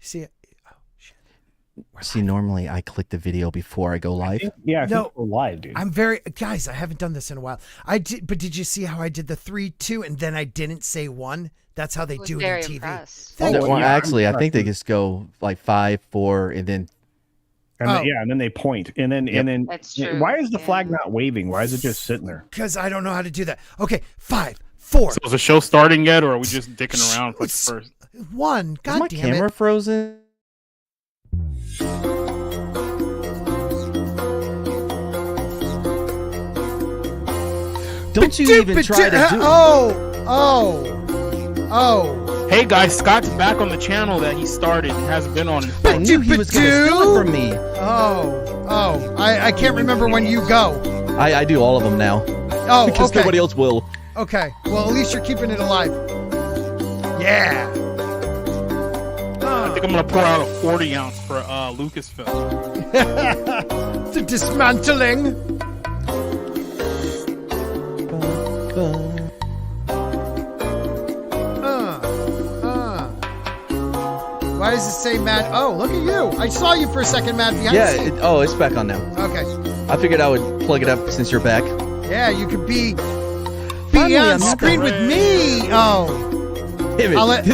See it? Oh shit. See, normally I click the video before I go live. I think we're live, dude. I'm guys, I haven't done this in a while. But did you see how I did the 3, 2, and then I didn't say 1? That's how they do it in TV. Impressed. Actually, I think they just go like 5, 4, and then. And then they point, and then That's true. Why is the flag not waving? Why is it just sitting there? Because I don't know how to do that. Okay, 5, 4. So is the show starting yet, or are we just dicking around for the first? 1. God is my damn camera it. frozen? Don't you even try to do it. Oh. Hey guys, Scott's back on the channel that he started and hasn't been on. I knew he was going to steal it from me. I can't remember when you go. I do all of them now. Oh, because okay. nobody else will. Okay, well, at least you're keeping it alive. Yeah. I think I'm gonna pour out a 40 ounce for Lucasfilm. The dismantling. Why does it say Matt? Oh, look at you. I saw you for a second, Matt. Behind the scene. It's back on now. Okay. I figured I would plug it up since you're back. Yeah, you could be on screen with me. Oh. I'll let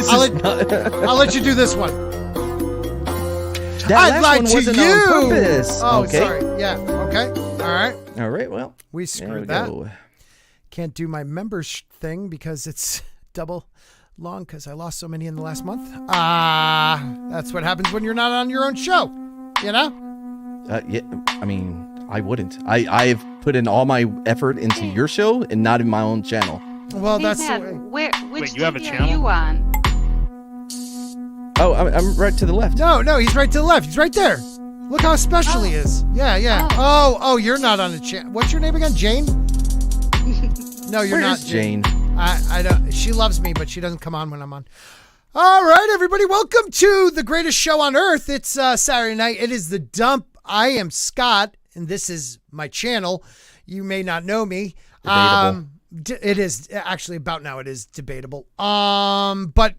you do this one. I'd lie to wasn't you. On purpose. Oh, okay. sorry. Yeah. Okay. All right. Well, we screwed that. Can't do my members thing because it's double long because I lost so many in the last month. That's what happens when you're not on your own show. You know? Yeah. I mean, I wouldn't. I've put in all my effort into your show and not in my own channel. Well, Hey, that's Matt, the way. which you have a TV channel? are you on? Oh, I'm right to the left. No, he's right to the left. He's right there. Look how special he is. Yeah. Oh, you're not on the channel. What's your name again? Jane? No, you're not Jane. I don't. She loves me, but she doesn't come on when I'm on. All right, everybody, welcome to the greatest show on earth. It's Saturday night. It is The Dump. I am Scott, and this is my channel. You may not know me. Debatable. It is actually about now. It is debatable. But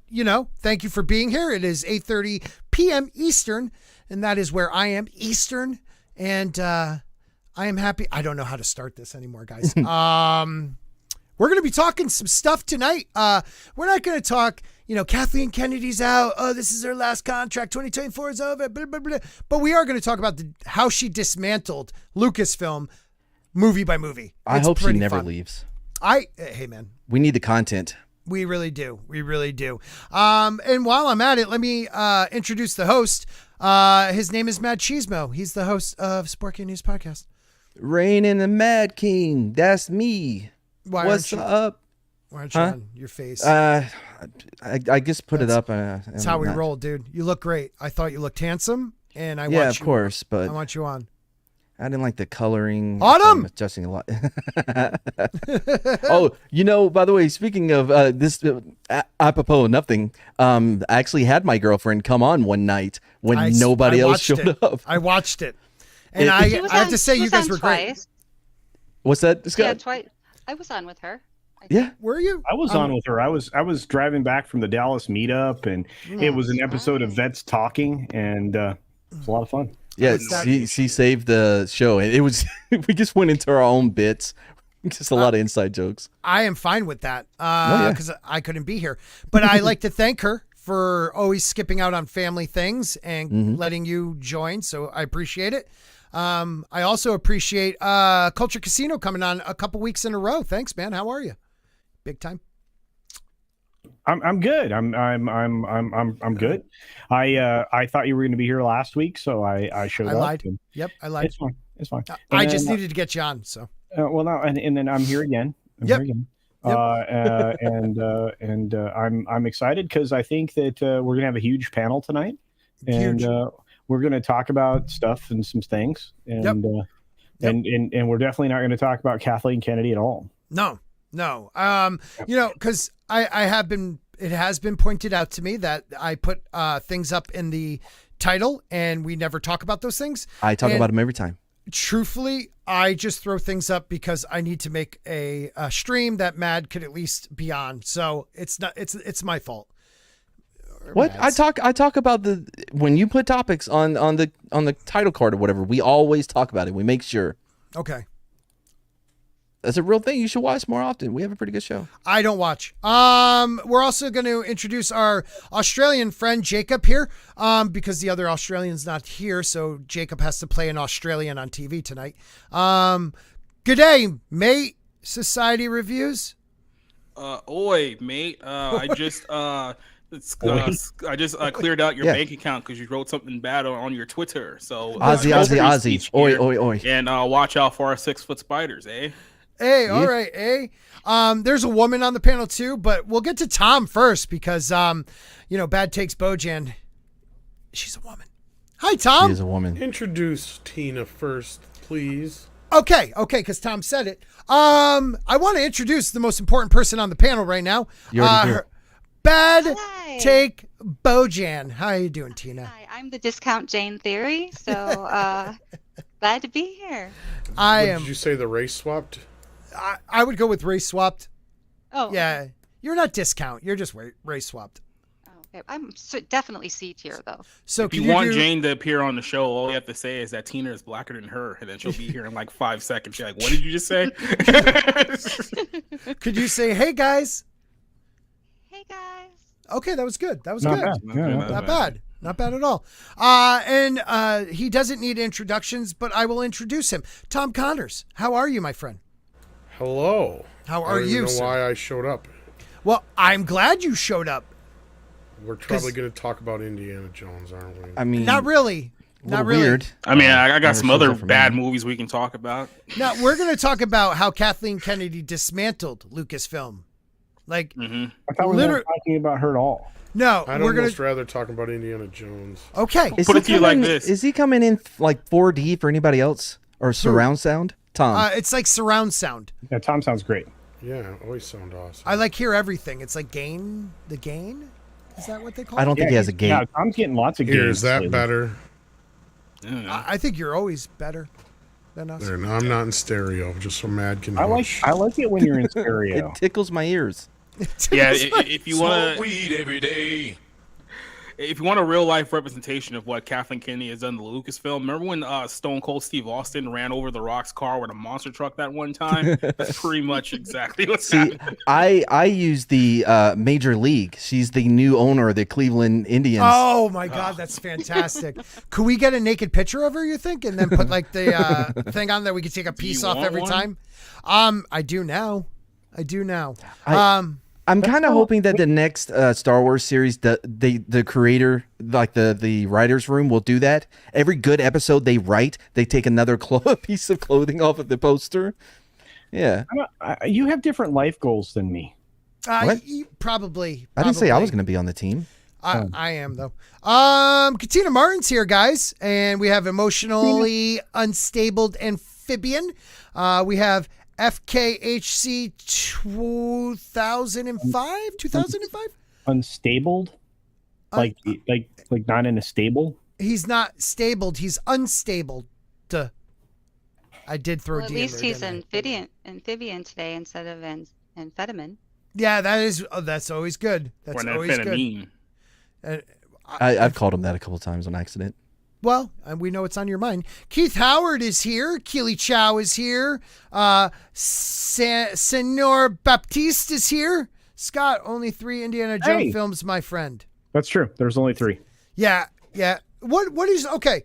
thank you for being here. It is 8:30 p.m. Eastern, and that is where I am Eastern, and I am happy. I don't know how to start this anymore, guys. We're going to be talking some stuff tonight. We're not going to talk, Kathleen Kennedy's out. Oh, this is her last contract. 2024 is over. Blah, blah, blah. But we are going to talk about how she dismantled Lucasfilm movie by movie. I hope she never fun. leaves. Hey, man. We need the content. We really do. And while I'm at it, let me introduce the host. His name is Mad Cheesemo. He's the host of Sport King News Podcast. Reign in the Mad King. That's me. What's up? Why aren't you on your face? I just put it up. That's how we roll, dude. You look great. I thought you looked handsome, and I of course, but I want you on. I didn't like the coloring. Autumn! Adjusting a lot. Oh, by the way, speaking of this, apropos of nothing, I actually had my girlfriend come on one night when nobody else showed up. I watched it. And I have to say, you guys were twice. great. What's that, Scott? Yeah, twice. I was on with her. Yeah. Were you? I was on with her. I was driving back from the Dallas meetup, and it was an episode of Vets Talking, and it's a lot of fun. Yeah, she saved the show. It was we just went into our own bits, just a lot of inside jokes. I am fine with that because I couldn't be here, but I like to thank her for always skipping out on family things and letting you join. So I appreciate it. I also appreciate Culture Casino coming on a couple weeks in a row. Thanks, man. How are you? Big time. I'm good. I'm good. I thought you were going to be here last week, so I showed up. I lied. Yep, I lied. It's fine. I just needed to get you on. So. Well, no, and then I'm here again. I'm excited because I think that we're gonna have a huge panel tonight, and we're gonna talk about stuff and some things, and and we're definitely not gonna talk about Kathleen Kennedy at all. No. Because it has been pointed out to me that I put things up in the title and we never talk about those things. I talk about them every time. Truthfully, I just throw things up because I need to make a stream that Mad could at least be on. So it's my fault. What? I talk about when you put topics on the title card or whatever, we always talk about it. We make sure. Okay. That's a real thing. You should watch more often. We have a pretty good show. I don't watch. We're also going to introduce our Australian friend Jacob here, because the other Australian's not here, so Jacob has to play an Australian on TV tonight. Good day, mate. Society Reviews. Oi, mate. I just cleared out your bank account because you wrote something bad on your Twitter. So Aussie. Oi. And watch out for our 6-foot spiders, eh? Hey, all right, eh? There's a woman on the panel too, but we'll get to Tom first because Bad Takes Bojan. She's a woman. Hi, Tom. She is a woman. Introduce Tina first, please. Okay, because Tom said it. I want to introduce the most important person on the panel right now. You already do. Bad Hi. Take Bojan. How are you doing, Tina? Hi, I'm the Discount Jane Theory, so glad to be here. Did you say the race swapped? I would go with race swapped. Oh, Yeah, you're not discount. You're just race swapped. okay. I'm definitely C tier though. So If you want Jane to appear on the show, all you have to say is that Tina is blacker than her, and then she'll be here in like 5 seconds. You're like, what did you just say? Could you say, "Hey guys"? Hey guys. Okay, that was good. That was Not good. bad. Yeah, Not bad. Not bad at all. And he doesn't need introductions, but I will introduce him. Tom Connors. How are you, my friend? Hello. How I are don't you, even know sir? why I showed up. Well, I'm glad you showed up. We're probably going to talk about Indiana Jones, aren't we? I mean, Not really. a little Not really. weird. I mean, I got Never some shows other up for bad me. movies we can talk about. Now, we're going to talk about how Kathleen Kennedy dismantled Lucasfilm. Like, Hmm. I thought we weren't talking about her at all. no, I'd we're going almost to... rather talk about Indiana Jones. Okay. Put it to you like this. Is he coming in like 4D for anybody else or surround sound? Tom. It's like surround sound. Yeah, Tom sounds great. Yeah, always sound awesome. I like hear everything. It's like gain. The gain? Is that what they call it? I don't think he has a gate. Yeah, Tom's getting lots of Here, games is that lately. better? I think you're always better than us. There, no, I'm not in stereo, just so Mad can I like it when you're in It stereo. tickles my ears. Yeah, if you want to, weed every day. if you want a real life representation of what Kathleen Kennedy has done to Lucasfilm, remember when Stone Cold Steve Austin ran over the Rock's car with a monster truck that one time? That's pretty much exactly what's See, happening. I use the Major League. She's the new owner of the Cleveland Indians. Oh my God, that's fantastic. Could we get a naked picture of her, you think? And then put like the thing on that we could take a piece you off want every one? time? I do now. I'm kind of hoping that the next Star Wars series, the creator, like the writers' room, will do that. Every good episode they write, they take another piece of clothing off of the poster. Yeah. You have different life goals than me. What? Probably. I didn't say I was probably. going to be on the team. I am though. Katina Martin's here, guys, and we have emotionally unstable amphibian. We have FKHC 2005. Unstabled, like not in a stable. He's not stabled. He's unstable. Duh. I did throw Well, at D in least there, he's didn't amphibian today instead of amphetamine. Yeah, that's always good. That's Or an always good. amphetamine. I've called him that a couple times on accident. Well, we know it's on your mind. Keith Howard is here. Keely Chow is here. Senor Baptiste is here. Scott, only 3 Indiana Jones films, my friend. That's true. There's only 3. Yeah. What is okay?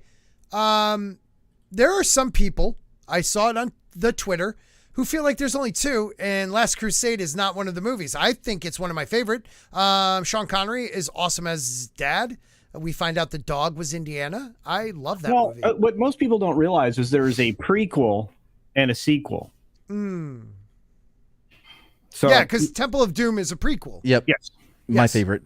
There are some people, I saw it on the Twitter, who feel like there's only 2, and Last Crusade is not one of the movies. I think it's one of my favorite. Sean Connery is awesome as dad. We find out the dog was Indiana. I love that movie. What most people don't realize is there is a prequel and a sequel. So Yeah, because Temple of Doom is a prequel. Yep. yes, My Yes. favorite.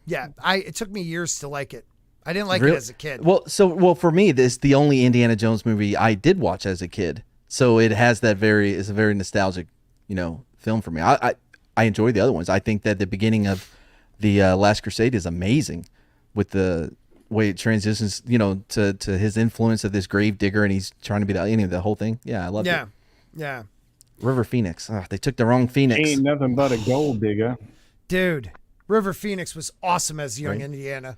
Yeah, it took me years to like it. I didn't like Really? it as a kid. Well, for me, this is the only Indiana Jones movie I did watch as a kid. So it has it's a very nostalgic, film for me. I enjoy the other ones. I think that the beginning of the Last Crusade is amazing, with the way it transitions, to his influence of this grave digger, and he's trying to be the whole thing. Yeah, I love it. Yeah. River Phoenix. They took the wrong Phoenix. ain't nothing but a gold digger. Dude, River Phoenix was awesome as young Indiana.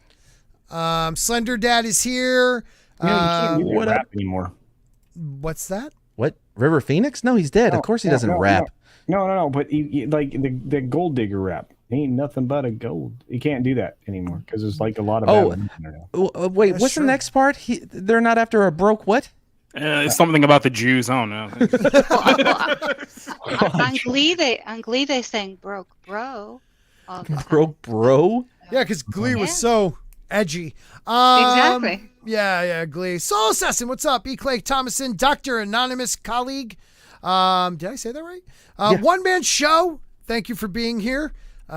Slender Dad is here. You can't do what that up? rap anymore. What's that? What? River Phoenix? No, he's dead. Of course he doesn't rap. No. But you like the gold digger rap. Ain't nothing but a gold. You can't do that anymore because there's like a lot of. Wait, That's what's true. the next part? They're not after a broke what? It's something about the Jews. I don't know. On Glee, they sang "Broke Bro." All the time. Broke bro? Yeah, because Glee was Yeah. so edgy. Exactly. Yeah, Glee. Soul Assassin, what's up? E. Clay Thomason, Dr. Anonymous Colleague. Did I say that right? One Man Show, thank you for being here. Who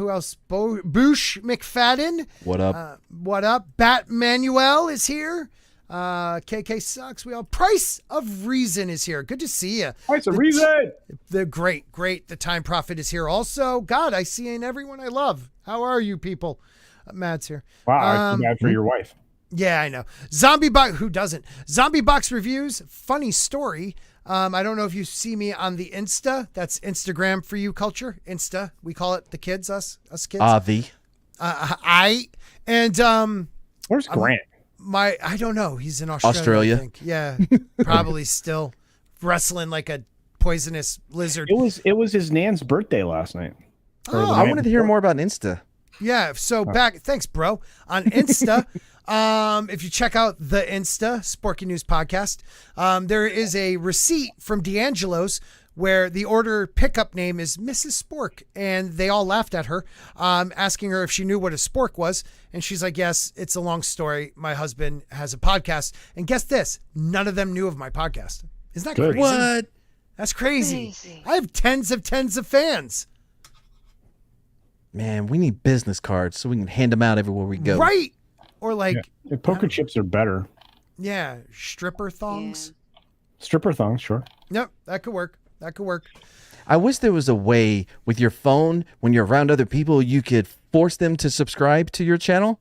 else? Boosh McFadden. What up? What up? Bat Manuel is here. KK sucks. We all. Price of Reason is here. Good to see you. Price of Reason. The great. The Time Prophet is here also. God, I see in everyone I love. How are you people? Matt's here. Wow, I feel bad for your wife. Yeah, I know. Zombie Box. Who doesn't? Zombie Box Reviews. Funny story. I don't know if you see me on the Insta. That's Instagram for you culture. Insta. We call it the kids. Us kids. Where's Grant? I don't know. He's in Australia. I think. Yeah, probably still wrestling like a poisonous lizard. It was his nan's birthday last night. Oh, I wanted to hear more about Insta. Yeah. So thanks, bro. On Insta, if you check out the Insta Sporky News Podcast, there is a receipt from D'Angelo's where the order pickup name is Mrs. Spork, and they all laughed at her, asking her if she knew what a spork was, and she's like, "Yes, it's a long story. My husband has a podcast." And guess this: none of them knew of my podcast. Isn't that crazy? What? That's crazy. Crazy. I have tens of fans. Man, we need business cards so we can hand them out everywhere we go. Right. Or like, The poker chips are better. yeah, stripper thongs. Stripper thongs, sure. Yep, that could work. I wish there was a way with your phone when you're around other people you could force them to subscribe to your channel,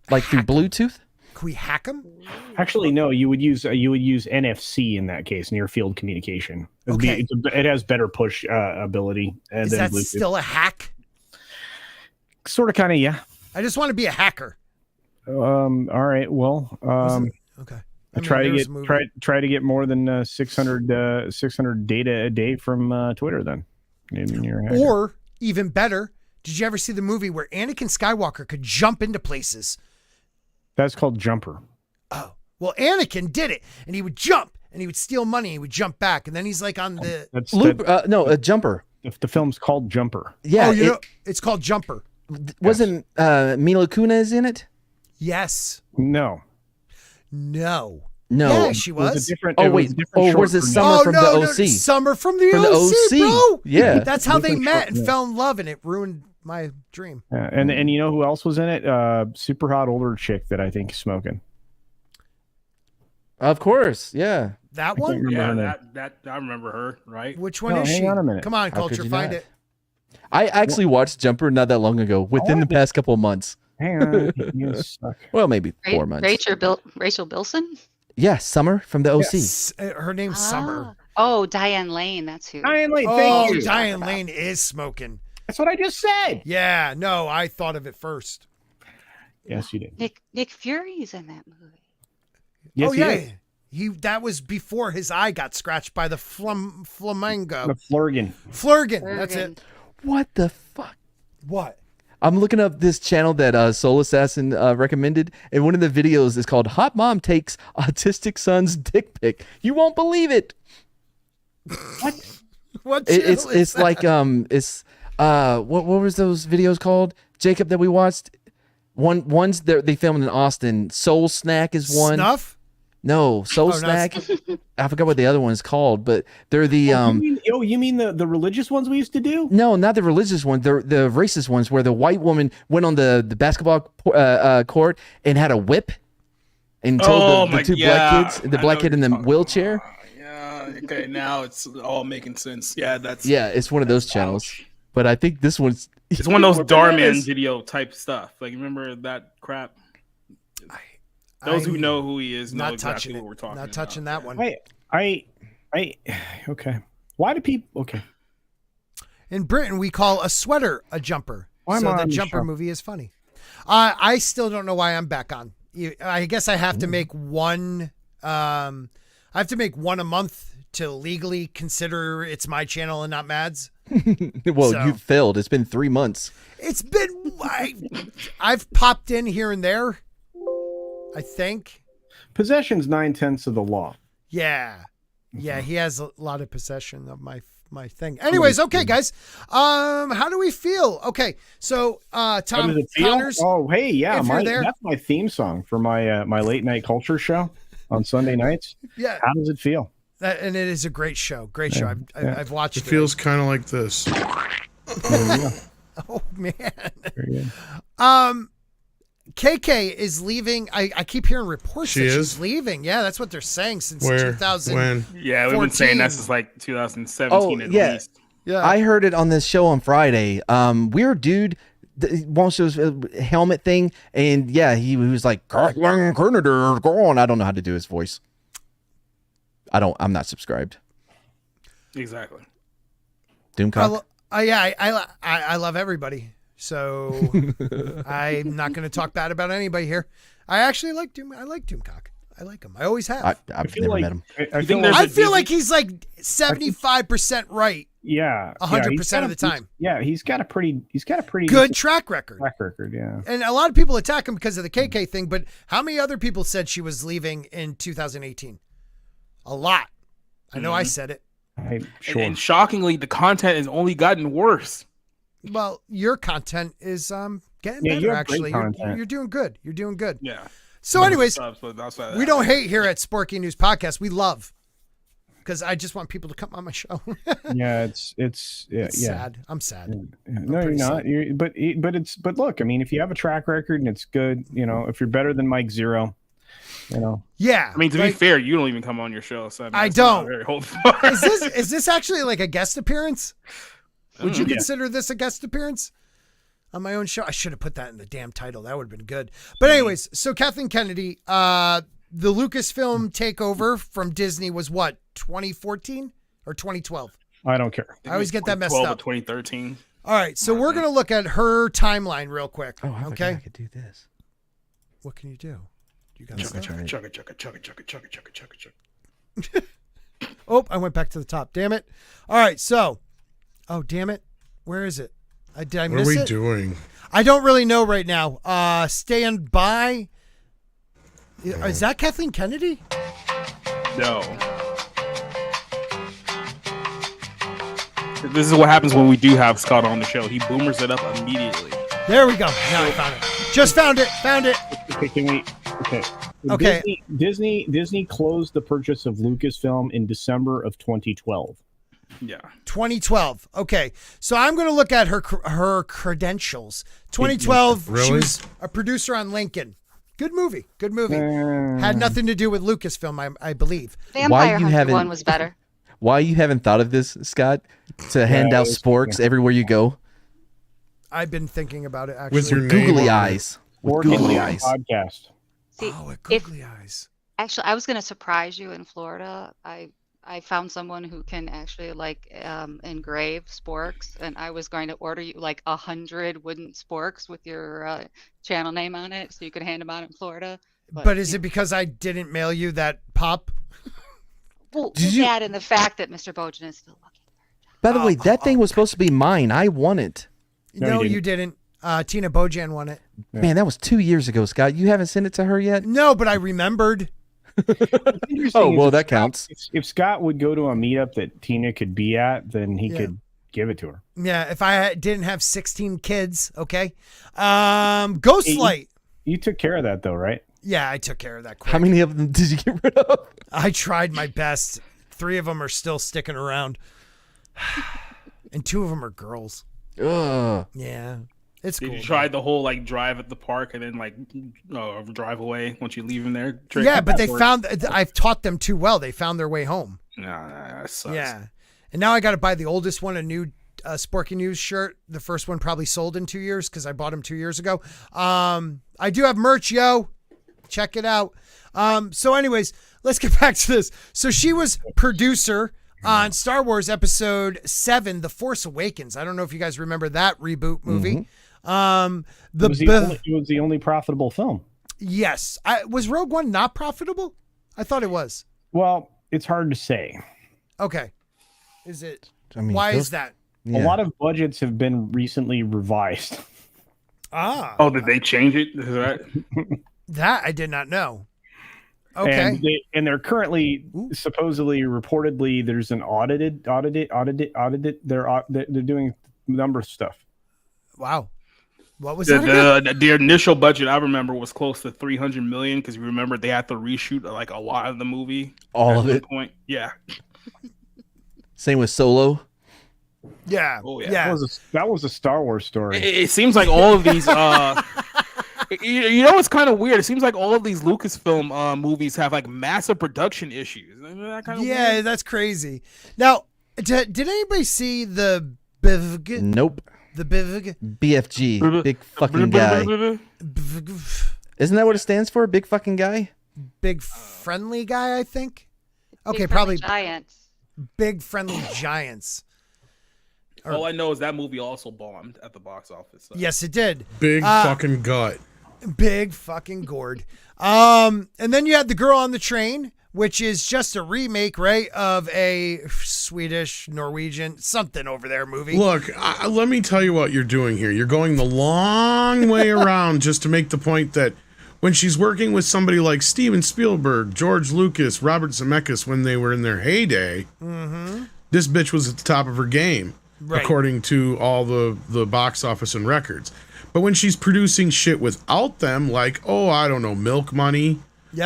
like through Bluetooth. Can we hack them? Actually, no. You would use NFC in that case, near field communication. Okay. It has better push ability. Is than that Bluetooth. still a hack? Sort of, kind of, yeah. I just want to be a hacker. All right. Well, Okay. try to get more than 600 data a day from Twitter. Then, you're a hacker. Or even better, did you ever see the movie where Anakin Skywalker could jump into places? That's called Jumper. Oh, well, Anakin did it, and he would jump, and he would steal money, and he would jump back, and then he's like on the. That's A jumper. the film's called Jumper. Yeah, it's called Jumper. wasn't Mila Kunis in it? Yes. No. No. Yeah, she It was was. a different. Oh it was wait. a different Oh, short was it for Summer from the no, OC? Summer from the From the OC, OC. bro. Yeah. That's how they Different met short, and yeah. fell in love, and it ruined my dream. Yeah, and you know who else was in it? Super hot older chick that I think is smoking. Of course. Yeah. That can't one? remember her name. that I remember her, right? Which one No, is hang she? on a minute. Come on, How culture, could you find not? it. I actually watched Jumper not that long ago, within the past couple of months. Hang on, you suck. Well, maybe 4 months. Rachel Bilson? Yeah, Summer from the OC. Her name's Summer. Oh, Diane Lane. That's who. Diane Lane, Oh, thank you. Diane Lane is smoking. That's what I just said. Yeah, no, I thought of it first. Yes, you did. Nick Fury's in that movie. Yes, oh you yeah, did. that was before his eye got scratched by the flamingo. The Flurgan. Flurgan. That's it. What the fuck? What? I'm looking up this channel that Soul Assassin recommended, and one of the videos is called "Hot Mom Takes Autistic Son's Dick Pic." You won't believe it. What? It's like what was those videos called, Jacob, that we watched? One's they filmed in Austin. Soul Snack is one. Snuff? No, Soul Oh, Snack. I forgot what the other one's called, but they're the You mean the religious ones we used to do? No, not the religious ones. The racist ones, where the white woman went on the basketball court and had a whip and told the two black kids, the black kid in the wheelchair. Yeah. Okay. Now it's all making sense. Yeah. It's one of those channels. But I think this one's. It's one of those Darman video type stuff. Like, remember that crap? Those who know who he is know not exactly touching what it. we're talking Not about. touching that one. I okay. Why do people? Okay. In Britain, we call a sweater a jumper. Why am So I the on the jumper show? movie is funny. I still don't know why I'm back on. I guess I have to make one. I have to make one a month to legally consider it's my channel and not Mads. Well, So- you failed. It's been 3 months. It's been. I've popped in here and there. I think. Possession's 9/10 of the law. Yeah. Yeah, he has a lot of possession of my thing. Anyways, okay, guys. How do we feel? Okay, so How Tom does it feel? Connors. Oh, hey, yeah, if you're there. that's my theme song for my my late night culture show on Sunday nights. Yeah, How does it feel? and it is a great show. Great show. I've watched It it. feels kind of like this. Oh man. Very good. KK is leaving. I keep hearing reports She that is? she's leaving. Yeah, that's what they're saying since Where? 2000. When? Yeah, we've been saying that since like 2017 at least. Yeah. I heard it on this show on Friday. Weird dude wants his helmet thing, and yeah, he was like, Kathleen Kennedy, go on. I don't know how to do his voice. I'm not subscribed. Exactly. Doomcock. I love everybody. So I'm not going to talk bad about anybody here. I actually like Doom. I like Doomcock. I like him. I always have. I've feel never like- met him. I You feel think like, I feel like he's like 75% right, yeah, 100% of the time. He's got a pretty Good track record. track record. Yeah. And a lot of people attack him because of the KK thing, but how many other people said she was leaving in 2018? A lot. I know I said it. Sure. And shockingly, the content has only gotten worse. Well, your content is getting Yeah, you better have great actually. content. You're doing good. You're doing good. Yeah. So anyways, But that's why we don't hate here at Sporky News Podcast. We love, because I just want people to come on my show. Yeah, it's sad. I'm sad. No, you're pretty not. sad. But look, I mean, if you have a track record and it's good, if you're better than Mike Zero, Yeah. I mean, to be like, fair, you don't even come on your show. So I it's not don't. Very hopeful. is this actually like a guest appearance? Would you Yeah. consider this a guest appearance on my own show? I should have put that in the damn title. That would have been good. But anyways, so Kathleen Kennedy, the Lucasfilm takeover from Disney was what, 2014 or 2012? I don't care. I always get that messed 2012 or up. 2013. All right, so we're gonna look at her timeline real quick. Oh, I forgot okay. I could do this. What can you do? You got Chugga, stuff? chugga. Oh, I went back to the top. Damn it. All right, so, oh damn it, where is it? Did I What are miss we it? doing? I don't really know right now. Stand by. Is that Kathleen Kennedy? No. This is what happens when we do have Scott on the show. He boomers it up immediately. There we go. Now I found it. Just found it. Found it. Okay, can we? Okay. Okay. Disney closed the purchase of Lucasfilm in December of 2012. Yeah. 2012. Okay, so I'm going to look at her credentials. 2012. Really? She was a producer on Lincoln. Good movie. Good movie. Had nothing to do with Lucasfilm, I believe. Vampire you Hunter haven't- one was better. Why you haven't thought of this, Scott? To hand out it's- sporks everywhere you go I've been thinking about it actually. With your name googly on it. eyes. With Or googly on eyes. podcast. See, Oh, with if googly eyes. actually I was gonna surprise you in Florida. I found someone who can actually engrave sporks, and I was going to order you like 100 wooden sporks with your channel name on it, so you could hand them out in Florida. But is it because I didn't mail you that pop? Well, Did you- that and the fact that Mr. Bojan is still looking. By the way, that thing was supposed to be mine. I won it. No, you you didn't. Tina Bojan won it. Yeah. Man, that was 2 years ago, Scott. You haven't sent it to her yet? No, but I remembered. Interesting Oh, is well, if that Scott- counts. If Scott would go to a meetup that Tina could be at, then he Yeah. could give it to her. Yeah, if I didn't have 16 kids, okay. Ghostlight. You took care of that though, right? Yeah, I took care of that quick. How many of them did you get rid of? I tried my best. 3 of them are still sticking around. And 2 of them are girls. Ugh. Yeah. It's Did cool. you try the whole drive at the park and then drive away once you leave them there? trick? Yeah, but they Or- found, I've taught them too well. They found their way home. Nah, that sucks. Yeah. And now I got to buy the oldest one a new Sporky News shirt. The first one probably sold in 2 years because I bought him 2 years ago. I do have merch, yo. Check it out. So anyways, let's get back to this. So she was producer on Star Wars Episode 7, The Force Awakens. I don't know if you guys remember that reboot movie. It was the only profitable film. Yes. Was Rogue One not profitable? I thought it was. Well, it's hard to say. Okay. Is it? I mean, why is that? Yeah. A lot of budgets have been recently revised. Ah. Oh, did they change it? Is that... That I did not know. Okay. And they're currently supposedly, reportedly, there's an audited. They're doing number of stuff. Wow. What was that again? The initial budget I remember was close to $300 million because you remember they had to reshoot like a lot of the movie. All of it. Point. Yeah. Same with Solo. Yeah. Oh yeah. That was a Star Wars story. It seems like all of these. You know, it's kind of weird. It seems like all of these Lucasfilm movies have like massive production issues. Isn't that kind of weird? That's crazy. Now, did anybody see the BIVG? Nope. The BIVG? BFG. Big fucking guy. Isn't that what it stands for? Big fucking guy? Big friendly guy, I think. Okay, Big probably Giants. Big friendly giants. All I know is that movie also bombed at the box office. So. Yes, it did. Big fucking gut. Big fucking gourd. And then you had The Girl on the Train, which is just a remake, right, of a Swedish, Norwegian, something over there movie. Look, let me tell you what you're doing here. You're going the long way around just to make the point that when she's working with somebody like Steven Spielberg, George Lucas, Robert Zemeckis, when they were in their heyday, this bitch was at the top of her game, according to all the box office and records. But when she's producing shit without them, like, I don't know, Milk Money,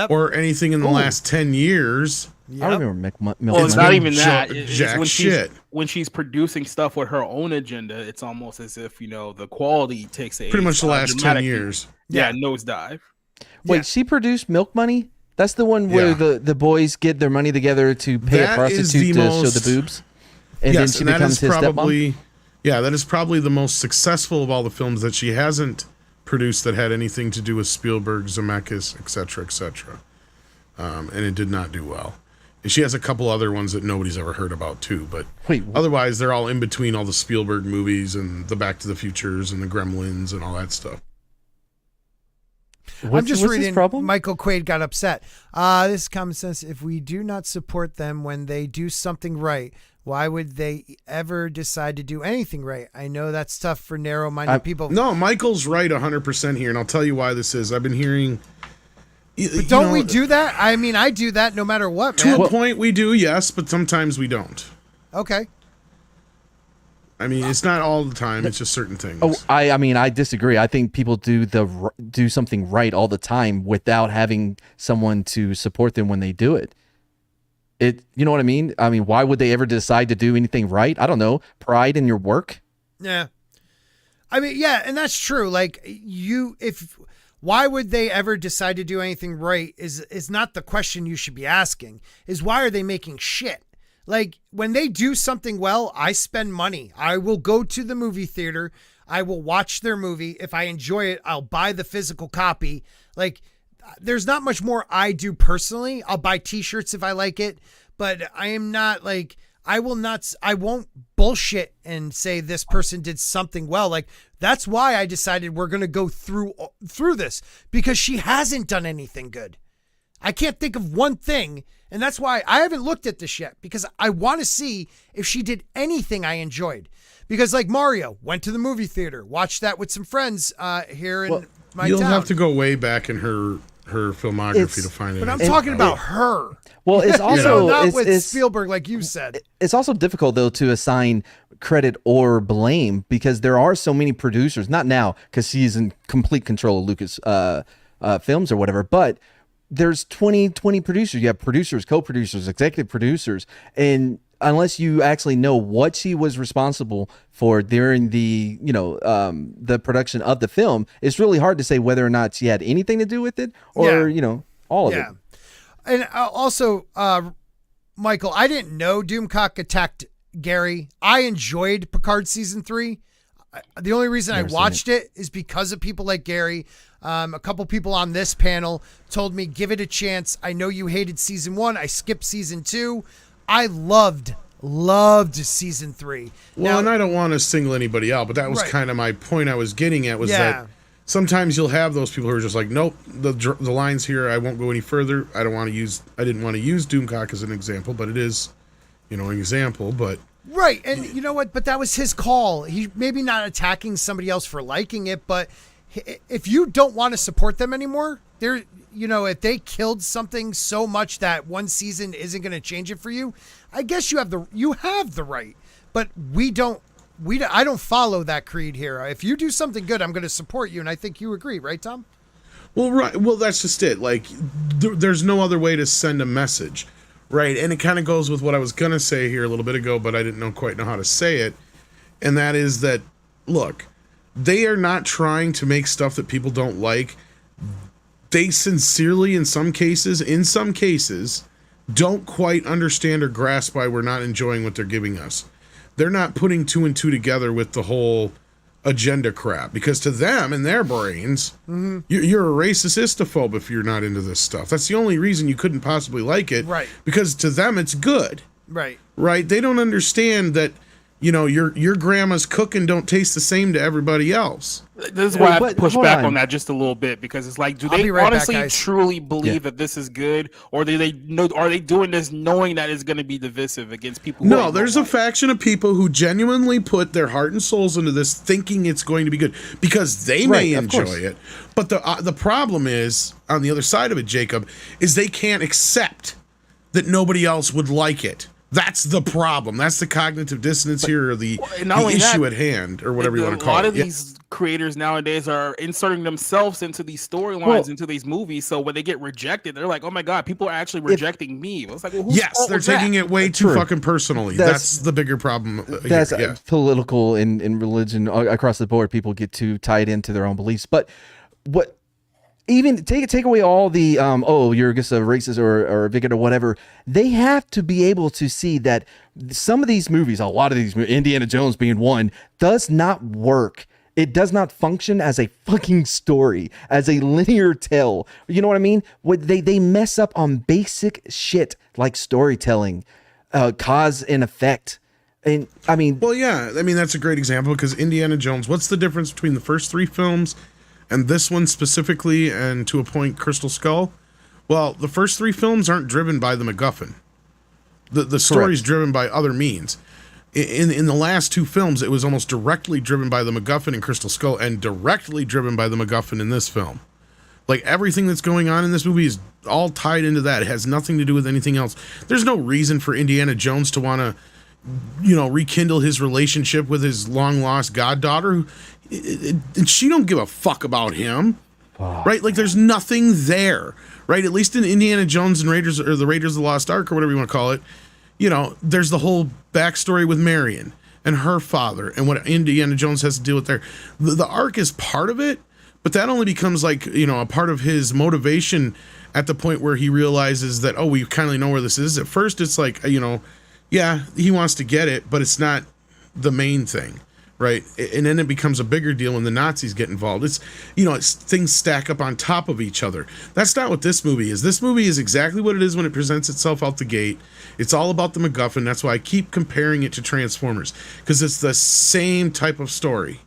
or anything in the last 10 years. I remember Milk Money. Well, it's not even that. Jack shit. When she's producing stuff with her own agenda, it's almost as if, the quality takes a pretty much the last 10 years. Yeah, nosedive. Wait, she produced Milk Money? That's the one where the boys get their money together to pay a prostitute to show the boobs? And then she becomes his stepmom? Yeah, that is probably the most successful of all the films that she hasn't produced that had anything to do with Spielberg, Zemeckis, etc., etc. And it did not do well. And she has a couple other ones that nobody's ever heard about too, but otherwise they're all in between all the Spielberg movies and the Back to the Futures and the Gremlins and all that stuff. I'm just reading. Michael Quaid got upset. This common sense. If we do not support them when they do something right, why would they ever decide to do anything right? I know that's tough for narrow-minded people. No, Michael's right 100% here, and I'll tell you why this is. I've been hearing... But don't we do that? I mean, I do that no matter what, man. To a point we do, yes, but sometimes we don't. Okay. I mean, it's not all the time. It's just certain things. I disagree. I think people do something right all the time without having someone to support them when they do it. You know what I mean? I mean, why would they ever decide to do anything right? I don't know. Pride in your work? Yeah. I mean, yeah, and that's true. Like why would they ever decide to do anything right is not the question you should be asking. Is why are they making shit? Like when they do something well, I spend money. I will go to the movie theater. I will watch their movie. If I enjoy it, I'll buy the physical copy. Like there's not much more I do personally. I'll buy t-shirts if I like it, but I am not like, I won't bullshit and say this person did something well. Like that's why I decided we're going to go through this because she hasn't done anything good. I can't think of one thing. And that's why I haven't looked at this yet because I want to see if she did anything I enjoyed. Because like Mario, went to the movie theater, watched that with some friends here in my town. You'll have to go way back in her filmography to find it. But I'm talking about her. Well, it's also not with Spielberg, like you said. It's also difficult though to assign credit or blame because there are so many producers. Not now because she's in complete control of Lucas films or whatever, but there's 20 producers. You have producers, co-producers, executive producers, and unless you actually know what she was responsible for during the the production of the film, it's really hard to say whether or not she had anything to do with it or all of it. And also, Michael, I didn't know Doomcock attacked Gary. I enjoyed Picard season 3. The only reason I watched it is because of people like Gary. A couple people on this panel told me, give it a chance. I know you hated season 1. I skipped season 2. I loved Loved season 3. Well, Now, and I don't want to single anybody out, but that was Right. kind of my point I was getting at was that sometimes you'll have those people who are just like, nope, the line's here. I won't go any further. I didn't want to use Doomcock as an example, but it is, an example. But Right, and you know what? But that was his call. He maybe not attacking somebody else for liking it, but if you don't want to support them anymore, they're, if they killed something so much that one season isn't going to change it for you, I guess you have the right. But I don't follow that creed here. If you do something good, I'm going to support you, and I think you agree, right, Tom? Well, right. Well, that's just it. Like, there's no other way to send a message. Right, and it kind of goes with what I was going to say here a little bit ago, but I didn't quite know how to say it, and that is that, look, they are not trying to make stuff that people don't like. They sincerely, in some cases, don't quite understand or grasp why we're not enjoying what they're giving us. They're not putting 2 and 2 together with the whole agenda crap, because to them, in their brains, you're a racist istophobe if you're not into this stuff. That's the only reason you couldn't possibly like it, Right? Because to them it's good, right? They don't understand that your grandma's cooking don't taste the same to everybody else. This is why I have to push back on that just a little bit, because it's like, do they honestly truly believe that this is good, or do they know? Are they doing this knowing that it's going to be divisive against people? No, there's a faction of people who genuinely put their heart and souls into this, thinking it's going to be good because they may enjoy it. But the problem is on the other side of it, Jacob, is they can't accept that nobody else would like it. That's the problem. That's the cognitive dissonance here, or the issue at hand, or whatever you want to call it. A lot of these creators nowadays are inserting themselves into these storylines, into these movies. So when they get rejected, they're like, "Oh my god, people are actually rejecting me." It's like, well, they're taking it way too fucking personally. That's the bigger problem. That's political in religion across the board. People get too tied into their own beliefs, but what? Even take away all the you're just a racist or a bigot or whatever. They have to be able to see that some of these movies, a lot of these, Indiana Jones being one, does not work. It does not function as a fucking story, as a linear tale. You know what I mean? They mess up on basic shit like storytelling, cause and effect. And I mean, that's a great example, because Indiana Jones. What's the difference between the first 3 films and this one specifically, and to a point, Crystal Skull? Well, the first 3 films aren't driven by the MacGuffin. The story's driven by other means. In the last 2 films, it was almost directly driven by the MacGuffin in Crystal Skull, and directly driven by the MacGuffin in this film. Like, everything that's going on in this movie is all tied into that. It has nothing to do with anything else. There's no reason for Indiana Jones to want to, rekindle his relationship with his long-lost goddaughter. And she don't give a fuck about him, right? Like, there's nothing there, right? At least in Indiana Jones and Raiders, or the Raiders of the Lost Ark, or whatever you want to call it, there's the whole backstory with Marion and her father and what Indiana Jones has to deal with there. The Ark is part of it, but that only becomes like, a part of his motivation at the point where he realizes that, we kind of know where this is. At first, it's like, he wants to get it, but it's not the main thing. Right, and then it becomes a bigger deal when the Nazis get involved. It's things stack up on top of each other. That's not what this movie is. This movie is exactly what it is when it presents itself out the gate. It's all about the MacGuffin. That's why I keep comparing it to Transformers, because it's the same type of story.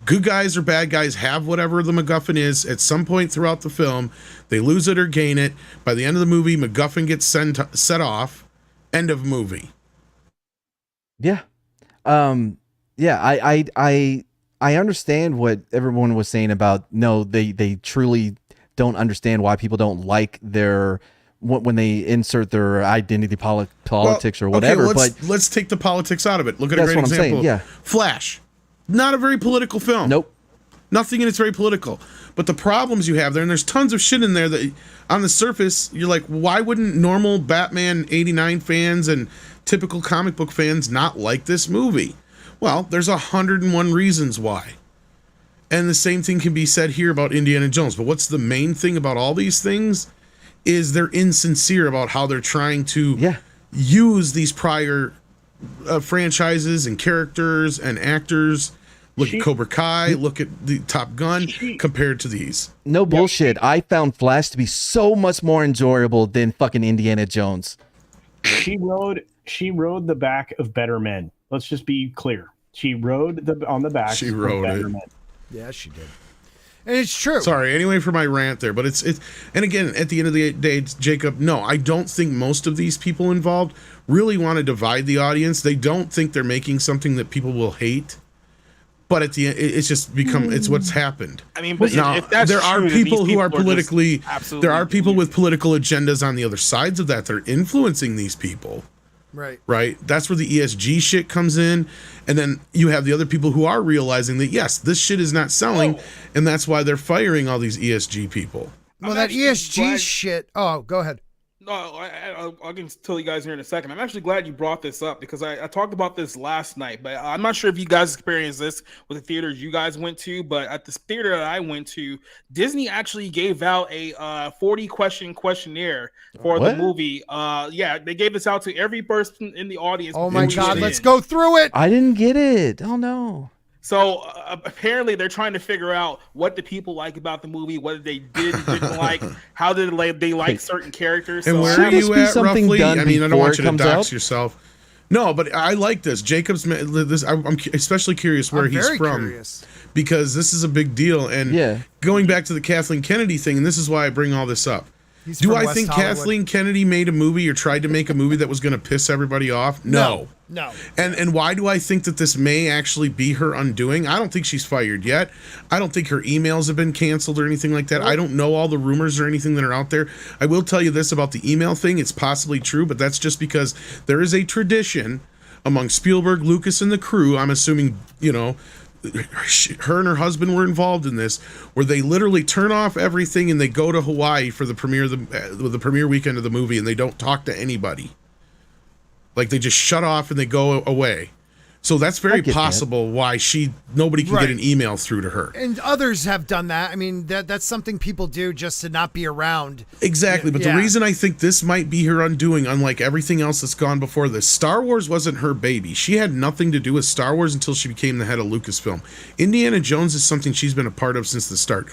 Good guys or bad guys have whatever the MacGuffin is at some point throughout the film. They lose it or gain it. By the end of the movie, MacGuffin gets set off. End of movie. Yeah. Yeah, I understand what everyone was saying about, no, they truly don't understand why people don't like their, when they insert their identity politics or whatever. Okay, let's take the politics out of it. Look at a great example. Saying, yeah. Flash. Not a very political film. Nope. Nothing in it's very political. But the problems you have there, and there's tons of shit in there that on the surface, you're like, why wouldn't normal Batman 89 fans and typical comic book fans not like this movie? Well, there's 101 reasons why. And the same thing can be said here about Indiana Jones. But what's the main thing about all these things is they're insincere about how they're trying to use these prior franchises and characters and actors. Look at Cobra Kai, look at the Top Gun compared to these. No bullshit. I found Flash to be so much more enjoyable than fucking Indiana Jones. She rode She rode the back of better men. Let's just be clear. She rode on the back. She rode better it. men. Yeah, she did. And it's true. Sorry, anyway, for my rant there, but it's and again, at the end of the day, Jacob, no, I don't think most of these people involved really want to divide the audience. They don't think they're making something that people will hate. But at the end, it's just become it's what's happened. I mean, but now if that's there true, are then people these who are just politically absolutely there are people deluded. with political agendas on the other sides of that. They're influencing these people. Right. That's where the ESG shit comes in. And then you have the other people who are realizing that, yes, this shit is not selling. And that's why they're firing all these ESG people. Well, that ESG shit. Oh, go ahead. No, I can tell you guys here in a second. I'm actually glad you brought this up because I talked about this last night, but I'm not sure if you guys experienced this with the theaters you guys went to, but at the theater that I went to, Disney actually gave out a 40-question questionnaire for the movie. Yeah, they gave this out to every person in the audience. Oh my God, let's go through it. I didn't get it. Oh no. So apparently they're trying to figure out what the people like about the movie, what they didn't like, how did they like certain characters. And so where are you at roughly? I mean, I don't want you to dox out? yourself. No, but I like this. Jacob's this. I'm especially curious where he's from because this is a big deal. And going back to the Kathleen Kennedy thing, and this is why I bring all this up. Do I think Kathleen Kennedy made a movie or tried to make a movie that was going to piss everybody off? No. And why do I think that this may actually be her undoing? I don't think she's fired yet. I don't think her emails have been canceled or anything like that. I don't know all the rumors or anything that are out there. I will tell you this about the email thing. It's possibly true, but that's just because there is a tradition among Spielberg, Lucas, and the crew. I'm assuming, her and her husband were involved in this, where they literally turn off everything and they go to Hawaii for the premiere weekend of the movie, and they don't talk to anybody. Like they just shut off and they go away. So that's very possible why nobody can get an email through to her. And others have done that. I mean, that's something people do just to not be around. Exactly. But the reason I think this might be her undoing, unlike everything else that's gone before this, Star Wars wasn't her baby. She had nothing to do with Star Wars until she became the head of Lucasfilm. Indiana Jones is something she's been a part of since the start.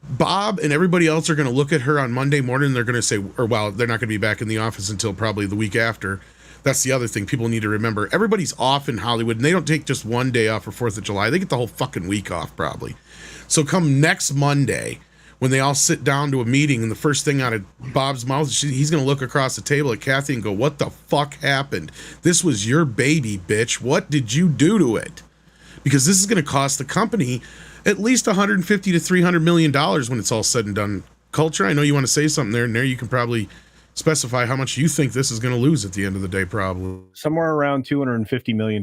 Bob and everybody else are going to look at her on Monday morning and they're going to say, they're not going to be back in the office until probably the week after. That's the other thing people need to remember. Everybody's off in Hollywood, and they don't take just one day off for 4th of July. They get the whole fucking week off, probably. So come next Monday, when they all sit down to a meeting, and the first thing out of Bob's mouth, he's going to look across the table at Kathy and go, what the fuck happened? This was your baby, bitch. What did you do to it? Because this is going to cost the company at least $150 to $300 million when it's all said and done. Culture, I know you want to say something there, and there you can probably specify how much you think this is going to lose at the end of the day, probably. Somewhere around $250 million.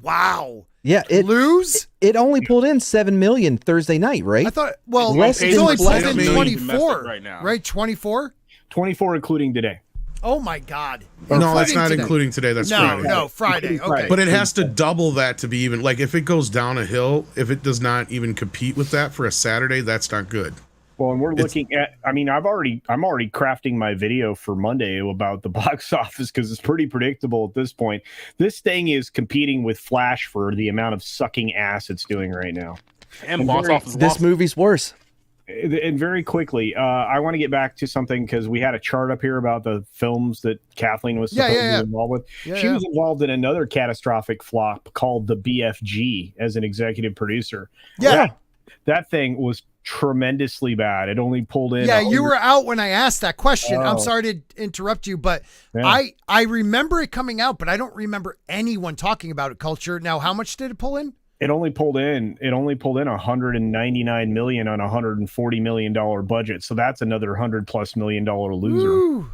Wow. Yeah, it only pulled in $7 million Thursday night, right? I thought, well, Less it's only than pulled in $7 million 24 right now. Right? 24? 24 including today. Oh my God. No, that's not including today. That's Friday. No, Friday. Okay. But it has to double that to be even, like, if it goes down a hill, if it does not even compete with that for a Saturday, that's not good. Well, and we're looking at, I mean, I'm already crafting my video for Monday about the box office because it's pretty predictable at this point. This thing is competing with Flash for the amount of sucking ass it's doing right now. And box office. This movie's worse. And very quickly, I want to get back to something because we had a chart up here about the films that Kathleen was supposed to be involved with. She was involved in another catastrophic flop called the BFG as an executive producer. Yeah. That thing was tremendously bad. It only pulled in. Yeah, you were out when I asked that question. I'm sorry to interrupt you, but I remember it coming out, but I don't remember anyone talking about it. Culture. Now, how much did it pull in? It only pulled in $199 million on a $140 million budget. So that's another $100+ million loser. Ooh.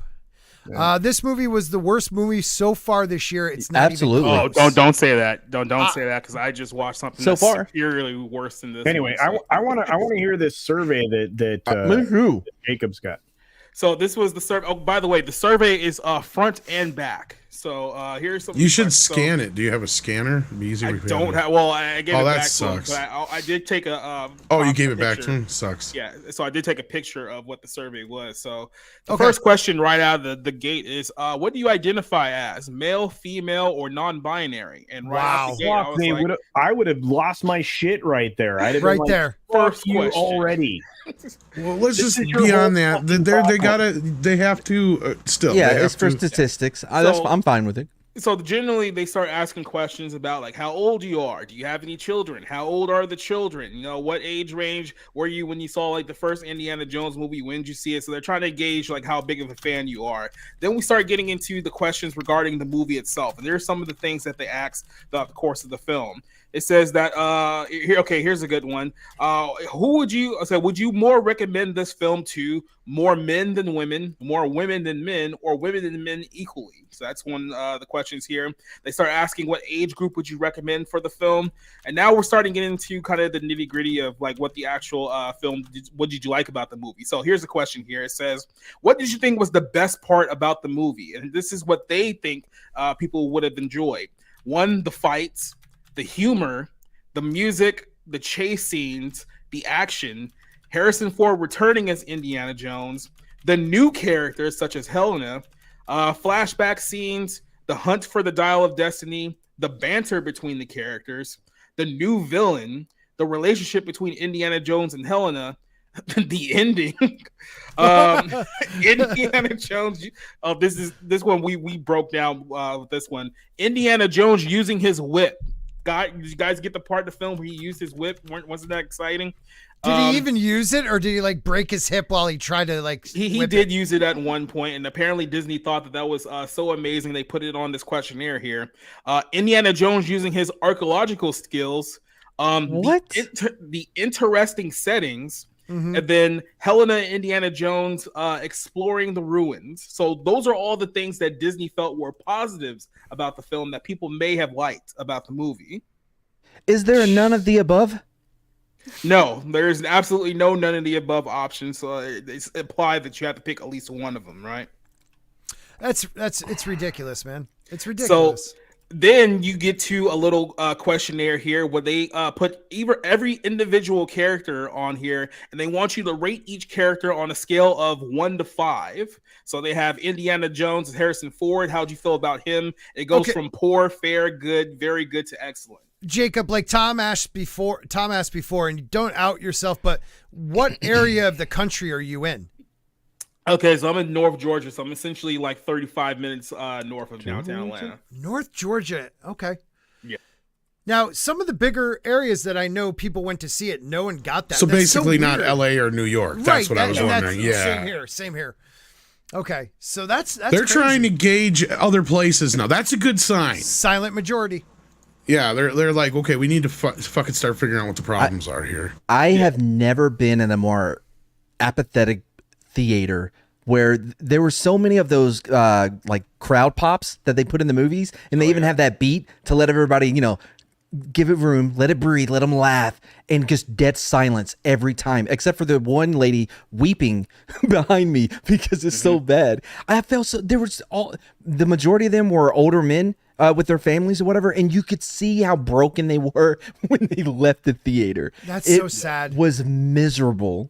This movie was the worst movie so far this year. It's not absolutely. Even close. Don't say that. Don't say that because I just watched something so that's far superiorly worse than this. Anyway, I want to hear this survey that Jacob's got. So this was the survey. Oh, by the way, the survey is front and back. So here's some. You should scan it. Do you have a scanner? It'd be easier. I don't have. Well, I gave it back sucks. to him, but I did take a. You gave it back to him. Sucks. Yeah, so I did take a picture of what the survey was. So the first question right out of the gate is, what do you identify as, male, female, or non-binary? And right out the gate, I would have lost my shit right there. I'd have right been like, there. First you already. Well, let's This just is your beyond whole that. fucking They have to still. Yeah, they have it's for to- statistics. So- I'm fine with it. So generally they start asking questions about like how old you are. Do you have any children? How old are the children? You know, what age range were you when you saw like the first Indiana Jones movie? When did you see it? So they're trying to gauge like how big of a fan you are. Then we start getting into the questions regarding the movie itself. And there's some of the things that they ask throughout the course of the film. It says that here's a good one. Would you more recommend this film to more men than women, more women than men, or women and men equally? So that's one the questions here. They start asking what age group would you recommend for the film, and now we're starting getting into kind of the nitty gritty of like what the actual film. What did you like about the movie? So here's the question here. It says, what did you think was the best part about the movie? And this is what they think people would have enjoyed. One, the fights, the humor, the music, the chase scenes, the action, Harrison Ford returning as Indiana Jones, the new characters such as Helena, flashback scenes, the hunt for the Dial of Destiny, the banter between the characters, the new villain, the relationship between Indiana Jones and Helena, the ending. Indiana Jones. Oh, this one we broke down with this one. Indiana Jones using his whip. You guys get the part of the film where he used his whip? Wasn't that exciting? Did he even use it, or did he like break his hip while he tried to like? He did use it at one point, and apparently Disney thought that was so amazing they put it on this questionnaire here. Indiana Jones using his archaeological skills. What? The interesting settings. Mhm. And then Helena and Indiana Jones exploring the ruins. So those are all the things that Disney felt were positives about the film that people may have liked about the movie. Is there a none of the above? No, there's absolutely none of the above options. So it's implied that you have to pick at least one of them, right? It's ridiculous, man. It's ridiculous. So then you get to a little questionnaire here where they put every individual character on here, and they want you to rate each character on a scale of 1 to 5. So they have Indiana Jones and Harrison Ford. How'd you feel about him? It goes from poor, fair, good, very good to excellent. Jacob, like Tom asked before, and you don't out yourself, but what area of the country are you in? Okay, so I'm in North Georgia, so I'm essentially like 35 minutes north of downtown Atlanta. North Georgia. Okay. Yeah. Now, some of the bigger areas that I know people went to see it, no one got that. So That's basically not weird. LA or New York. Right, That's what I was wondering. Same here. Okay. So that's They're crazy. trying to gauge other places now. That's a good sign. Silent majority. Yeah, they're like, okay, we need to fucking start figuring out what the problems are here. I have never been in a more apathetic theater where there were so many of those like crowd pops that they put in the movies, and they even have that beat to let everybody, give it room, let it breathe, let them laugh, and just dead silence every time, except for the one lady weeping behind me because it's so bad. I felt so. The majority of them were older men with their families or whatever, and you could see how broken they were when they left the theater. That's so sad. It was miserable.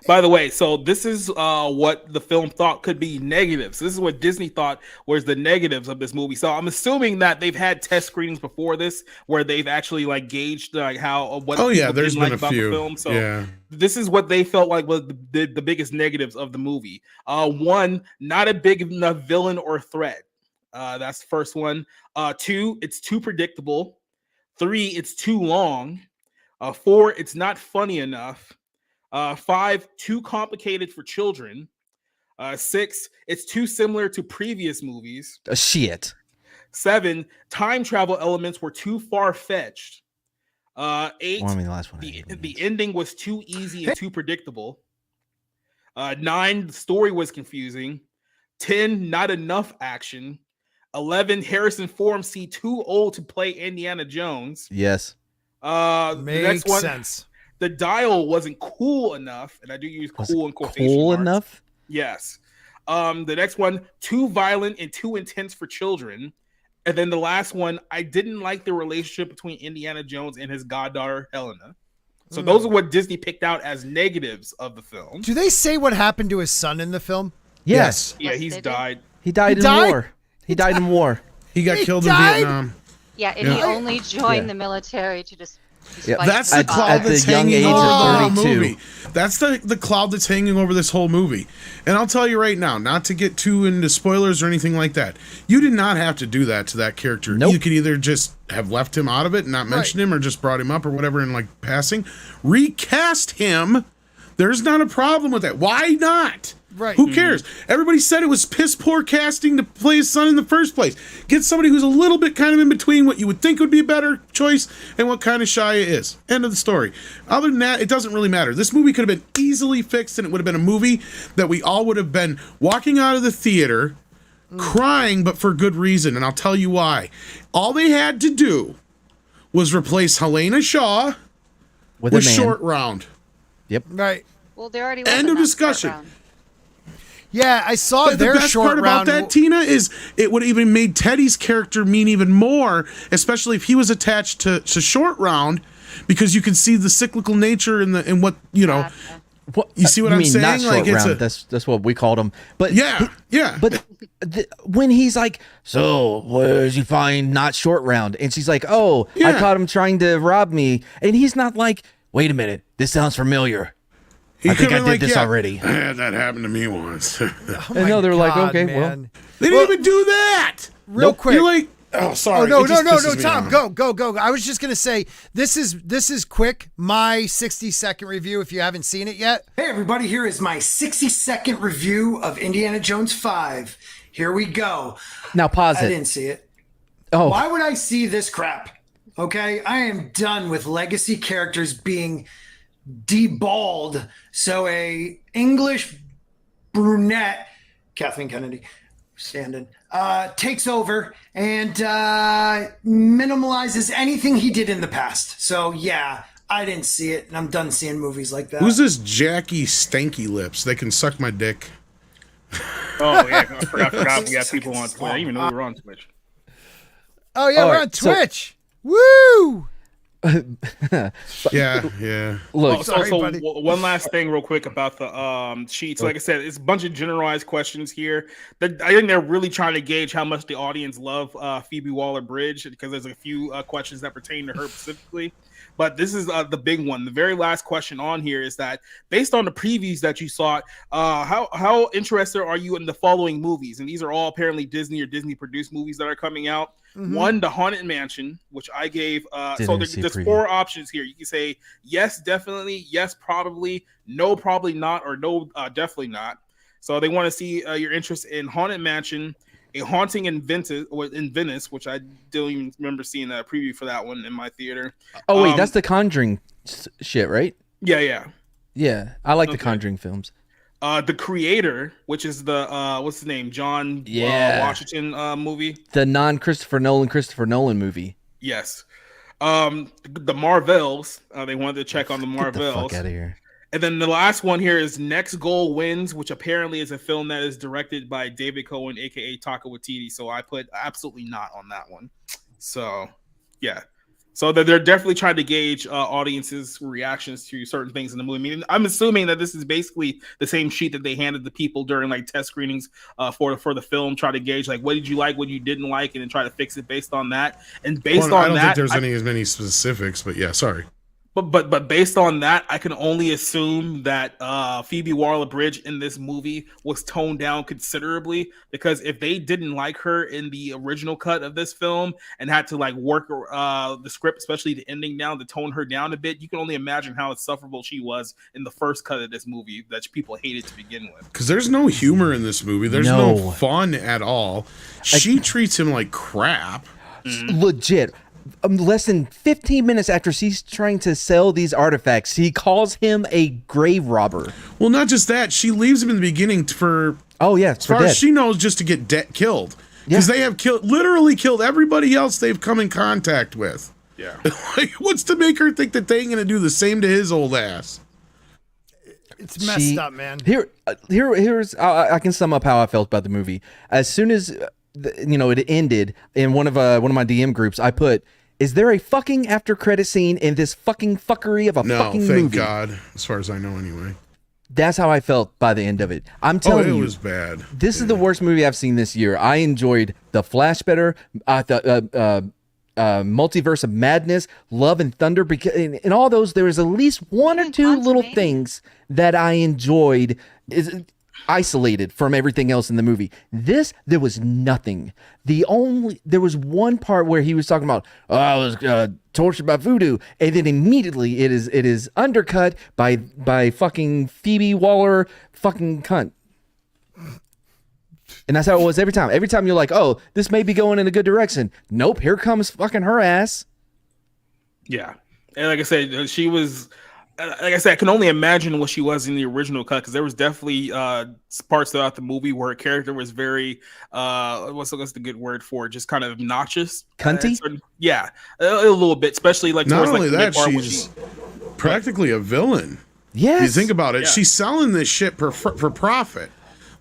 By the way, so this is what the film thought could be negatives. This is what Disney thought was the negatives of this movie. So I'm assuming that they've had test screenings before this, where they've actually like gauged like how what. Oh yeah, there's been like a about few. The film. So yeah. This is what they felt like was the biggest negatives of the movie. One, not a big enough villain or threat. That's the first one. 2, it's too predictable. 3, it's too long. 4, it's not funny enough. 5, too complicated for children. 6, it's too similar to previous movies. Shit. 7, time travel elements were too far-fetched. 8, the last one. The ending was too easy and too predictable. 9, the story was confusing. 10, not enough action. 11, Harrison Ford seemed too old to play Indiana Jones. Yes. The next one, sense. The dial wasn't cool enough, and I do use cool in quotation Cool marks. enough? Yes. The next one, too violent and too intense for children. And then the last one, I didn't like the relationship between Indiana Jones and his goddaughter Helena. So those are what Disney picked out as negatives of the film. Do they say what happened to his son in the film? Yes. Yeah, Yes, he's they did. died. He died in died? war. He died in war. He got He killed died? in Vietnam. Yeah, and he only joined the military to just Yep. That's the At cloud the that's young hanging age of over the 32. movie. That's the cloud that's hanging over this whole movie. And I'll tell you right now, not to get too into spoilers or anything like that, you did not have to do that to that character. Nope. You could either just have left him out of it and not mention him, or just brought him up or whatever in like passing. Recast him. There's not a problem with that. Why not? Right. Who cares? Everybody said it was piss poor casting to play his son in the first place. Get somebody who's a little bit kind of in between what you would think would be a better choice and what kind of Shia is. End of the story. Other than that, it doesn't really matter. This movie could have been easily fixed, and it would have been a movie that we all would have been walking out of the theater crying, but for good reason. And I'll tell you why. All they had to do was replace Helena Shaw with with a man. Short Round. Yep. Right. Well, there already was End a of short discussion. round. Yeah, I saw But the their best short part round. about that, Tina, is it would have even made Teddy's character mean even more, especially if he was attached to Short Round, because you can see the cyclical nature in what you know. Gotcha. What, You see what you I'm mean, saying? Not short Like, it's round. That's what we called him. But Yeah, yeah. But when he's like, so where did you find not short round? And she's like, oh, I Yeah. caught him trying to rob me. And he's not like, wait a minute, this sounds familiar. He I think could've I been did this already. That happened to me once. Oh And my no, they're like, God, okay, man. They didn't even do that. Real quick. You're like, oh, sorry. Oh no, It just no, pisses me Tom, off. go. I was just gonna say this is quick. My 60-second review. If you haven't seen it yet. Hey everybody, here is my 60-second review of Indiana Jones 5. Here we go. Now pause I it. didn't see it. Oh, Why would I see this crap? Okay, I am done with legacy characters being deballed. So a English brunette, Kathleen Kennedy, standing, takes over and minimalizes anything he did in the past. So yeah, I didn't see it, and I'm done seeing movies like that. Who's this Jackie Stanky Lips? They can suck my dick. Oh yeah, I forgot we got people on Twitch. I didn't even know we were on Twitch. Oh yeah, All we're right, on so- Twitch. Woo! Yeah. look, sorry, so buddy. one last thing real quick about the sheets. Like I said, it's a bunch of generalized questions here. I think they're really trying to gauge how much the audience love Phoebe Waller-Bridge, because there's a few questions that pertain to her specifically. But this is the big one. The very last question on here is that, based on the previews that you saw, how interested are you in the following movies? And these are all apparently Disney or Disney produced movies that are coming out. Mm-hmm. One, The Haunted Mansion, which I gave. So Didn't there's see preview. 4 options here. You can say yes, definitely, yes, probably, no, probably not, or no, definitely not. So they want to see your interest in Haunted Mansion, A Haunting in Venice, which I don't even remember seeing a preview for that one in my theater. oh wait, that's the Conjuring shit, right? Yeah. Yeah, I like the Okay. Conjuring films. The Creator, which is the what's the name, John Yeah. Washington movie. The non-Christopher Nolan movie. Yes. The Marvels. They wanted to check on the Get the Marvels. fuck out of here. And then the last one here is Next Goal Wins, which apparently is a film that is directed by David Cohen, aka Taika Waititi. So I put absolutely not on that one. So yeah. So they're definitely trying to gauge audiences' reactions to certain things in the movie. I mean, I'm assuming that this is basically the same sheet that they handed the people during like test screenings for the film, try to gauge like what did you like, what you didn't like, and then try to fix it based on that. And based Well, I on don't that, think there's many specifics, but yeah, sorry. But based on that, I can only assume that Phoebe Waller-Bridge in this movie was toned down considerably, because if they didn't like her in the original cut of this film and had to like work the script, especially the ending down, to tone her down a bit, you can only imagine how insufferable she was in the first cut of this movie that people hated to begin with. Because there's no humor in this movie. There's no No. fun at all. She treats him like crap. Legit. Less than 15 minutes after she's trying to sell these artifacts, he calls him a grave robber. Well, not just that. She leaves him in the beginning for, Oh yeah, as far for as dead. she knows, just to get killed. Because Yeah. they have literally killed everybody else they've come in contact with. Yeah. Like, what's to make her think that they ain't gonna do the same to his old ass? It's messed up, man. Here's I can sum up how I felt about the movie. As soon as it ended, in one of my DM groups, I put, "Is there a fucking after credit scene in this fucking fuckery of a No, fucking thank movie?" God. As far as I know, anyway. That's how I felt by the end of it. I'm Oh, telling it you, was bad. this is the worst movie I've seen this year. I enjoyed The Flash better. I thought Multiverse of Madness, Love and Thunder, because in all those there was at least one or two little things that I enjoyed isolated from everything else in the movie. This, there was nothing. There was one part where he was talking about, oh, I was tortured by voodoo, and then immediately it is undercut by fucking Phoebe Waller fucking cunt. And that's how it was every time. Every time you're like, oh, this may be going in a good direction. Nope, here comes fucking her ass. Yeah. And like I said, she was, like I said, I can only imagine what she was in the original cut, because there was definitely parts throughout the movie where her character was very, what's the good word for it? Just kind of obnoxious. Cunty? Yeah, a little bit, especially like Not towards only like, that, she's practically a villain. Yes. You think about it, she's selling this shit for profit.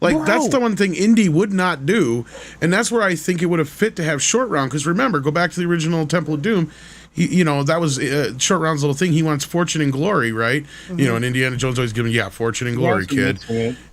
Like, that's the one thing Indy would not do, and that's where I think it would have fit to have Short Round, because remember, go back to the original Temple of Doom, that was Short Round's little thing. He wants fortune and glory, right? Mm-hmm. And Indiana Jones always giving, fortune and glory, kid.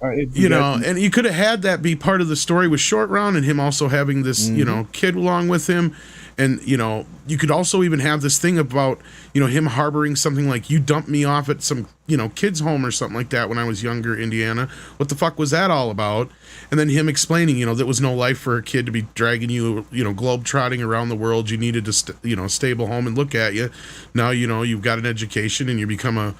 And you could have had that be part of the story with Short Round and him also having this, kid along with him. And, you could also even have this thing about, him harboring something like, you dumped me off at some, kid's home or something like that when I was younger, Indiana. What the fuck was that all about? And then him explaining, there was no life for a kid to be dragging you, globe-trotting around the world. You needed to, stable home and look at you. Now, you've got an education and you become a,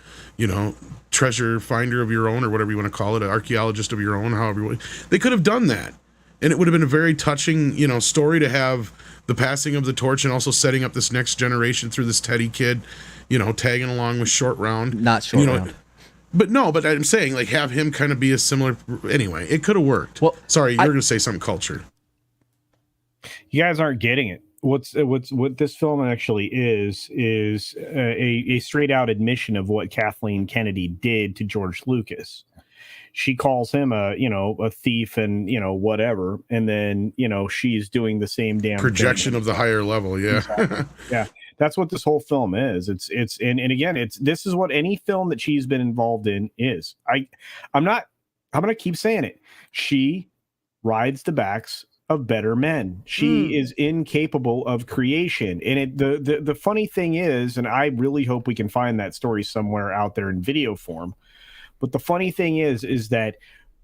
treasure finder of your own, or whatever you want to call it, an archaeologist of your own, however. They could have done that. And it would have been a very touching, story to have the passing of the torch and also setting up this next generation through this Teddy kid, tagging along with Short Round. Not Short Round. But I'm saying, like, have him kind of be a similar. Anyway, it could have worked. Well, sorry, you're going to say something culture. You guys aren't getting it. What this film actually is a straight out admission of what Kathleen Kennedy did to George Lucas. She calls him a thief and whatever, and then she's doing the same damn projection thing. Of the higher level. Yeah. Exactly. Yeah, that's what this whole film is. It's and again, this is what any film that she's been involved in is. I'm gonna keep saying it. She rides the backs of better men. She is incapable of creation. And the funny thing is, and I really hope we can find that story somewhere out there in video form. But the funny thing is that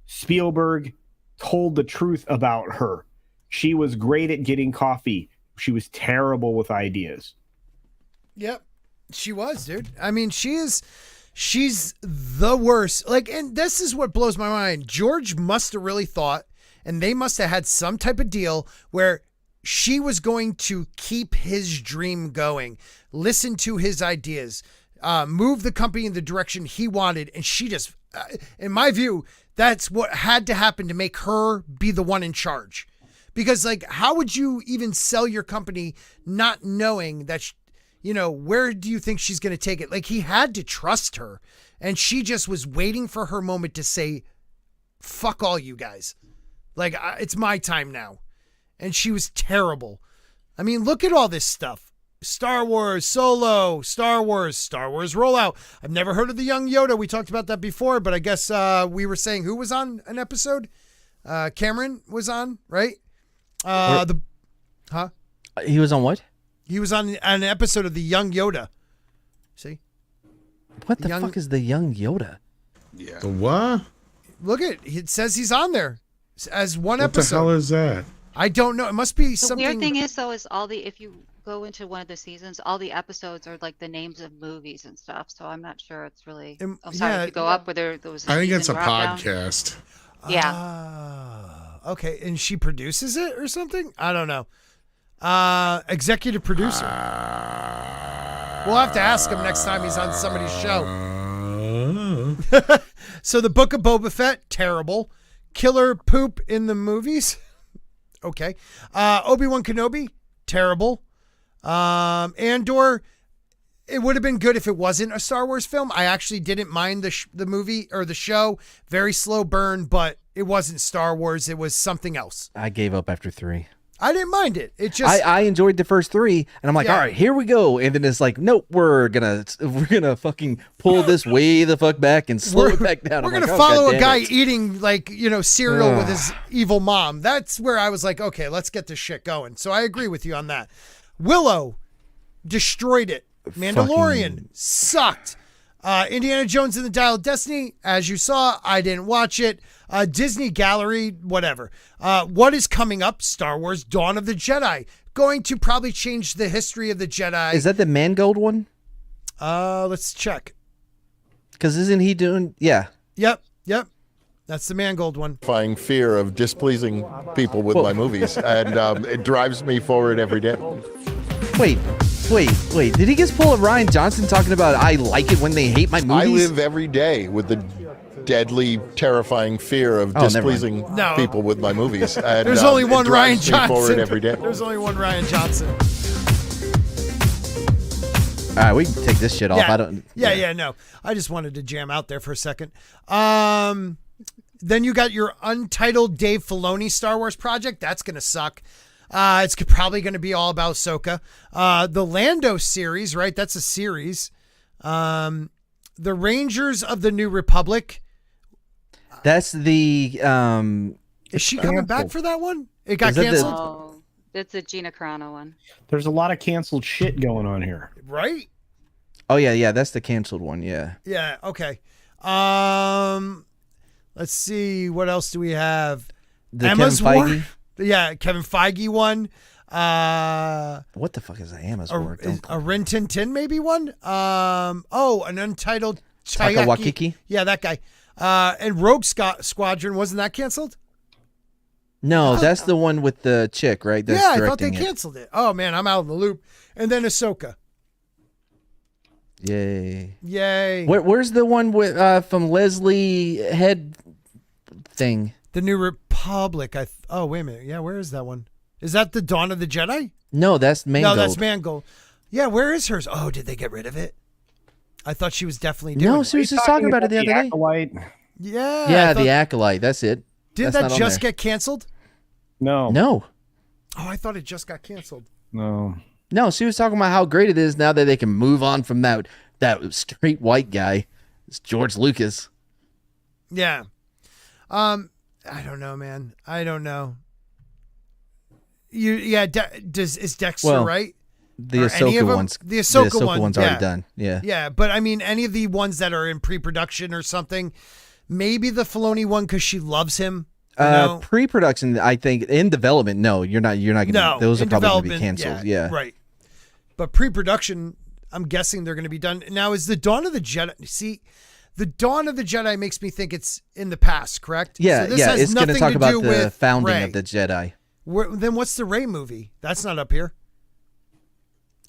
Spielberg told the truth about her. She was great at getting coffee. She was terrible with ideas. Yep, she was, dude. I mean, she's the worst. Like, and this is what blows my mind. George must have really thought, and they must have had some type of deal where she was going to keep his dream going, listen to his ideas, move the company in the direction he wanted. And she just, in my view, that's what had to happen to make her be the one in charge. Because, like, how would you even sell your company not knowing that, where do you think she's going to take it? Like, he had to trust her. And she just was waiting for her moment to say, fuck all you guys. Like, it's my time now. And she was terrible. I mean, look at all this stuff. Star Wars, Solo, Star Wars Rollout. I've never heard of the young Yoda. We talked about that before, but I guess we were saying who was on an episode? Cameron was on, right? He was on what? He was on an episode of the young Yoda. See? What the fuck is the young Yoda? Yeah. The what? Look it says he's on there as one episode. What the hell is that? I don't know. It must be the something. The weird thing is, though, is if you go into one of the seasons, all the episodes are like the names of movies and stuff. So I'm not sure it's really. I'm sorry if you go up whether there was. I think it's a podcast. Yeah. Okay, and she produces it or something? I don't know. Executive producer. We'll have to ask him next time he's on somebody's show. So the Book of Boba Fett, terrible. Killer poop in the movies. Okay. Obi-Wan Kenobi, terrible. Andor, it would have been good if it wasn't a Star Wars film. I actually didn't mind the movie or the show. Very slow burn, but it wasn't Star Wars. It was something else. I gave up after 3. I didn't mind it. It just I enjoyed the first 3, and I'm like, all right, here we go. And then it's like, nope, we're gonna fucking pull this way the fuck back and slow it back down. We're gonna follow a guy eating cereal with his evil mom. That's where I was like, okay, let's get this shit going. So I agree with you on that. Willow destroyed it. Mandalorian sucked. Indiana Jones and the Dial of Destiny, as you saw, I didn't watch it. Disney Gallery, whatever. What is coming up? Star Wars Dawn of the Jedi. Going to probably change the history of the Jedi. Is that the Mangold one? Let's check. Because isn't he doing? Yeah. Yep. That's the Mangold one. Fear of displeasing people with my movies, and it drives me forward every day. Wait. Did he just pull a Ryan Johnson talking about I like it when they hate my movies? I live every day with the deadly, terrifying fear of displeasing people with my movies. And, there's only one Ryan Johnson. Forward every day. There's only one Ryan Johnson. All right, we can take this shit off. Yeah. I don't. No. I just wanted to jam out there for a second. Then you got your untitled Dave Filoni Star Wars project. That's gonna suck. It's probably going to be all about Ahsoka. The Lando series, right? That's a series. The Rangers of the New Republic. That's the. Is she coming back for that one? It got canceled? Oh, it's a Gina Carano one. There's a lot of canceled shit going on here. Right? Oh, yeah. That's the canceled one. Yeah. Yeah. Okay. Let's see. What else do we have? The Emma's Kevin War. Feige? Yeah, Kevin Feige one. What the fuck is that? Emma's War? A Rin Tin Tin maybe one. An untitled Taika Waititi? Yeah, that guy. And Rogue Squadron, wasn't that canceled? No, that's the one with the chick, right? That's I thought they directing it. canceled it. Oh man, I'm out of the loop. And then Ahsoka. Yay. Where's the one with from Leslie Head thing? The New Republic. Oh, wait a minute. Yeah, where is that one? Is that the Dawn of the Jedi? No, that's Mangold. No, that's Mangold. Yeah, where is hers? Oh, did they get rid of it? I thought she was definitely doing she was just talking about it the other day. Acolyte? Yeah. The Acolyte. That's it. Did that just get canceled? No. Oh, I thought it just got canceled. No, she was talking about how great it is now that they can move on from that straight white guy. It's George Lucas. Yeah. I don't know, man. I don't know. Is Dexter right? The Ahsoka ones. The Ahsoka one's already done. Yeah. Yeah, but I mean, any of the ones that are in pre-production or something, maybe the Filoni one because she loves him. Pre-production, I think. In development, no, you're not gonna. No, those are probably gonna be canceled. Yeah. Right. But pre-production, I'm guessing they're gonna be done. Now, is the Dawn of the Jedi? See, the Dawn of the Jedi makes me think it's in the past, correct? Yeah, so this has it's going to nothing talk to about do the with founding Rey. of the Jedi. Then what's the Rey movie? That's not up here.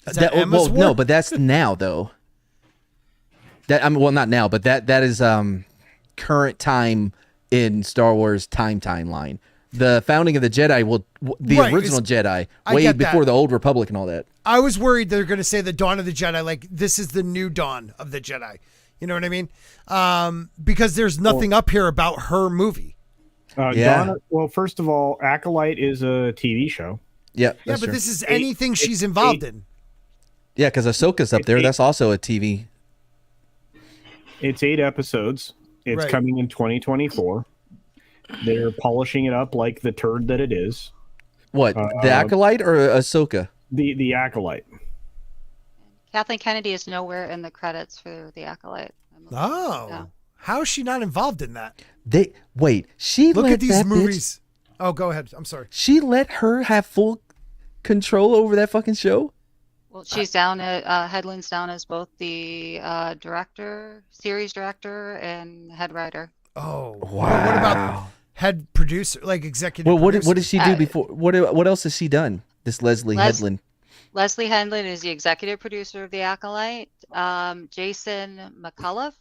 Is that Emma's War? No, but that's now though. Not now, but that is current time in Star Wars timeline. The founding of the Jedi original Jedi, way before the Old Republic and all that. I was worried they're going to say the Dawn of the Jedi, like this is the new dawn of the Jedi. You know what I mean? Because there's nothing up here about her movie. Well, first of all, Acolyte is a TV show. Yeah, but true. this is anything she's involved in. Yeah, because Ahsoka's up there. That's also a TV. It's 8 episodes. It's coming in 2024. They're polishing it up like the turd that it is. What, the Acolyte or Ahsoka? The Acolyte. Kathleen Kennedy is nowhere in the credits for the Acolyte. How is she not involved in that? She look let at these that movies. Bitch, oh, go ahead. I'm sorry. She let her have full control over that fucking show. Well, she's down at Headland's down as both the director, series director, and head writer. Oh, wow! What about head producer, like executive? Well, what producer? did she do before? What else has she done? This Leslie Headland. Leslie Headland is the executive producer of The Acolyte. Jason McCullough,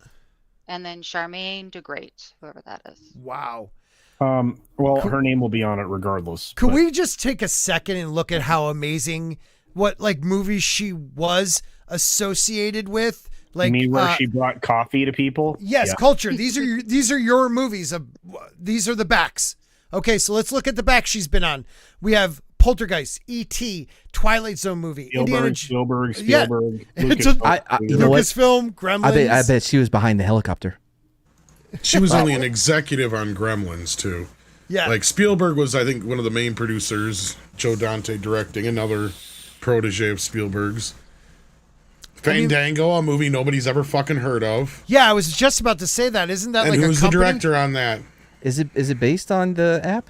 and then Charmaine DeGrate, whoever that is. Wow. Her name will be on it regardless. Could we just take a second and look at how amazing what movies she was associated with? Like, you mean where she brought coffee to people? Yes, culture. These are your movies. These are the backs. Okay, so let's look at the back she's been on. We have Poltergeist, E.T., Twilight Zone movie, Spielberg. Yeah. Lucasfilm, Gremlins. I bet she was behind the helicopter. She was only an executive on Gremlins too. Yeah. Like Spielberg was, I think, one of the main producers. Joe Dante directing, another protege of Spielberg's. Fandango, a movie nobody's ever fucking heard of. Yeah, I was just about to say that. Isn't that and like who's a company? the director on that? Is it based on the app?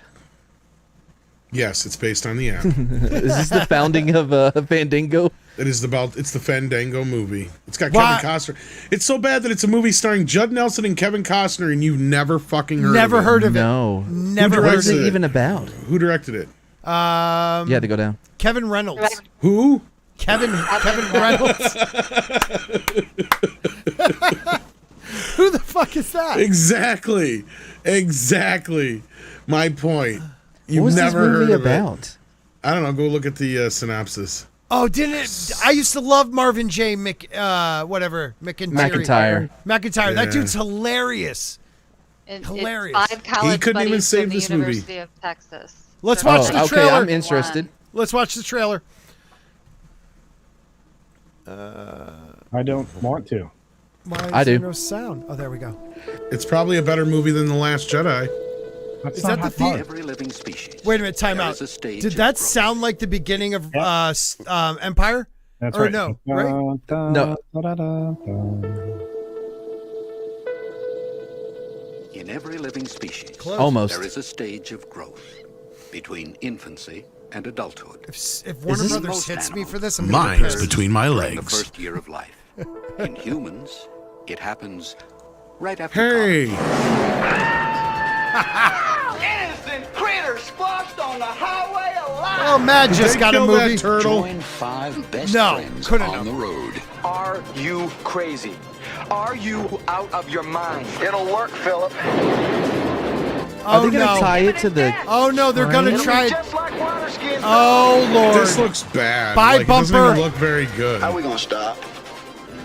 Yes, it's based on the app. Is this the founding of Fandango? It's the Fandango movie. It's got Kevin Costner. It's so bad that it's a movie starring Judd Nelson and Kevin Costner, and you've never fucking heard of it. Never heard of it. No. Never What heard is of it it. even about? Who directed it? You had to go down. Kevin Reynolds. Who? Kevin Reynolds. Who the fuck is that? Exactly. My point. You've What was never this movie heard of about? it. I don't know. Go look at the synopsis. Oh, didn't it? I used to love Marvin J. McIntyre. Yeah. That dude's hilarious. Hilarious. It's 5 college He couldn't even buddies save from the this movie. University of Texas. Let's watch the okay, trailer. I'm interested. Let's watch the trailer. I don't want to. Why is I do. there no sound? Oh, there we go. It's probably a better movie than The Last Jedi. That's Is not that the hot. theme? Every living species. Wait a minute, time There out. is a stage Did of that growth. sound like the beginning of Empire? That's or right. no, right? No. In every living species, Close. Almost. there is a stage of growth between infancy and adulthood. If Warner this- Brothers Most hits me animals. for this, I'm gonna be Mine's pissed. between my During the legs. first year of life. In humans, it happens right after Hey. Innocent critters splashed on the highway alive. Oh, Matt Did just they got a kill movie. that turtle? Join 5 best No, friends couldn't on have. the road. Are you crazy? Are you out of your mind? It'll work, Philip. Are Oh they gonna no! tie it to the? Oh no! They're gonna Right. try it. Just like water skins. Oh Lord! This looks bad. Bye, It doesn't Bumper. even look very good. How are we gonna stop?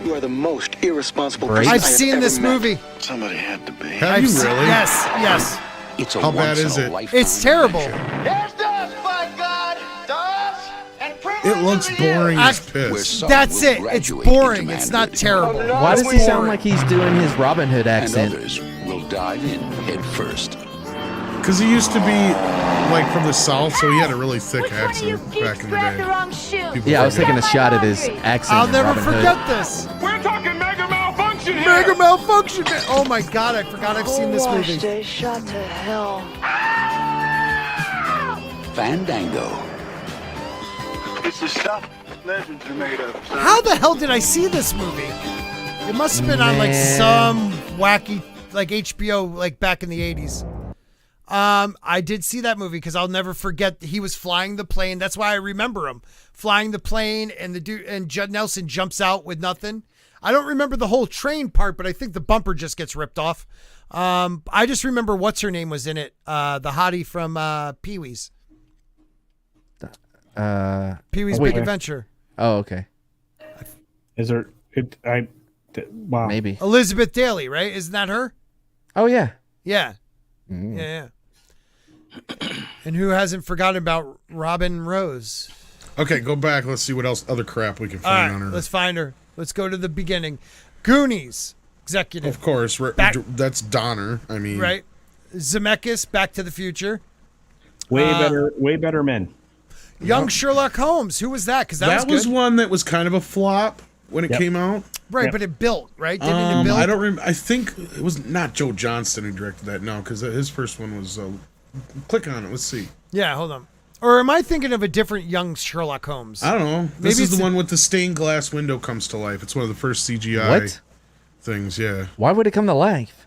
You are the most irresponsible Break. person I've I have seen ever this met. movie. Somebody had to be. Have you really? Yes, yes. It's a How bad is it? once-in-a-lifetime It's terrible. adventure. There's dust, by God! Dust and It looks boring as Where piss. some That's will it. It's graduate boring. into It's not manhood, terrible. Why does he It's sound boring. like he's doing his Robin Hood And accent? others will dive in head first. Because he used to be like from the South, so he had a really thick accent back in the day. People Yeah, I was forget. taking a shot at his accent. I'll in never Robin Hood. forget this. We're talking mega malfunction here. Mega malfunction. Oh my God! I forgot I've seen this movie. shot to hell. Fandango. It's the stuff legends are made of. son. How the hell did I see this movie? It must have been on like Man. some wacky like HBO like back in the 80s. I did see that movie because I'll never forget he was flying the plane. That's why I remember him flying the plane, and the dude and Judd Nelson jumps out with nothing. I don't remember the whole train part, but I think the bumper just gets ripped off. I just remember what's her name was in it. The hottie from Pee-wee's. Pee-wee's wait. Big Adventure. Oh, okay. Is there? Wow. Maybe. Elizabeth Daily, right? Isn't that her? Oh yeah. Yeah. Mm. Yeah. And who hasn't forgotten about Robin Rose? Okay, go back. Let's see what else other crap we can All find right, on her. let's find her. Let's go to the beginning. Goonies, executive, Of course, Back- that's Donner. I mean, right? Zemeckis, Back to the Future. Way better men. Young Sherlock Holmes. Who was that? Because That was good. one that was kind of a flop when it Yep. came out. Right, Yep. but it built, right? Didn't it build? I don't remember. I think it was not Joe Johnston who directed that. No, because his first one was. Click on it. Let's see. Yeah, hold on. Or am I thinking of a different young Sherlock Holmes? I don't know. Maybe This is it's the one with the stained glass window comes to life. It's one of the first CGI What? things. Yeah, Why would it come to life?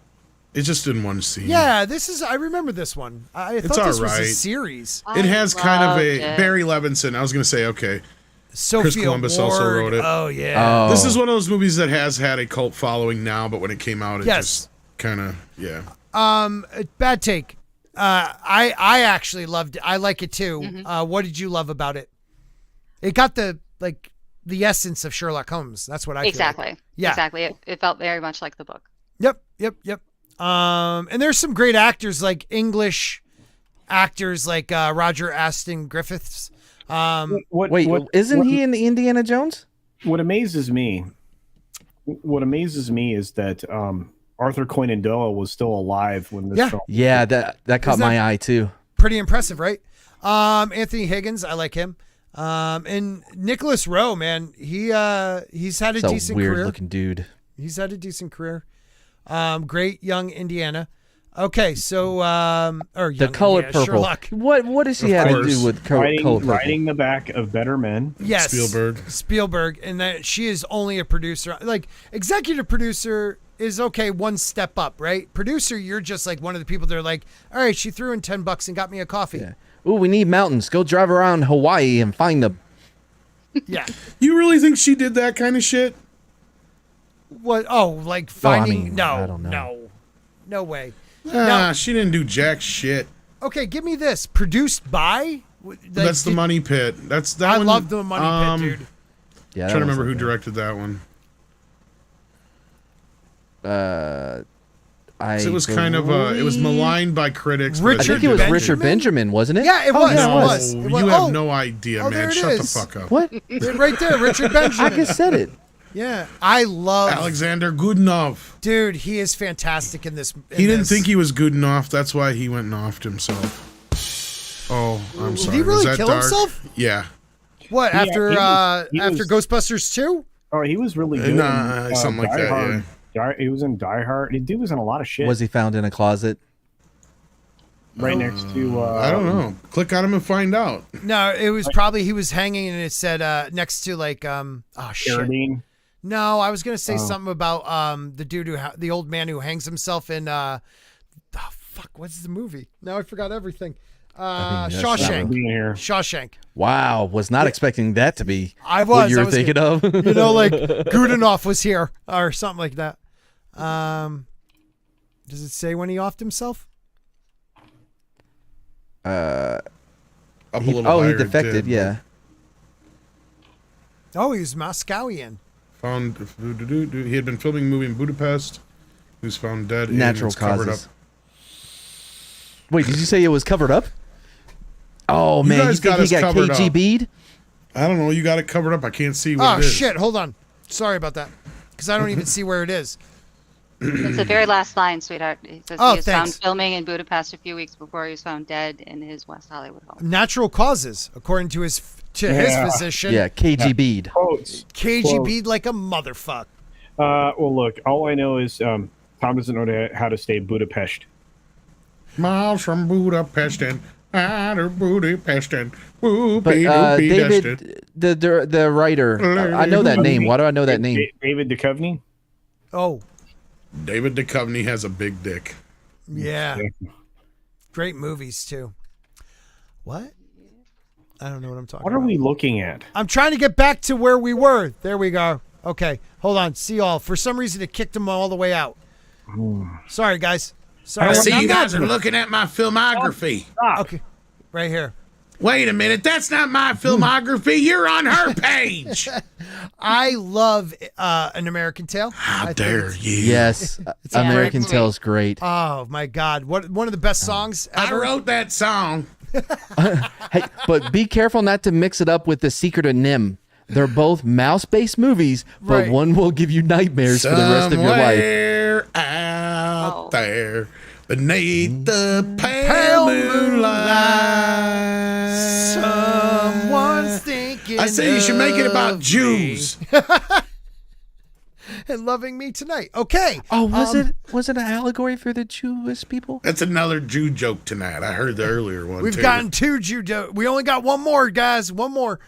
it's just in one scene. Yeah, this is. I remember this one. I It's thought this was a alright. series. It has kind of a loved it. Barry Levinson. I was gonna say okay. Sophia Columbus Ward. also wrote it. Oh yeah. Oh, This is one of those movies that has had a cult following now, but when it came out, it Yes. just kind of yeah. Bad take. I actually loved it. I like it too. Mm-hmm. What did you love about it? It got the essence of Sherlock Holmes. That's what I feel like. Exactly. Yeah. Exactly. It felt very much like the book. Yep. And there's some great actors, like English actors, like Roger Aston Griffiths. wait, isn't he in the Indiana Jones? What amazes me is that Arthur Conan Doyle was still alive when this Yeah. film. Yeah, that caught Isn't my that- eye too. Pretty impressive, right? Anthony Higgins, I like him. And Nicholas Rowe, man, he's had a That's decent weird career. looking dude. He's had a decent career. Great young Indiana. Okay, so or The young color Indiana, purple. Sherlock. What does he have to do with color purple? Riding the back of Better Men. Yes, Spielberg, and that she is only a producer. Like executive producer is okay, one step up, right? Producer, you're just like one of the people that are like, all right, she threw in $10 and got me a coffee. Yeah. Ooh, we need mountains. Go drive around Hawaii and find them. Yeah. You really think she did that kind of shit? What? Oh, like finding? I don't know. No way. She didn't do jack shit. Okay, give me this. Produced by? That's the Money Pit. That's that. I one, love the Money Pit, dude. Yeah, trying to remember who directed that one. It was kind of it was maligned by critics. I think it was Richard Benjamin, wasn't it? Yeah, it was. It was. You have no idea, man. Shut the is. fuck up. What? Right there, Richard Benjamin. I just said it. Yeah, I love Alexander Goodenough. Dude, he is fantastic in this. He didn't think he was good enough. That's why he went and offed himself. Oh, I'm sorry. Did he really was that kill dark? himself? Yeah. What, after he was Ghostbusters 2? Oh, he was really good. Nah, something like that. Hard. Yeah. He was in Die Hard. The dude was in a lot of shit. Was he found in a closet? Right next to. I don't know. Click on him and find out. No, it was probably he was hanging and it said next to like oh shit. Carradine. No, I was gonna say something about the dude the old man who hangs himself in fuck, what's the movie? Now I forgot everything. Shawshank. Shawshank. Wow, was not expecting that to be what what you were was thinking of. You know, like Goodenough was here or something like that. Does it say when he offed himself? He defected. Yeah. Oh, he was Moscowian. Found he had been filming a movie in Budapest. He was found dead. Natural and covered causes. up. Wait, did you say it was covered up? Oh man, you guys think got he us got covered up. KGB'd? I don't know. You got it covered up. I can't see what Oh it is. shit! Hold on. Sorry about that. Because I don't even see where it is. It's the very last line, sweetheart. It says he was found filming in Budapest a few weeks before he was found dead in his West Hollywood home. Natural causes, according to his physician. Yeah, KGB'd. KGB'd like a motherfucker. Well, look. All I know is Tom doesn't know how to say Budapest. Miles from Budapest and out of Budapest and But David, the writer, I know that name. Why do I know that name? David Duchovny. Oh, David Duchovny has a big dick. yeah. Great movies too. What? I don't know what I'm talking about. What are we looking at? I'm trying to get back to where we were. There we go. Okay, hold on. See y'all. For some reason, it kicked them all the way out. Sorry, guys. Sorry. I see you guys are looking at my filmography. Okay, right here. Wait a minute, that's not my filmography. You're on her page. I love An American Tale. How dare you? Yes, American Tale's great. Oh my God! One of the best songs ever. I wrote that song. Hey, but be careful not to mix it up with The Secret of Nim. They're both mouse-based movies, but Right. one will give you nightmares for the rest of your life. Somewhere out there, beneath the pale moonlight, Someone's thinking. I say you should make it about Jews. And loving me tonight. Okay. Oh, was it an allegory for the Jewish people? That's another Jew joke tonight. I heard the earlier one. We've too. gotten two judo. We only got one more, guys. One more.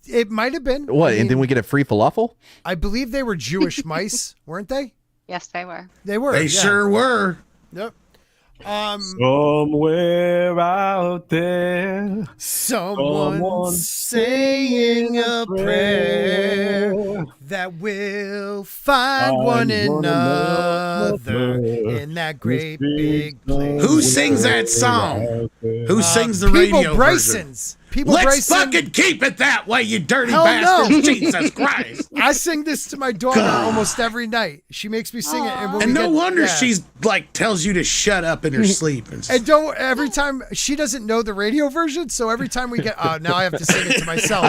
It might have been. What? And then we get a free falafel? I believe they were Jewish mice, weren't they? Yes, they were. They were. They yeah. sure were. Yep. Somewhere out there, Someone's saying a prayer that will find one another in that great big place. Who sings that song? Who sings the People radio version? Bryson's. People Let's Bryson. fucking keep it that way, you dirty Hell bastards! no. Jesus Christ! I sing this to my daughter almost every night. She makes me sing it, and, when And we no get- wonder yeah. she's like tells you to shut up in her sleep. And don't every time she doesn't know the radio version, so every time we get now I have to sing it to myself.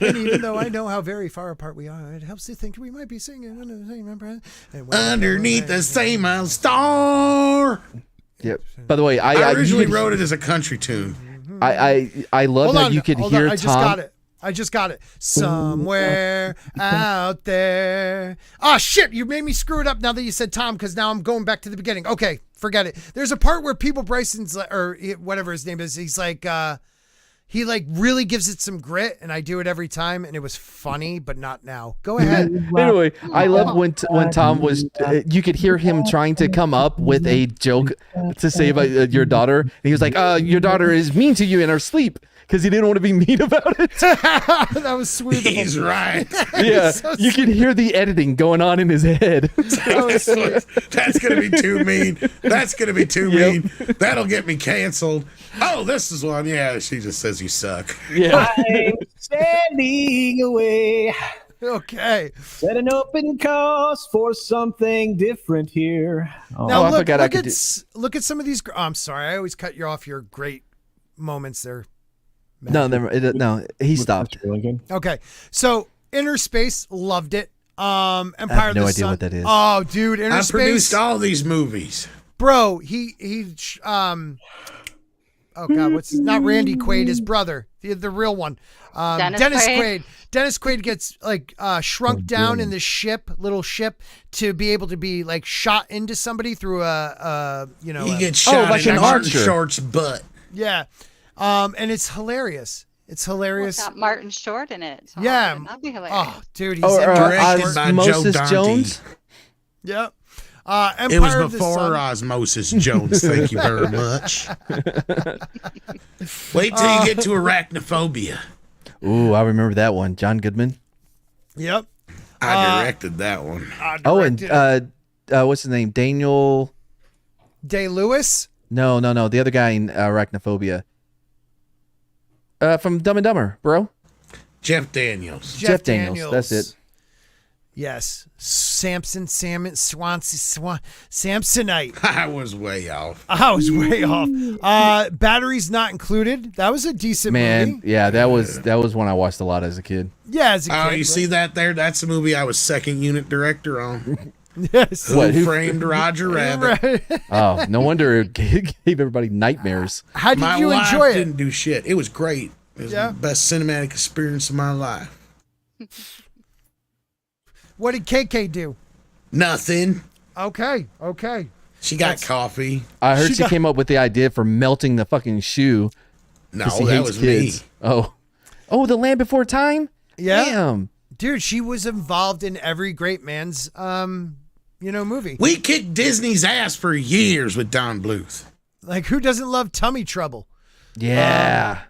And even though I know how very far apart we are, it helps to think we might be singing under the same umbrella. Underneath the same star. Yep. By the way, I originally wrote it as a country tune. I love how you could hear I Tom. just got it. Somewhere out there. Oh, shit. You made me screw it up now that you said Tom, because now I'm going back to the beginning. Okay, forget it. There's a part where People Bryson's, or whatever his name is, he's like, he like really gives it some grit, and I do it every time, and it was funny, but not now. Go ahead. Anyway, I love when Tom was, you could hear him trying to come up with a joke to say about your daughter. And he was like, your daughter is mean to you in her sleep. Because he didn't want to be mean about it. That was sweet. He's right. Yeah, so you can hear the editing going on in his head. That's going to be too mean. That's going to be too mean. That'll get me canceled. Oh, this is one. Yeah, she just says you suck. Yeah. I'm standing away. Okay. Set an open cause for something different here. Oh. Now look at some of these. Oh, I'm sorry. I always cut you off your great moments there. No, he stopped. Really good. Okay, so Inner Space, loved it. Empire I have of no the idea Sun. what that is. Oh, dude, Inner I Space. produced all these movies. Bro, oh God, not Randy Quaid, his brother, the real one. Dennis Quaid. Dennis Quaid gets like shrunk down in the little ship to be able to be like shot into somebody through he gets shot like in an Martin archer. Short's butt. Yeah. And it's hilarious. It's hilarious. Got Martin Short in it. So yeah. that'd be hilarious. Oh, dude, he's directed by Joe Dante. Jones. Yep. It was before Osmosis Jones. Thank you very much. Wait till you get to Arachnophobia. Ooh, I remember that one. John Goodman. Yep. I directed that one. And what's his name? Daniel Day-Lewis? No. The other guy in Arachnophobia. From Dumb and Dumber, bro. Jeff Daniels. Jeff Daniels. That's it. Yes. Samsonite. I was way off. Batteries Not Included. That was a decent movie. Yeah, that was one I watched a lot as a kid. Yeah, as a kid. Oh, you see that there? That's the movie I was second unit director on. Yes. Who framed Roger Rabbit? Right. Oh, no wonder it gave everybody nightmares. How did you enjoy wife it? Didn't do shit. It was great. It was the best cinematic experience of my life. What did KK do? Nothing. Okay. She got coffee. I heard she came up with the idea for melting the fucking shoe. No, that was kids. Me. Oh, The Land Before Time? Yeah. Damn. Dude, she was involved in every great man's movie. We kicked Disney's ass for years with Don Bluth. Like, who doesn't love Tummy Trouble? Yeah.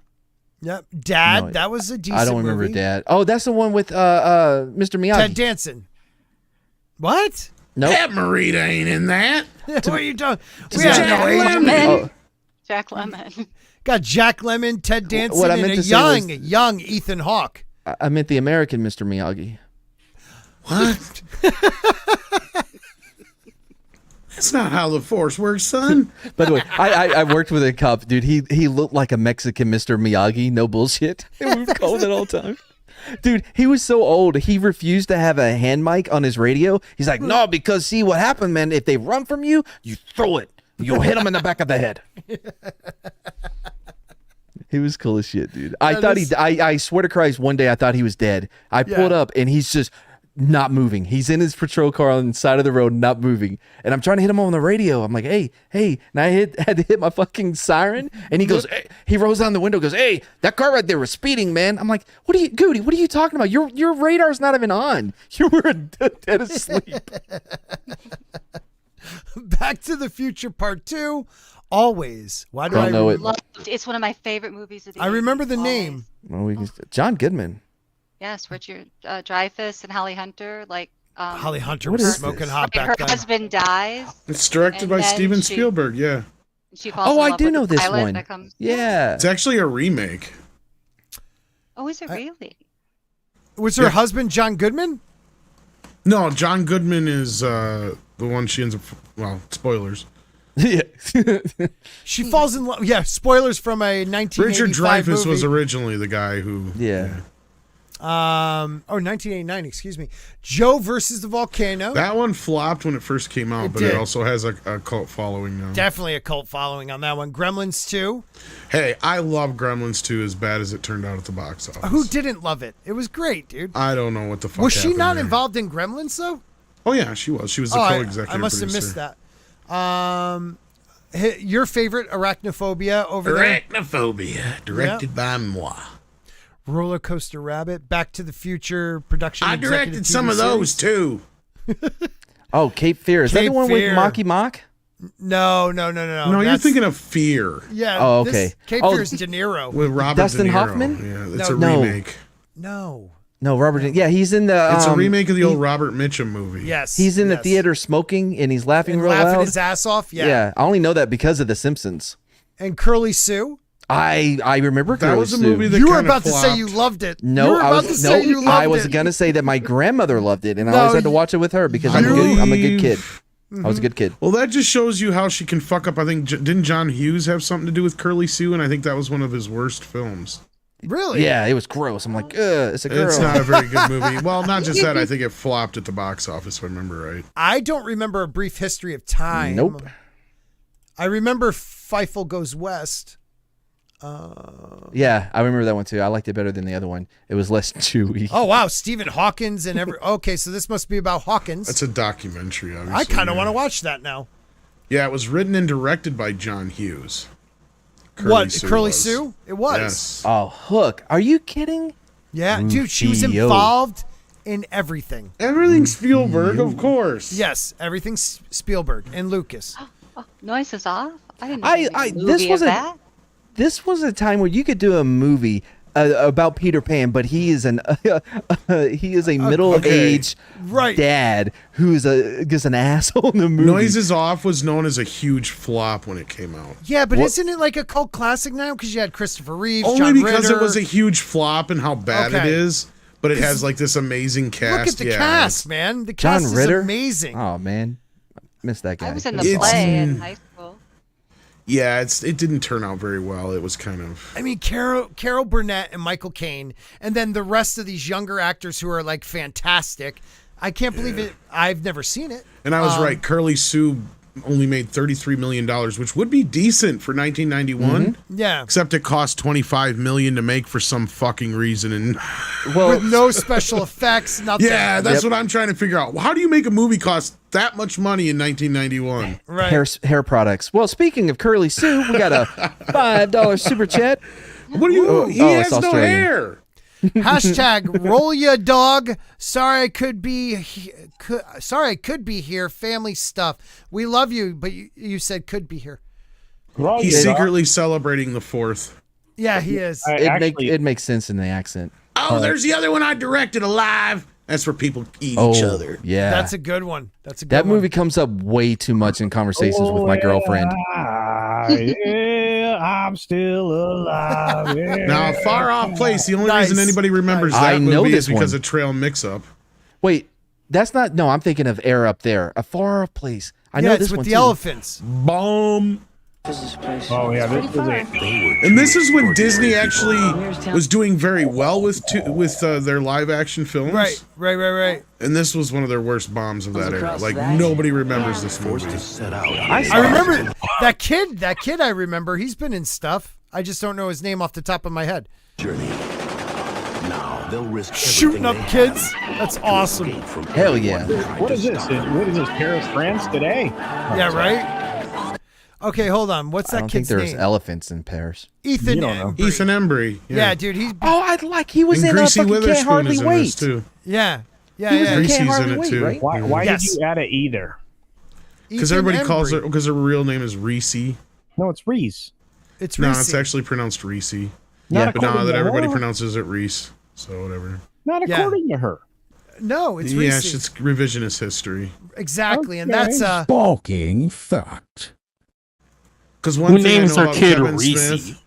Yep. Dad, that was a decent movie. I don't remember Dad. Oh, that's the one with Mr. Miyagi. Ted Danson. What? Nope. That Marita ain't in that. What are you doing? Jack Lemmon. Jack Lemmon. Got Jack Lemmon, Ted Danson, and a young Ethan Hawke. I meant the American Mr. Miyagi. What? That's not how the Force works, son. By the way, I worked with a cop, dude. He looked like a Mexican Mr. Miyagi. No bullshit. And we would call it all the time. Dude, he was so old. He refused to have a hand mic on his radio. He's like, no, because see what happened, man. If they run from you, you throw it. You'll hit them in the back of the head. He was cool as shit, dude. I swear to Christ, one day I thought he was dead. I pulled up and he's just not moving. He's in his patrol car on the side of the road, not moving. And I'm trying to hit him on the radio. I'm like, hey. And I had to hit my fucking siren. And he goes, hey. He rolls down the window, goes, hey, that car right there was speeding, man. I'm like, Goody, what are you talking about? Your radar's not even on. You were dead asleep. Back to the Future Part 2. Always. Why do I know it? It's one of my favorite movies of the 80s. I remember the name. Well, John Goodman. Yes, Richard Dreyfuss and Holly Hunter. Holly Hunter was smoking hot back her then. husband dies. It's directed by Steven Spielberg, yeah. She falls in love I do with know the this pilot one. that comes- Yeah. It's actually a remake. Oh, is it really? Was her husband John Goodman? No, John Goodman is the one she ends up... Well, spoilers. Yeah. She falls in love. Yeah, spoilers from a 1985 Richard Dreyfuss movie. was originally the guy who... Yeah. 1989, excuse me. Joe versus the Volcano. That one flopped when it first came out, but it also has a cult following now. Definitely a cult following on that one. Gremlins 2. Hey, I love Gremlins 2 as bad as it turned out at the box office. Who didn't love it? It was great, dude. I don't know what the fuck Was she not there. involved in Gremlins, though? Oh, yeah, she was. She was the co-executive I must have producer. missed that. Your favorite, Arachnophobia, over there? Arachnophobia, directed by moi. Roller Coaster Rabbit, Back to the Future production. I directed some of those, too. Oh, Cape Fear. Is that the one with Mocky Mock? No. No, you're thinking of Fear. Yeah. Oh, okay. Cape Fear is De Niro. With Robert Dustin De Niro. Hoffman? Yeah, it's a remake. No. No, Robert. Yeah, he's in the. It's a remake of the old Robert Mitchum movie. Yes. He's in the theater smoking and he's laughing real laughing loud. his ass off. Yeah. Yeah, I only know that because of The Simpsons. And Curly Sue. I remember That Curly was a Sue. movie that You were kinda about to say flopped. you loved it. No, I was going to say that my grandmother loved it, and I always had to watch it with her because I'm a good kid. I was a good kid. Well, that just shows you how she can fuck up. I think didn't John Hughes have something to do with Curly Sue, and I think that was one of his worst films. Really? Yeah, it was gross. I'm like, it's a girl. It's not a very good movie. Well, not just that. I think it flopped at the box office, if I remember right. I don't remember A Brief History of Time. Nope. I remember Feifel Goes West. Yeah, I remember that one too. I liked it better than the other one. It was less chewy. Oh wow, Stephen Hawkins and okay, so this must be about Hawkins. That's a documentary, obviously. I kind of want to watch that now. Yeah, it was written and directed by John Hughes. Curly Sue? It was. Yes. Oh, Hook. Are you kidding? Yeah, dude, she was Rufio. involved in everything. Everything Spielberg, of course. Yes, everything Spielberg and Lucas. Noise is off. I didn't know This was This was a time where you could do a movie about Peter Pan, but he is a middle-aged dad who's just an asshole in the movie. Noise is Off was known as a huge flop when it came out. Yeah, but isn't it like a cult classic now? Because you had Christopher Reeves, Only John because Ritter. it was a huge flop and how bad it Okay. is. But it has like this amazing cast. Look at the cast, man. The John cast Ritter? is amazing. Oh man, missed that guy. I was in the play in high school. Yeah, it didn't turn out very well. It was kind of. I mean, Carol Burnett and Michael Caine, and then the rest of these younger actors who are like fantastic. I can't believe it. I've never seen it. And I was right. Curly Sue only made $33 million, which would be decent for 1991. Yeah. Except it cost $25 million to make for some fucking reason. And With no special effects, nothing. yeah, that's what I'm trying to figure out. How do you make a movie cost that much money in 1991? Right. Hair products. Well, speaking of Curly Sue, we got a $5 super chat. What do you? He has it's no Australian. hair. Hashtag roll ya dog. Sorry I could be here. Family stuff. We love you, but you said could be here. He's secretly celebrating the 4th. Yeah, he is. It makes sense in the accent. Oh, there's the other one I directed, Alive. That's where people eat each other. Yeah, That's a good one. that movie comes up way too much in conversations with my girlfriend. Yeah, I'm still alive. Yeah. Now, A Far Off Place, the only Nice. reason anybody remembers Nice. that I know movie this is because one. of Trail Mix-Up. Wait, that's not. No, I'm thinking of Air Up There. A Far Off Place. I know it's this with one the too. elephants. Bomb. Oh yeah, this is it. And this is when Disney actually was doing very well with their live action films. Right. And this was one of their worst bombs of that era. Like nobody remembers this movie. I remember that kid. That kid I remember. He's been in stuff. I just don't know his name off the top of my head. Now they'll risk Shooting up kids. That's awesome. Hell yeah. What is this? What is this? Paris, France today? Yeah, right. Okay, hold on. What's I that don't think kid's there's name? elephants in Paris. Ethan You don't know. Embry. Ethan Embry. Yeah, dude. He's He was And in Greasy fucking Can't Witherspoon Hardly is in Wait. this too. yeah. He was in Greasy's Can't in Hardly it Wait, too. right? Why Yes. did you add a either? Because Ethan everybody calls Embry. her, because her real name is Reese. No, it's Reese. It's No, Reese. it's actually pronounced Reese. Not But according now that to everybody her. pronounces it Reese. So whatever. Not Yeah. according to her. No, it's Yeah, Reese. it's revisionist history. Exactly, and Okay. that's Fucking fact. Because one Who thing names I know their about kid Kevin Reese? Smith,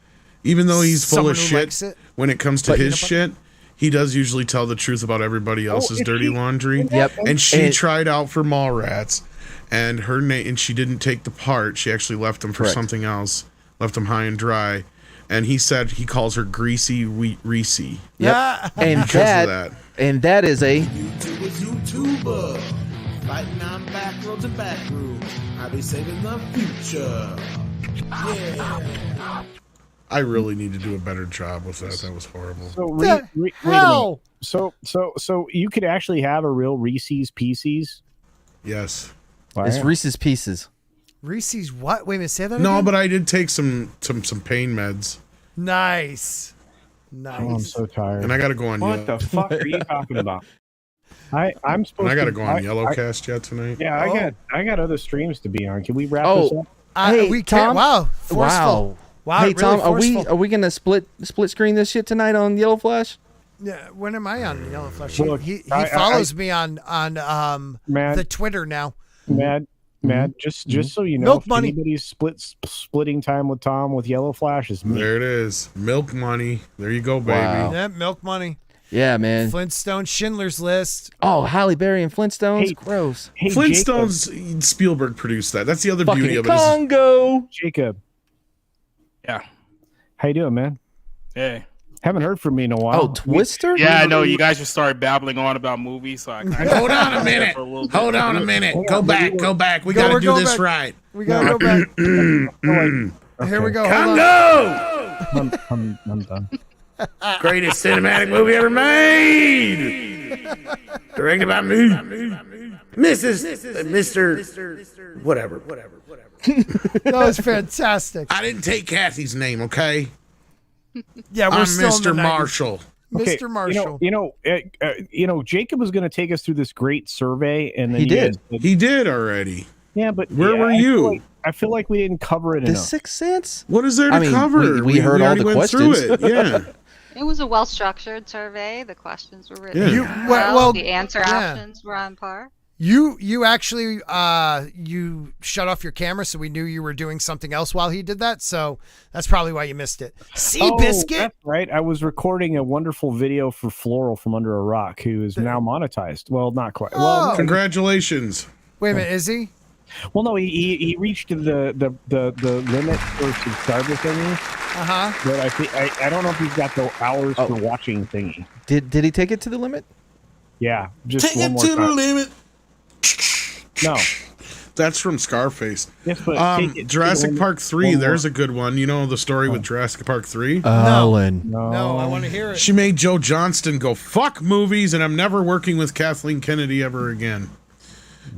even though he's full someone of who shit, likes it. when it comes to But- his shit, he does usually tell the truth about everybody else's if dirty he- laundry. Yep. And she And- tried out for Mallrats, and her name, and she didn't take the part. She actually left him for Correct. something else, left him high and dry. and he said he calls her Greasy Reese. Yep. And that is a YouTuber fighting on back roads and back rooms. I'll be saving the future. Yeah. I really need to do a better job with that. That was horrible. So wait a minute. So you could actually have a real Reese's Pieces? Yes. It's Reese's Pieces. Reese's what? Wait a minute, say that No, again? but I did take some pain meds. Nice. Oh, I'm so tired. And I got to go on. What the fuck are you talking about? I'm supposed. And I got to to go on Yellowcast yet tonight. Yeah, I got other streams to be on. Can we wrap this up? Hey, we Tom. can't. Wow. Forceful. Wow. Hey, really Tom, forceful. are we gonna split screen this shit tonight on Yellow Flash? Yeah. When am I on Yellow Flash? Look, He I follows me on Mad, the Twitter now. Mad, just so you know, Milk if money. anybody's splitting time with Tom with Yellow Flash is me. There it is. Milk money. There you go, baby. Wow. Yeah, milk money. Yeah, man. Flintstone, Schindler's List. Oh, Halle Berry and Flintstones. Hey, Gross. Hey, Flintstones. Spielberg produced that. That's the other Fucking beauty of it. Congo. Jacob. Yeah. How you doing, man? Hey. Haven't heard from me in a while. Oh, Twister? Yeah, I know. You guys just started babbling on about movies, so I Hold on a minute. Hold on a minute. Go back. We got to do this back. right. We gotta go back. Okay. Here we go. Congo. I'm done. Greatest cinematic movie ever made. Directed by me. Mr. Whatever. That was fantastic. I didn't take Kathy's name, okay? Yeah, we're I'm still in the Mr. 90s. Marshall. Okay, Mr. Marshall. Jacob was going to take us through this great survey, and then He did. He did already. Yeah, but Where were you? I feel like we didn't cover it The enough. Sixth Sense? What is there to cover? We heard all already the went through questions. it. Yeah. It was a well-structured survey. The questions were written Yeah. well. The answer options were on par. You actually you shut off your camera, so we knew you were doing something else while he did that. So that's probably why you missed it. Seabiscuit. That's right. I was recording a wonderful video for Floral from Under a Rock, who is now monetized. Well, not quite. Well, Congratulations. Wait a minute, is he? Well, no, he reached the limit for subscriber thingy. But I don't know if he's got the hours for watching thingy. Did he take it to the limit? Yeah, just Take one it more to the time. limit. No, That's from Scarface. yes, but take it to the Jurassic limit Park 3, one there's a good one. You know the story with Jurassic Park 3? Alan. No, I want to hear it. She made Joe Johnston go, fuck movies, and I'm never working with Kathleen Kennedy ever again.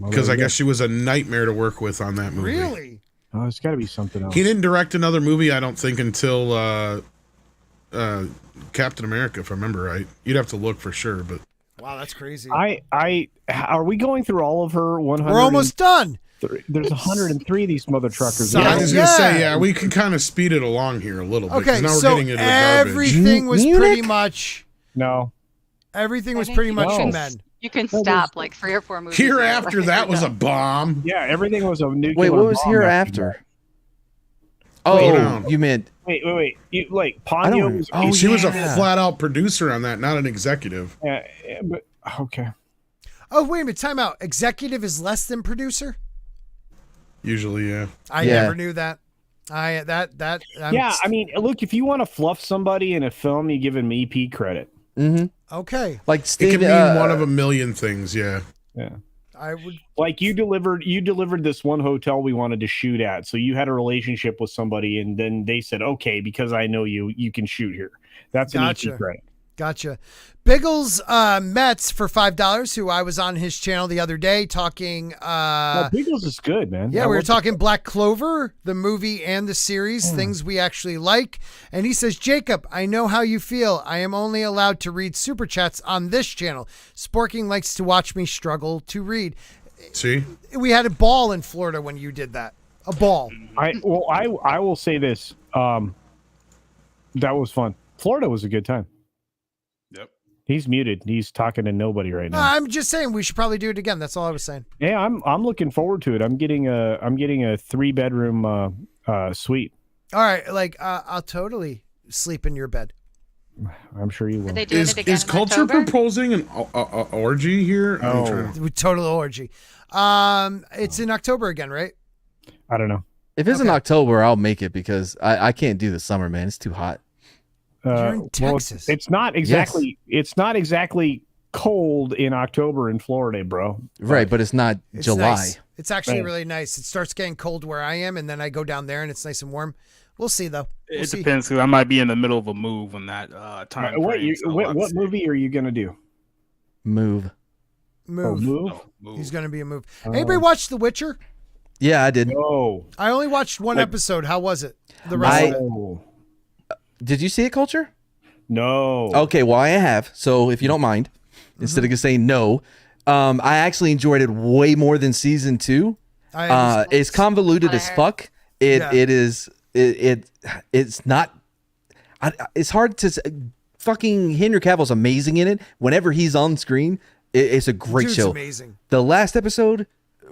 Because I guess she was a nightmare to work with on that movie. Really? Oh, it's got to be something else. He didn't direct another movie, I don't think, until Captain America, if I remember right. You'd have to look for sure, but... Wow, that's crazy. Are we going through all of her 100? We're almost done. There's 103 of these mother truckers. So- I was going Yeah. to say, yeah, we can kind of speed it along here a little bit. 'Cause Okay, now we're so getting into the garbage. everything was pretty much. No. Everything was I think pretty you much can- men. You can stop like 3 or 4 movies. Hereafter, that was a bomb. Yeah, everything was a nuclear Wait, what was bomb hereafter? Slow Oh, down. you meant Wait. You like I don't Ponyo remember. was Oh, She was a yeah. flat-out producer on that, not an executive. yeah, but okay. Oh, wait a minute. Time out. Executive is less than producer? Usually, yeah. I Yeah. never knew that. I'm Yeah, I mean, look, if you want to fluff somebody in a film, you give them EP credit. okay. like It Steve. could mean one of a million things, yeah. Yeah. I would. Like you delivered this one hotel we wanted to shoot at. So you had a relationship with somebody and then they said, okay, because I know you can shoot here. That's an Gotcha. EP credit. Gotcha. Biggles Metz for $5, who I was on his channel the other day talking. No, Biggles is good, man. Yeah, I we were love- talking Black Clover, the movie and the series, things we actually like. And he says, Jacob, I know how you feel. I am only allowed to read super chats on this channel. Sporking likes to watch me struggle to read. See? We had a ball in Florida when you did that. A ball. I will say this. That was fun. Florida was a good time. Yep. He's muted. He's talking to nobody right now. I'm just saying we should probably do it again. That's all I was saying. Yeah, I'm looking forward to it. I'm getting a 3-bedroom suite. All right, like I'll totally sleep in your bed. I'm sure you will. Are they doing it again Is in culture October? proposing an orgy here? Oh. With total orgy. It's in October again, right? I don't know. If it's in October, I'll make it because I can't do the summer, man. It's too hot. You're in Texas. Well, it's not exactly. It's not exactly cold in October in Florida, bro. Right, but it's not July. Nice. It's actually really nice. It starts getting cold where I am, and then I go down there, and it's nice and warm. We'll see, though. It depends, because I might be in the middle of a move when that time. What movie are you gonna do? Move. Move. He's gonna be a move. Anybody watch The Witcher? Yeah, I did. No. I only watched one episode. How was it? The rest of it? Did you see it, Culture? No. Okay, well, I have. So if you don't mind, instead of just saying no, I actually enjoyed it way more than season 2. It's convoluted as fuck. It's not. It's hard to say. Fucking Henry Cavill's amazing in it. Whenever he's on screen, it's a great show. Amazing. The last episode,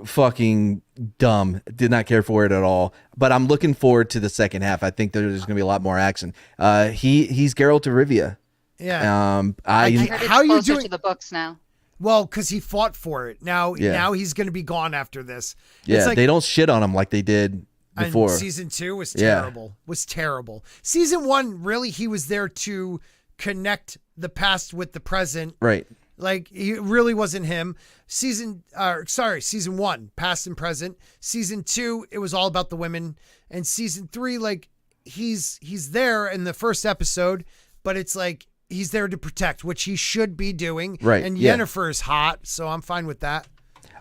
fucking dumb. Did not care for it at all. But I'm looking forward to the second half. I think there's going to be a lot more action. He's Geralt of Rivia. Yeah. How are you doing to the books now? Well, because he fought for it. Now he's going to be gone after this. Yeah, they don't shit on him like they did before. Season 2 was terrible. Was terrible. Season 1, really, he was there to connect the past with the present. Right. Like, it really wasn't him. Season 1, past and present. Season 2, it was all about the women. And season 3, like, he's there in the first episode, but it's like he's there to protect, which he should be doing. Right. And Yennefer is hot, so I'm fine with that.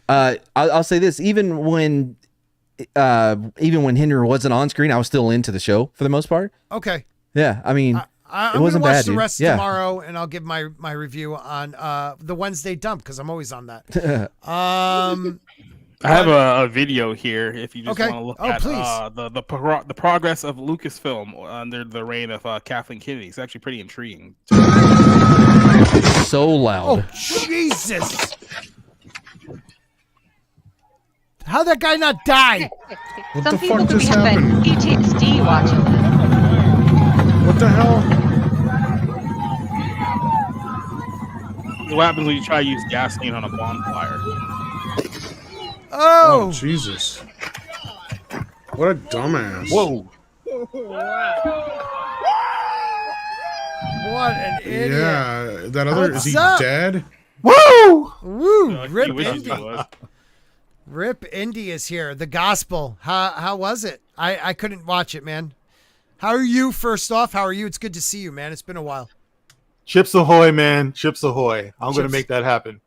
I'll say this: even when Henry wasn't on screen, I was still into the show for the most part. Okay. Yeah, I mean, I'm it wasn't gonna watch bad. the rest tomorrow, and I'll give my review on the Wednesday dump because I'm always on that. I have a video here if you just Okay. want to look Oh, at please. the progress of Lucasfilm under the reign of Kathleen Kennedy. It's actually pretty intriguing. So loud. Oh, Jesus. How'd that guy not die? Some people could be having PTSD watching this. What the hell? What happens when you try to use gasoline on a bonfire? Oh, Jesus. What a dumbass. Whoa. what an idiot. Yeah, that other, What's is he up? dead? Woo! Woo! He Rip wishes Indy. he was. Rip Indy is here. The gospel. How was it? I couldn't watch it, man. How are you, first off? How are you? It's good to see you, man. It's been a while. Chips ahoy, man. Chips ahoy. I'm going to Chips. make that happen.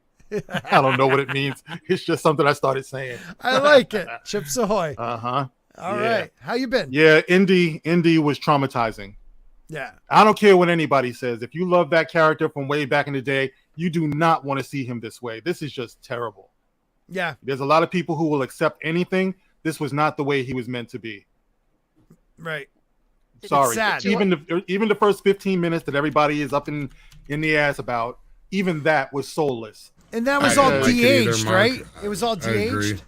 I don't know what it means. It's just something I started saying. I like it. Chips ahoy. Uh-huh. All right. How you been? Yeah, Indy was traumatizing. Yeah. I don't care what anybody says. If you love that character from way back in the day, you do not want to see him this way. This is just terrible. Yeah. There's a lot of people who will accept anything. This was not the way he was meant to be. Right. Sorry. It's sad. Even the first 15 minutes that everybody is up in the ass about, even that was soulless. And that was all de-aged, right? It was all de-aged.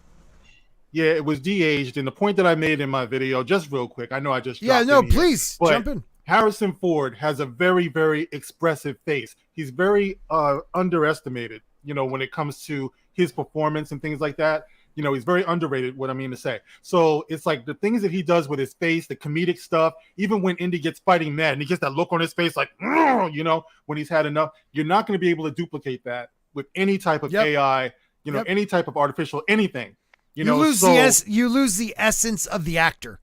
Yeah, it was de-aged. And the point that I made in my video, just real quick, I know I just Yeah, dropped no, in here, please but jump in. Harrison Ford has a very, very expressive face. He's very underestimated, when it comes to his performance and things like that. He's very underrated, what I mean to say. So it's like the things that he does with his face, the comedic stuff, even when Indy gets fighting mad and he gets that look on his face like, when he's had enough, you're not going to be able to duplicate that with any type of AI, any type of artificial anything. You lose the essence of the actor.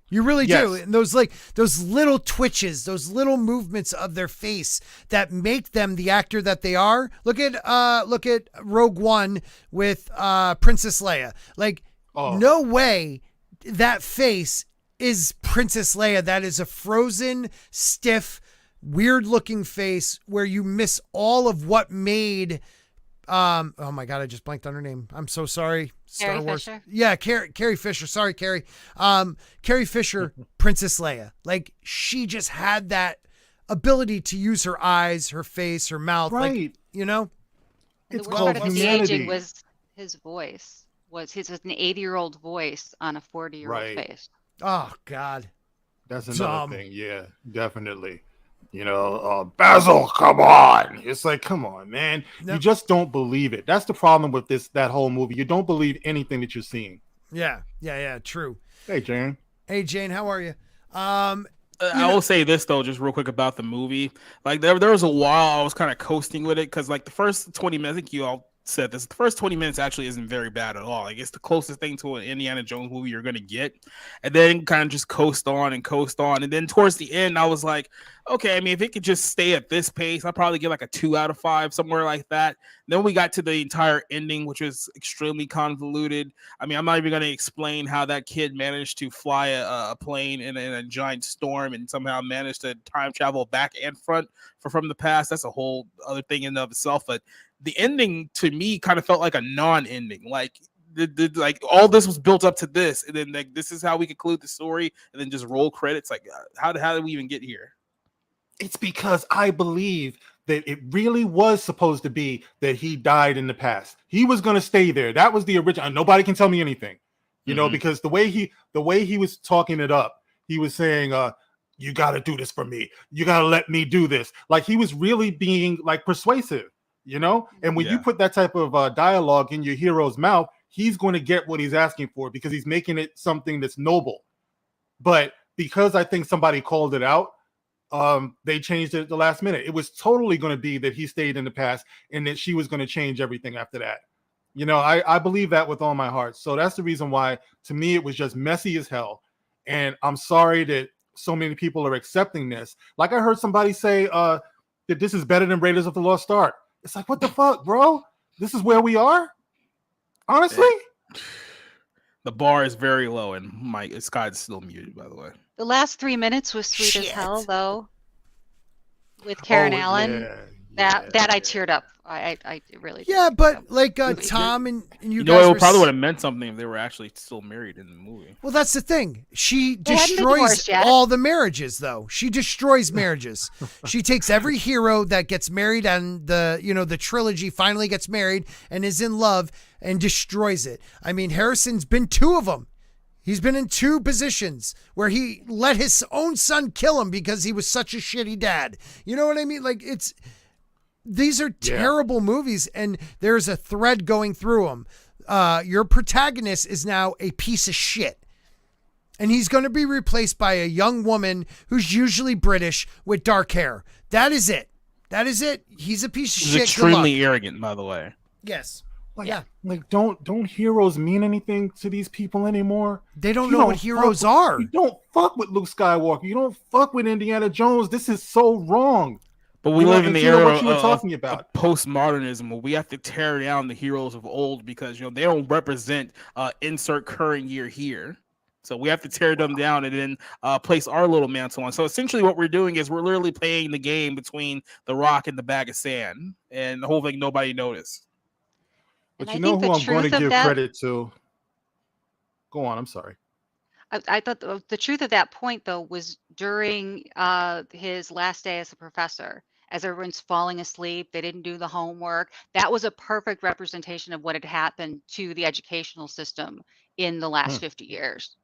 You really do. Yes. And those little twitches, those little movements of their face that make them the actor that they are. Look at Rogue One with Princess Leia. No way that face is Princess Leia. That is a frozen, stiff, weird-looking face where you miss all of what made. Oh my God, I just blanked on her name. I'm so sorry. Star Wars. Fisher? Yeah, Carrie Fisher. Sorry, Carrie. Carrie Fisher, Princess Leia. She just had that ability to use her eyes, her face, her mouth. Right. It's the worst part of de-aging was his voice. His an 80-year-old voice on a 40-year-old face. Oh God. That's another thing. Yeah, definitely. Basil, come on. It's like, come on, man. No. You just don't believe it. That's the problem with that whole movie. You don't believe anything that you're seeing. Yeah, true. Hey, Jane. Hey, Jane, how are you? I will say this though, just real quick about the movie. Like there was a while I was kind of coasting with it because like the first 20 minutes, I think you all said this. The first 20 minutes actually isn't very bad at all. Like it's the closest thing to an Indiana Jones movie you're gonna get, and then kind of just coast on, and then towards the end, I was like, okay, I mean, if it could just stay at this pace, I'd probably get like a 2 out of 5, somewhere like that. Then we got to the entire ending, which was extremely convoluted. I mean, I'm not even gonna explain how that kid managed to fly a plane in a giant storm and somehow managed to time travel back and front from the past. That's a whole other thing in and of itself, but the ending to me kind of felt like a non-ending. Like like all this was built up to this, and then like this is how we conclude the story, and then just roll credits. Like how did we even get here? It's because I believe that it really was supposed to be that he died in the past. He was going to stay there. That was the original. Nobody can tell me anything, you know, because the way he was talking it up, he was saying, "You got to do this for me. You got to let me do this." Like he was really being like persuasive. You know, and when you put that type of dialogue in your hero's mouth, he's going to get what he's asking for because he's making it something that's noble. But because I think somebody called it out, they changed it at the last minute. It was totally going to be that he stayed in the past and that she was going to change everything after that. You know, I believe that with all my heart. So that's the reason why, to me, it was just messy as hell. And I'm sorry that so many people are accepting this. Like I heard somebody say that this is better than Raiders of the Lost Ark. It's like, what the fuck, bro? This is where we are? Honestly? The bar is very low, and Scott's still muted, by the way. The last 3 minutes was sweet as hell, though. With Karen Allen. That I teared up. I really did. Yeah, but like Tom and you know, guys it probably would have meant something if they were actually still married in the movie. Well, that's the thing. She destroys all the marriages, though. She destroys marriages. She takes every hero that gets married and the trilogy finally gets married and is in love and destroys it. I mean, Harrison's been 2 of them. He's been in 2 positions where he let his own son kill him because he was such a shitty dad. You know what I mean? Like these are terrible movies, and there's a thread going through them. Your protagonist is now a piece of shit, and he's going to be replaced by a young woman who's usually British with dark hair. That is it. He's a piece of shit. He's extremely arrogant, by the way. Yes. Like don't heroes mean anything to these people anymore? They don't know what heroes are. You don't fuck with Luke Skywalker. You don't fuck with Indiana Jones. This is so wrong. But we live in the era what you were talking about. Postmodernism, where we have to tear down the heroes of old because they don't represent insert current year here. So we have to tear them down and then place our little mantle on. So essentially, what we're doing is we're literally playing the game between the rock and the bag of sand, and the whole thing nobody noticed. But you know who I'm going to give credit to? Go on. I'm sorry. I thought the truth of that point, though, was during his last day as a professor, as everyone's falling asleep, they didn't do the homework. That was a perfect representation of what had happened to the educational system in the last 50 years.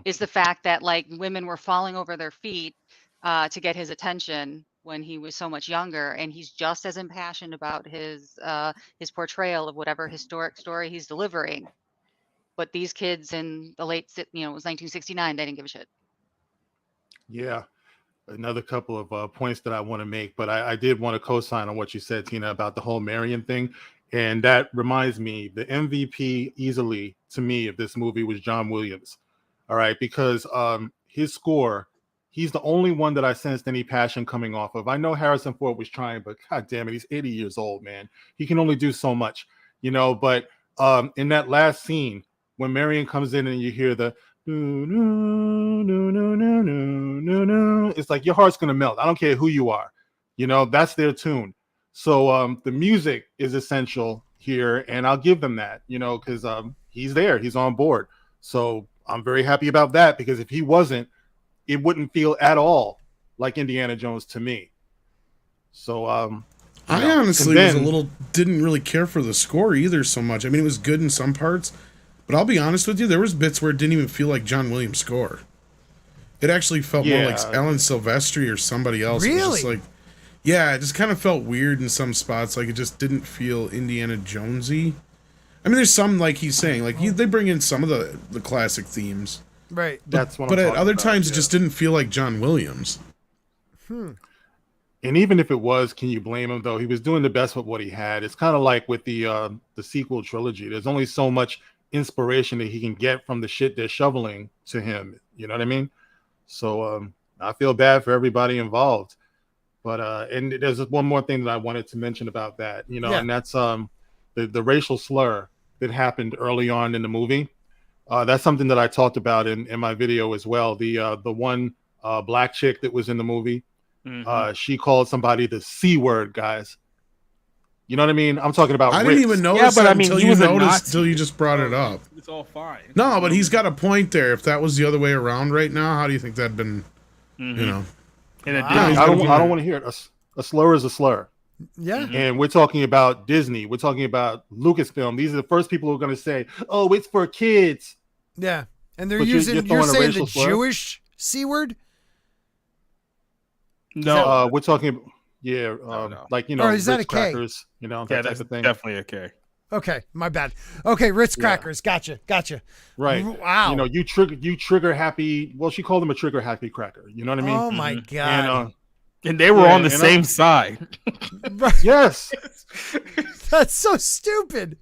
Is the fact that like women were falling over their feet to get his attention when he was so much younger, and he's just as impassioned about his portrayal of whatever historic story he's delivering. But these kids in the late, it was 1969, they didn't give a shit. Yeah. Another couple of points that I want to make, but I did want to co-sign on what you said, Tina, about the whole Marion thing. And that reminds me, the MVP easily to me of this movie was John Williams. All right. Because his score, he's the only one that I sensed any passion coming off of. I know Harrison Ford was trying, but God damn it, he's 80 years old, man. He can only do so much, but in that last scene, when Marion comes in and you hear the it's like your heart's gonna melt. I don't care who you are, that's their tune. So the music is essential here, and I'll give them that, because he's there, he's on board. So I'm very happy about that, because if he wasn't, it wouldn't feel at all like Indiana Jones to me. So I honestly didn't really care for the score either so much. I mean, it was good in some parts. But I'll be honest with you, there was bits where it didn't even feel like John Williams' score. It actually felt more like Alan Silvestri or somebody else. Really? It was just it just kind of felt weird in some spots. Like, it just didn't feel Indiana Jonesy. I mean, there's some, like he's saying, they bring in some of the classic themes. Right. That's what. But I'm at other about, times, it just didn't feel like John Williams. And even if it was, can you blame him? Though he was doing the best with what he had. It's kind of like with the sequel trilogy. There's only so much inspiration that he can get from the shit they're shoveling to him. You know what I mean? So I feel bad for everybody involved. But and there's one more thing that I wanted to mention about that. And that's the racial slur that happened early on in the movie. That's something that I talked about in my video as well. The one black chick that was in the movie. She called somebody the C word, guys. You know what I mean? I'm talking about. I didn't even notice that until you just brought it up. It's all fine. No, but he's got a point there. If that was the other way around right now, how do you think that'd been? And I don't want to hear it. A slur is a slur. Yeah. And we're talking about Disney. We're talking about Lucasfilm. These are the first people who are going to say, "Oh, it's for kids." Yeah, and they're you're saying the Jewish C word. No, we're talking, like or is that Ritz a K? Crackers, that type of thing. Definitely a K. Okay, my bad. Okay, Ritz crackers, gotcha. Right. Wow. You trigger happy. Well, she called him a trigger happy cracker. You know what I mean? Oh my god. And they were on the same side. Yes. That's so stupid.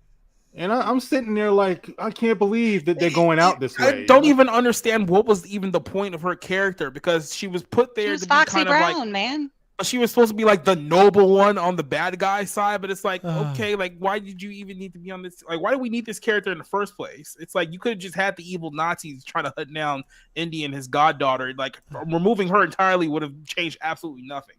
And I'm sitting there like, I can't believe that they're going out this way. I don't even understand what was even the point of her character, because she was put there to be Foxy kind Brown, of like, man. she was supposed to be like the noble one on the bad guy side, but it's like, okay, like why did you even need to be on this? Like, why do we need this character in the first place? It's like you could have just had the evil Nazis trying to hunt down Indy and his goddaughter. Like removing her entirely would have changed absolutely nothing.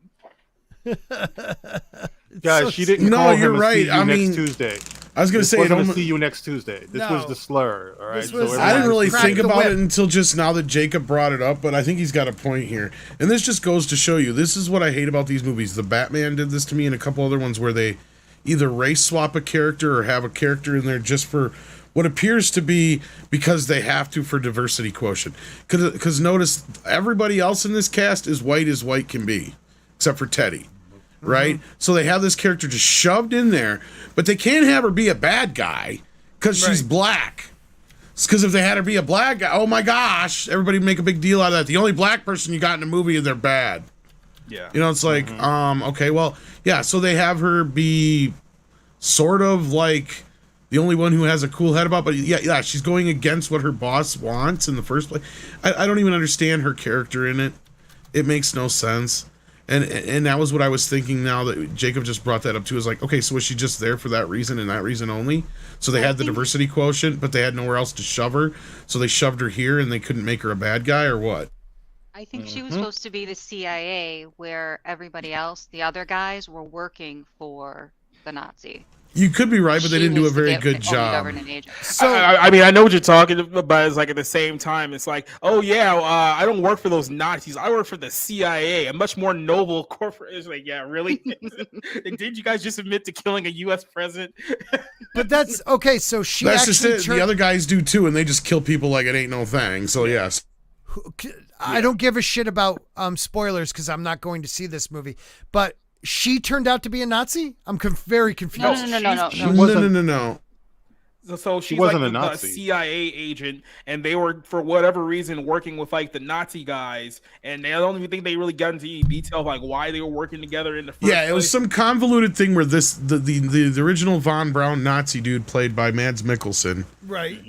Guys, she didn't. No, call him you're right. I mean, next Tuesday. I was going to say, I'm going to see you next Tuesday. This was the slur. All right. I didn't really think about it until just now that Jacob brought it up, but I think he's got a point here. And this just goes to show you, this is what I hate about these movies. The Batman did this to me, and a couple other ones where they either race swap a character or have a character in there just for what appears to be because they have to for diversity quotient. Because notice, everybody else in this cast is white as white can be, except for Teddy. Right? So they have this character just shoved in there, but they can't have her be a bad guy because she's black. Because if they had her be a black guy, oh my gosh, everybody make a big deal out of that. The only black person you got in the movie is they're bad. Yeah. You know, it's like, okay, well, yeah, so they have her be sort of like the only one who has a cool head about, but yeah, she's going against what her boss wants in the first place. I don't even understand her character in it. It makes no sense. And that was what I was thinking now that Jacob just brought that up too. Is like, okay, so was she just there for that reason and that reason only? So they had the diversity quotient, but they had nowhere else to shove her. So they shoved her here and they couldn't make her a bad guy or what? I think she was supposed to be the CIA where everybody else, the other guys, were working for the Nazi. You could be right, but they didn't do a very good job. So I mean, I know what you're talking about, but it's like at the same time, it's like, oh yeah, I don't work for those Nazis. I work for the CIA, a much more noble corporate. It's like, yeah, really? Did you guys just admit to killing a U.S. president? But that's okay. So that's just it. The other guys do too, and they just kill people like it ain't no thing. So yes. I don't give a shit about spoilers because I'm not going to see this movie, but she turned out to be a Nazi? I'm very confused. No. So she's wasn't like a Nazi. A CIA agent, and they were, for whatever reason, working with like the Nazi guys, and I don't even think they really got into any detail of like why they were working together in the first place. It was some convoluted thing where the original Von Braun Nazi dude played by Mads Mikkelsen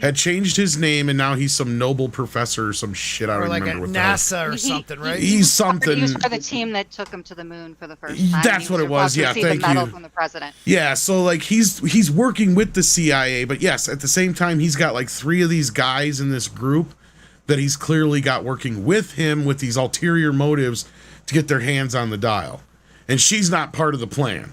had changed his name, and now he's some Nobel professor or some shit. I don't remember what NASA or something, right? He's something. He was for the team that took him to the moon for the first time. That's what it was. Yeah, thank the medal you. From the president. Yeah, so like he's working with the CIA, but yes, at the same time he's got like 3 of these guys in this group that he's clearly got working with him with these ulterior motives to get their hands on the dial, and she's not part of the plan.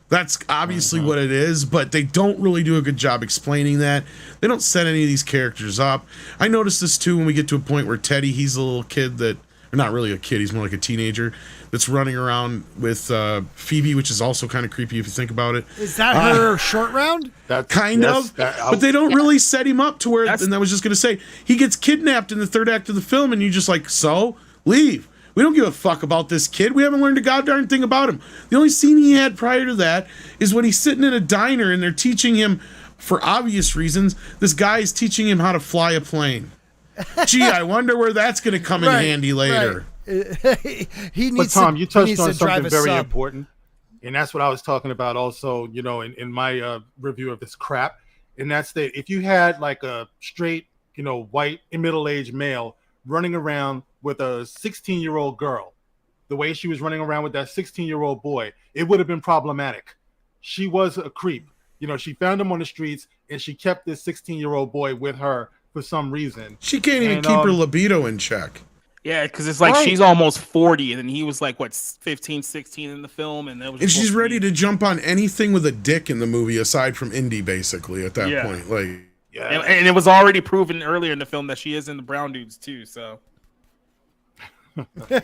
That's obviously what it is, but they don't really do a good job explaining that. They don't set any of these characters up. I noticed this too when we get to a point where Teddy, he's a little kid that, or not really a kid, he's more like a teenager that's running around with Phoebe, which is also kind of creepy if you think about it. Is that her short round? But they don't really set him up to where, and I was just going to say, he gets kidnapped in the 3rd act of the film, and you just like, so? Leave. We don't give a fuck about this kid. We haven't learned a goddamn thing about him. The only scene he had prior to that is when he's sitting in a diner and they're teaching him, for obvious reasons, this guy is teaching him how to fly a plane. Gee, I wonder where that's going to come in handy later. He needs. But Tom, you touched on to drive something a very sub. important, and that's what I was talking about. Also, in my review of this crap, and that's that if you had like a straight, white middle-aged male running around with a 16-year-old girl, the way she was running around with that 16-year-old boy, it would have been problematic. She was a creep. She found him on the streets, and she kept this 16-year-old boy with her for some reason. She can't even keep her libido in check. Yeah, because it's like she's almost 40, and he was like, 15, 16 in the film. And she's ready to jump on anything with a dick in the movie, aside from Indy, basically, at that point. Like, yeah. And it was already proven earlier in the film that she is in the brown dudes, too, so.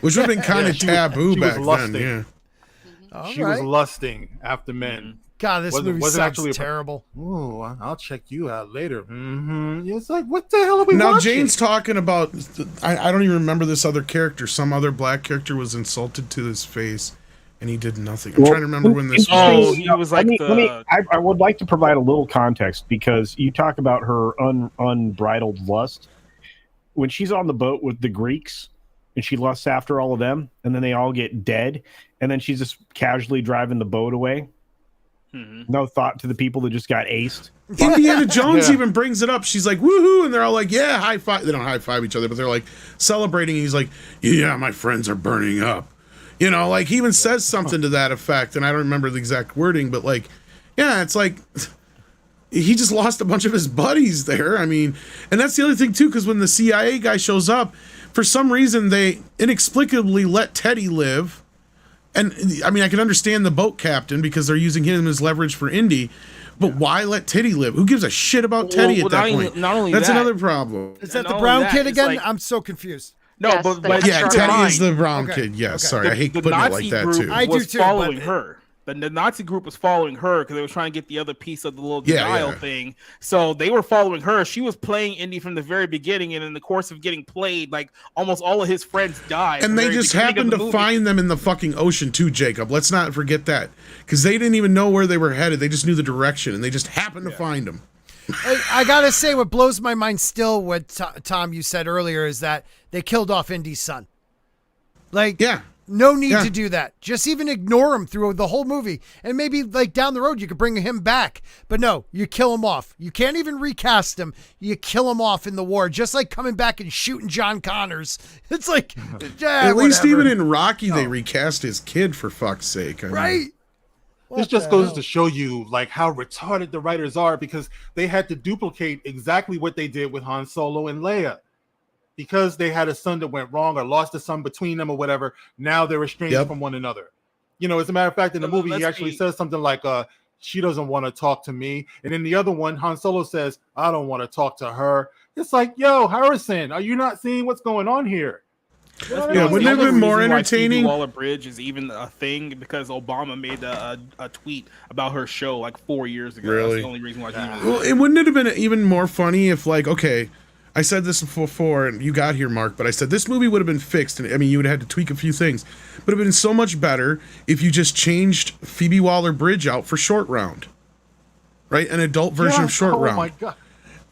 Which would have been kind of taboo back then, yeah. She was lusting after men. God, this movie sounds terrible. Oh, I'll check you out later. Mm-hmm. It's like, what the hell are we now, watching? Jane's talking about, I don't even remember this other character. Some other black character was insulted to his face, and he did nothing. I'm trying to remember when this was. He was like I would like to provide a little context, because you talk about her unbridled lust. When she's on the boat with the Greeks, and she lusts after all of them, and then they all get dead, and then she's just casually driving the boat away. No thought to the people that just got aced. Indiana Jones even brings it up. She's like, woohoo, and they're all like, yeah, high five. They don't high five each other, but they're like celebrating. He's like, yeah, my friends are burning up. Like he even says something to that effect, and I don't remember the exact wording, but like, yeah, it's like he just lost a bunch of his buddies there. I mean, and that's the other thing too, because when the CIA guy shows up, for some reason they inexplicably let Teddy live. And I mean, I can understand the boat captain because they're using him as leverage for Indy, but why let Teddy live? Who gives a shit about Teddy at that point? Not only that's that, another problem. Is that the brown kid again? I'm so confused. No, Yes, but Yeah, Teddy is the brown Okay. kid. Yes, Okay. sorry, I hate the putting Nazi it like that group too. I do was too, following but- her. The Nazi group was following her because they were trying to get the other piece of the little Yeah, denial yeah. thing. So they were following her. She was playing Indy from the very beginning, and in the course of getting played, like almost all of his friends died. And they just happened to find them in the fucking ocean too, Jacob. Let's not forget that, because they didn't even know where they were headed. They just knew the direction, and they just happened to find them. I gotta say, what blows my mind still, what Tom you said earlier, is that they killed off Indy's son. Like, no need to do that. Just even ignore him through the whole movie, and maybe like down the road you could bring him back. But no, you kill him off. You can't even recast him. You kill him off in the war, just like coming back and shooting John Connors. It's like, at least even in Rocky, they recast his kid, for fuck's sake. I mean. Right. This just goes to show you like how retarded the writers are, because they had to duplicate exactly what they did with Han Solo and Leia. Because they had a son that went wrong or lost a son between them or whatever, now they're estranged from one another. As a matter of fact, in the movie, he actually says something like, she doesn't want to talk to me. And in the other one, Han Solo says, I don't want to talk to her. It's like, yo, Harrison, are you not seeing what's going on here? Yeah, wouldn't it have been more entertaining? Waller Bridge is even a thing because Obama made a tweet about her show like 4 years ago. Really? That's the only reason why she even Well, it wouldn't it have been even more funny if, like, okay, I said this before, and you got here, Mark, but I said this movie would have been fixed, and I mean, you would have had to tweak a few things, but it would have been so much better if you just changed Phoebe Waller-Bridge out for Short Round, right? An adult version of Short Round. Oh my God.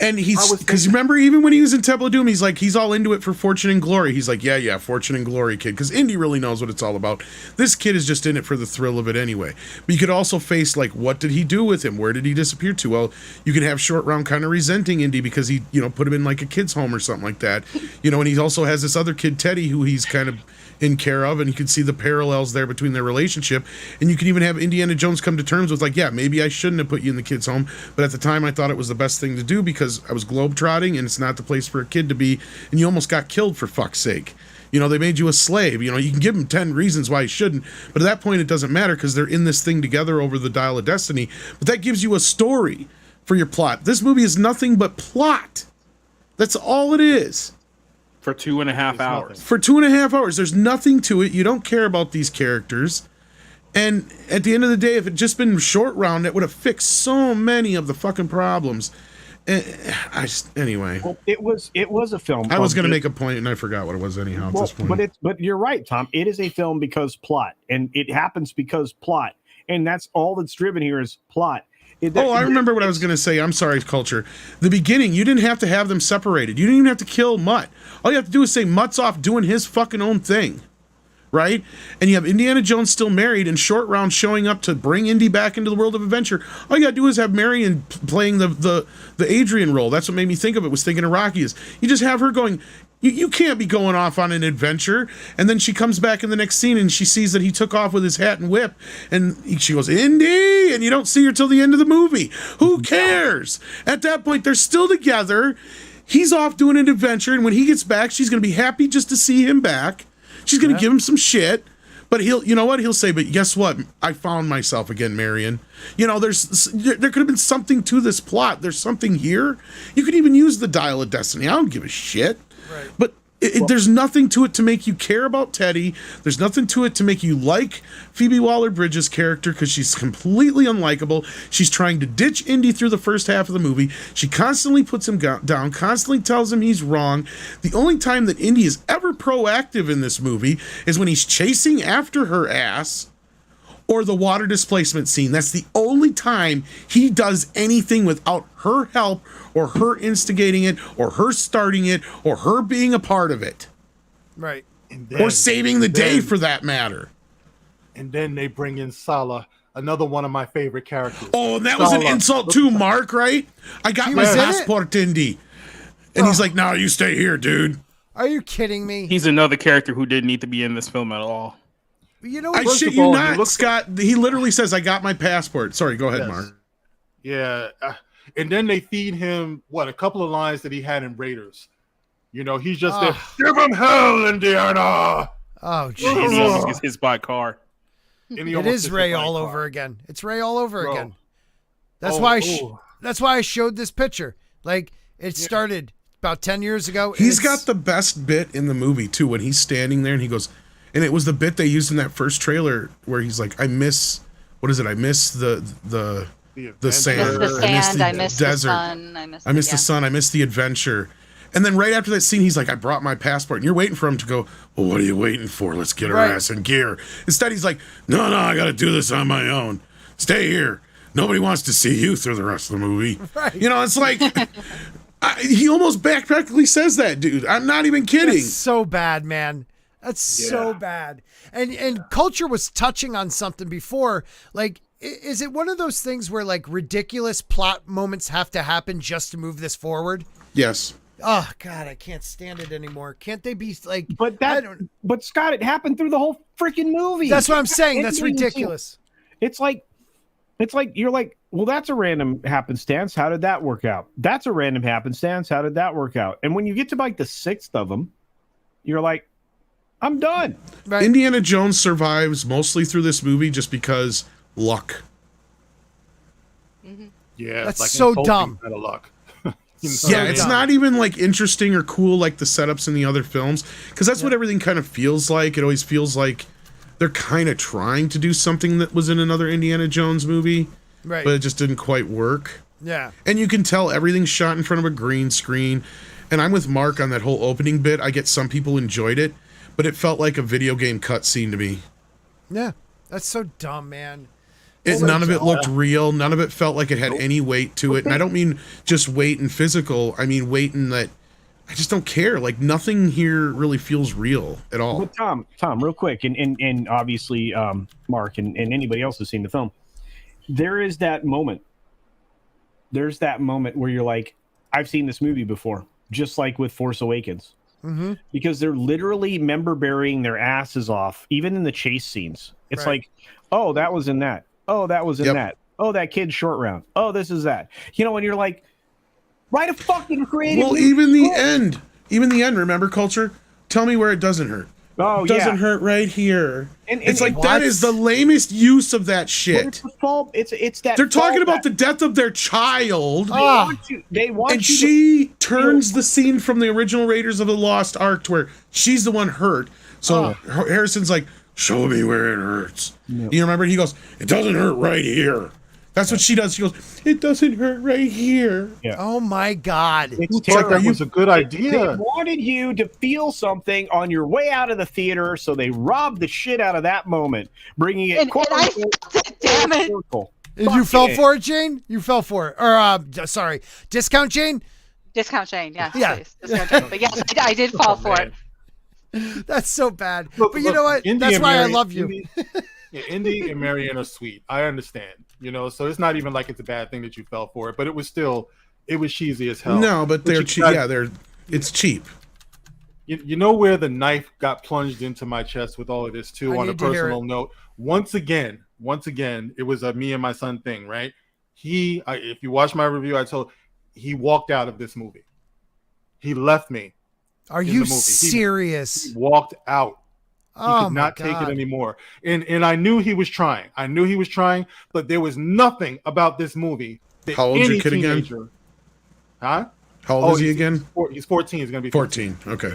And he's, because remember, even when he was in Temple of Doom, he's all into it for fortune and glory. He's like, yeah, fortune and glory, kid. Because Indy really knows what it's all about. This kid is just in it for the thrill of it anyway. But you could also face, like, what did he do with him? Where did he disappear to? Well, you can have Short Round kind of resenting Indy because he, put him in, like, a kid's home or something like that. And he also has this other kid, Teddy, who he's kind of in care of, and you can see the parallels there between their relationship. And you can even have Indiana Jones come to terms with, like, yeah, maybe I shouldn't have put you in the kid's home, but at the time I thought it was the best thing to do because I was globetrotting and it's not the place for a kid to be, and you almost got killed, for fuck's sake. They made you a slave. You can give them 10 reasons why you shouldn't, but at that point it doesn't matter because they're in this thing together over the Dial of Destiny. But that gives you a story for your plot. This movie is nothing but plot. That's all it is. for 2.5 hours. For 2.5 hours. There's nothing to it. You don't care about these characters. And at the end of the day, if it just been Short Round, it would have fixed so many of the fucking problems. Anyway. Well, it was a film. I was going to make a point and I forgot what it was anyhow at this point. But you're right, Tom. It is a film because plot, and it happens because plot, and that's all that's driven here is plot. I remember what I was going to say. I'm sorry, Culture. The beginning, you didn't have to have them separated. You didn't even have to kill Mutt. All you have to do is say Mutt's off doing his fucking own thing, right? And you have Indiana Jones still married and Short Round showing up to bring Indy back into the world of adventure. All you got to do is have Marion playing the Adrian role. That's what made me think of it, was thinking of Rocky. Is you just have her going, you can't be going off on an adventure. And then she comes back in the next scene and she sees that he took off with his hat and whip. And she goes, Indy! And you don't see her till the end of the movie. Who cares? At that point, they're still together. He's off doing an adventure. And when he gets back, she's going to be happy just to see him back. She's going to give him some shit. But you know what? He'll say, but guess what? I found myself again, Marion. You know, there could have been something to this plot. There's something here. You could even use the Dial of Destiny. I don't give a shit. Right. But there's nothing to it to make you care about Teddy. There's nothing to it to make you like Phoebe Waller-Bridge's character, because she's completely unlikable. She's trying to ditch Indy through the first half of the movie. She constantly puts him down, constantly tells him he's wrong. The only time that Indy is ever proactive in this movie is when he's chasing after her ass, or the water displacement scene. That's the only time he does anything without her help, or her instigating it, or her starting it, or her being a part of it. Right. Or saving the day, for that matter. And then they bring in Salah, another one of my favorite characters. Oh, and that was an insult to Mark, right? I got my passport, Indy. And he's like, no, you stay here, dude. Are you kidding me? He's another character who didn't need to be in this film at all. You know, I shit you not, Scott. He literally says, I got my passport. Sorry, go ahead, Mark. Yeah. And then they feed him, a couple of lines that he had in Raiders. You know, he's just there. Give him hell, Indiana. Oh, Jesus. He almost gets hit by a car. It is Ray all over again. It's Ray all over again. That's why I showed this picture. Like, it started about 10 years ago. He's got the best bit in the movie, too, when he's standing there and he goes, and it was the bit they used in that first trailer where he's like, I miss the sand. The sand, I miss the desert. sun. I miss the sun. I miss the adventure. And then right after that scene, he's like, I brought my passport. And you're waiting for him to go, well, what are you waiting for? Let's get our ass in gear. Instead, he's like, no, I got to do this on my own. Stay here. Nobody wants to see you through the rest of the movie. Right. You know, it's like, he almost practically says that, dude. I'm not even kidding. That's so bad, man. That's so bad. And Culture was touching on something before. Like, is it one of those things where, like, ridiculous plot moments have to happen just to move this forward? Yes. Oh God, I can't stand it anymore. Can't they be like? But Scott, it happened through the whole freaking movie. That's what I'm saying. That's ridiculous. It's like you're like, well, that's a random happenstance. How did that work out? That's a random happenstance. How did that work out? And when you get to like the sixth of them, you're like, I'm done. Right. Indiana Jones survives mostly through this movie just because luck. Mm-hmm. Yeah, that's like so dumb. Kind of luck. Yeah, it's not even like interesting or cool like the setups in the other films, because that's what everything kind of feels like. It always feels like they're kind of trying to do something that was in another Indiana Jones movie, right? But it just didn't quite work. Yeah, and you can tell everything's shot in front of a green screen. And I'm with Mark on that whole opening bit. I get some people enjoyed it, but it felt like a video game cutscene to me. Yeah, that's so dumb, man. None of it looked real. None of it felt like it had any weight to it. And I don't mean just weight and physical. I mean weight in that I just don't care. Like nothing here really feels real at all. Well, Tom, real quick, and obviously Mark and anybody else who's seen the film, there is that moment. There's that moment where you're like, I've seen this movie before, just like with Force Awakens. Mm-hmm. Because they're literally member burying their asses off, even in the chase scenes. It's like, oh, that was in that. Oh, that was in that. Oh, that kid's Short Round. Oh, this is that. You know, and you're like, write a fucking creative. Well, even the end. Remember, Culture? Tell me where it doesn't hurt. Oh, it doesn't hurt right here. And it's like that is the lamest use of that shit. It's the fault. It's that they're talking about the death of their child. They want and she turns the scene from the original Raiders of the Lost Ark to where she's the one hurt. So Harrison's like, show me where it hurts. No. You remember? He goes, it doesn't hurt right here. That's what she does. She goes, it doesn't hurt right here. Yeah. Oh my God. That was a good idea. They wanted you to feel something on your way out of the theater, so they robbed the shit out of that moment, bringing it. Damn it! And you fell for it, Jane? You fell for it. Or, sorry, Discount Jane? Discount Jane, yes, Yeah. please. Discount Jane. But yes, I did fall for it. That's so bad. But you know what? That's why I love you. Indy and Marianne are sweet. I understand, so it's not even like it's a bad thing that you fell for it, but it was cheesy as hell. No, but they're cheap. Yeah, it's cheap. You know where the knife got plunged into my chest with all of this too. On a personal note, once again, it was a me and my son thing, right? If you watch my review, he walked out of this movie. He left me. Are you serious? He walked out. He could not take it anymore. And I knew he was trying. But there was nothing about this movie that How old is your kid teenager, again? Huh? How old is he again? He's 14. He's going to be 14. Okay.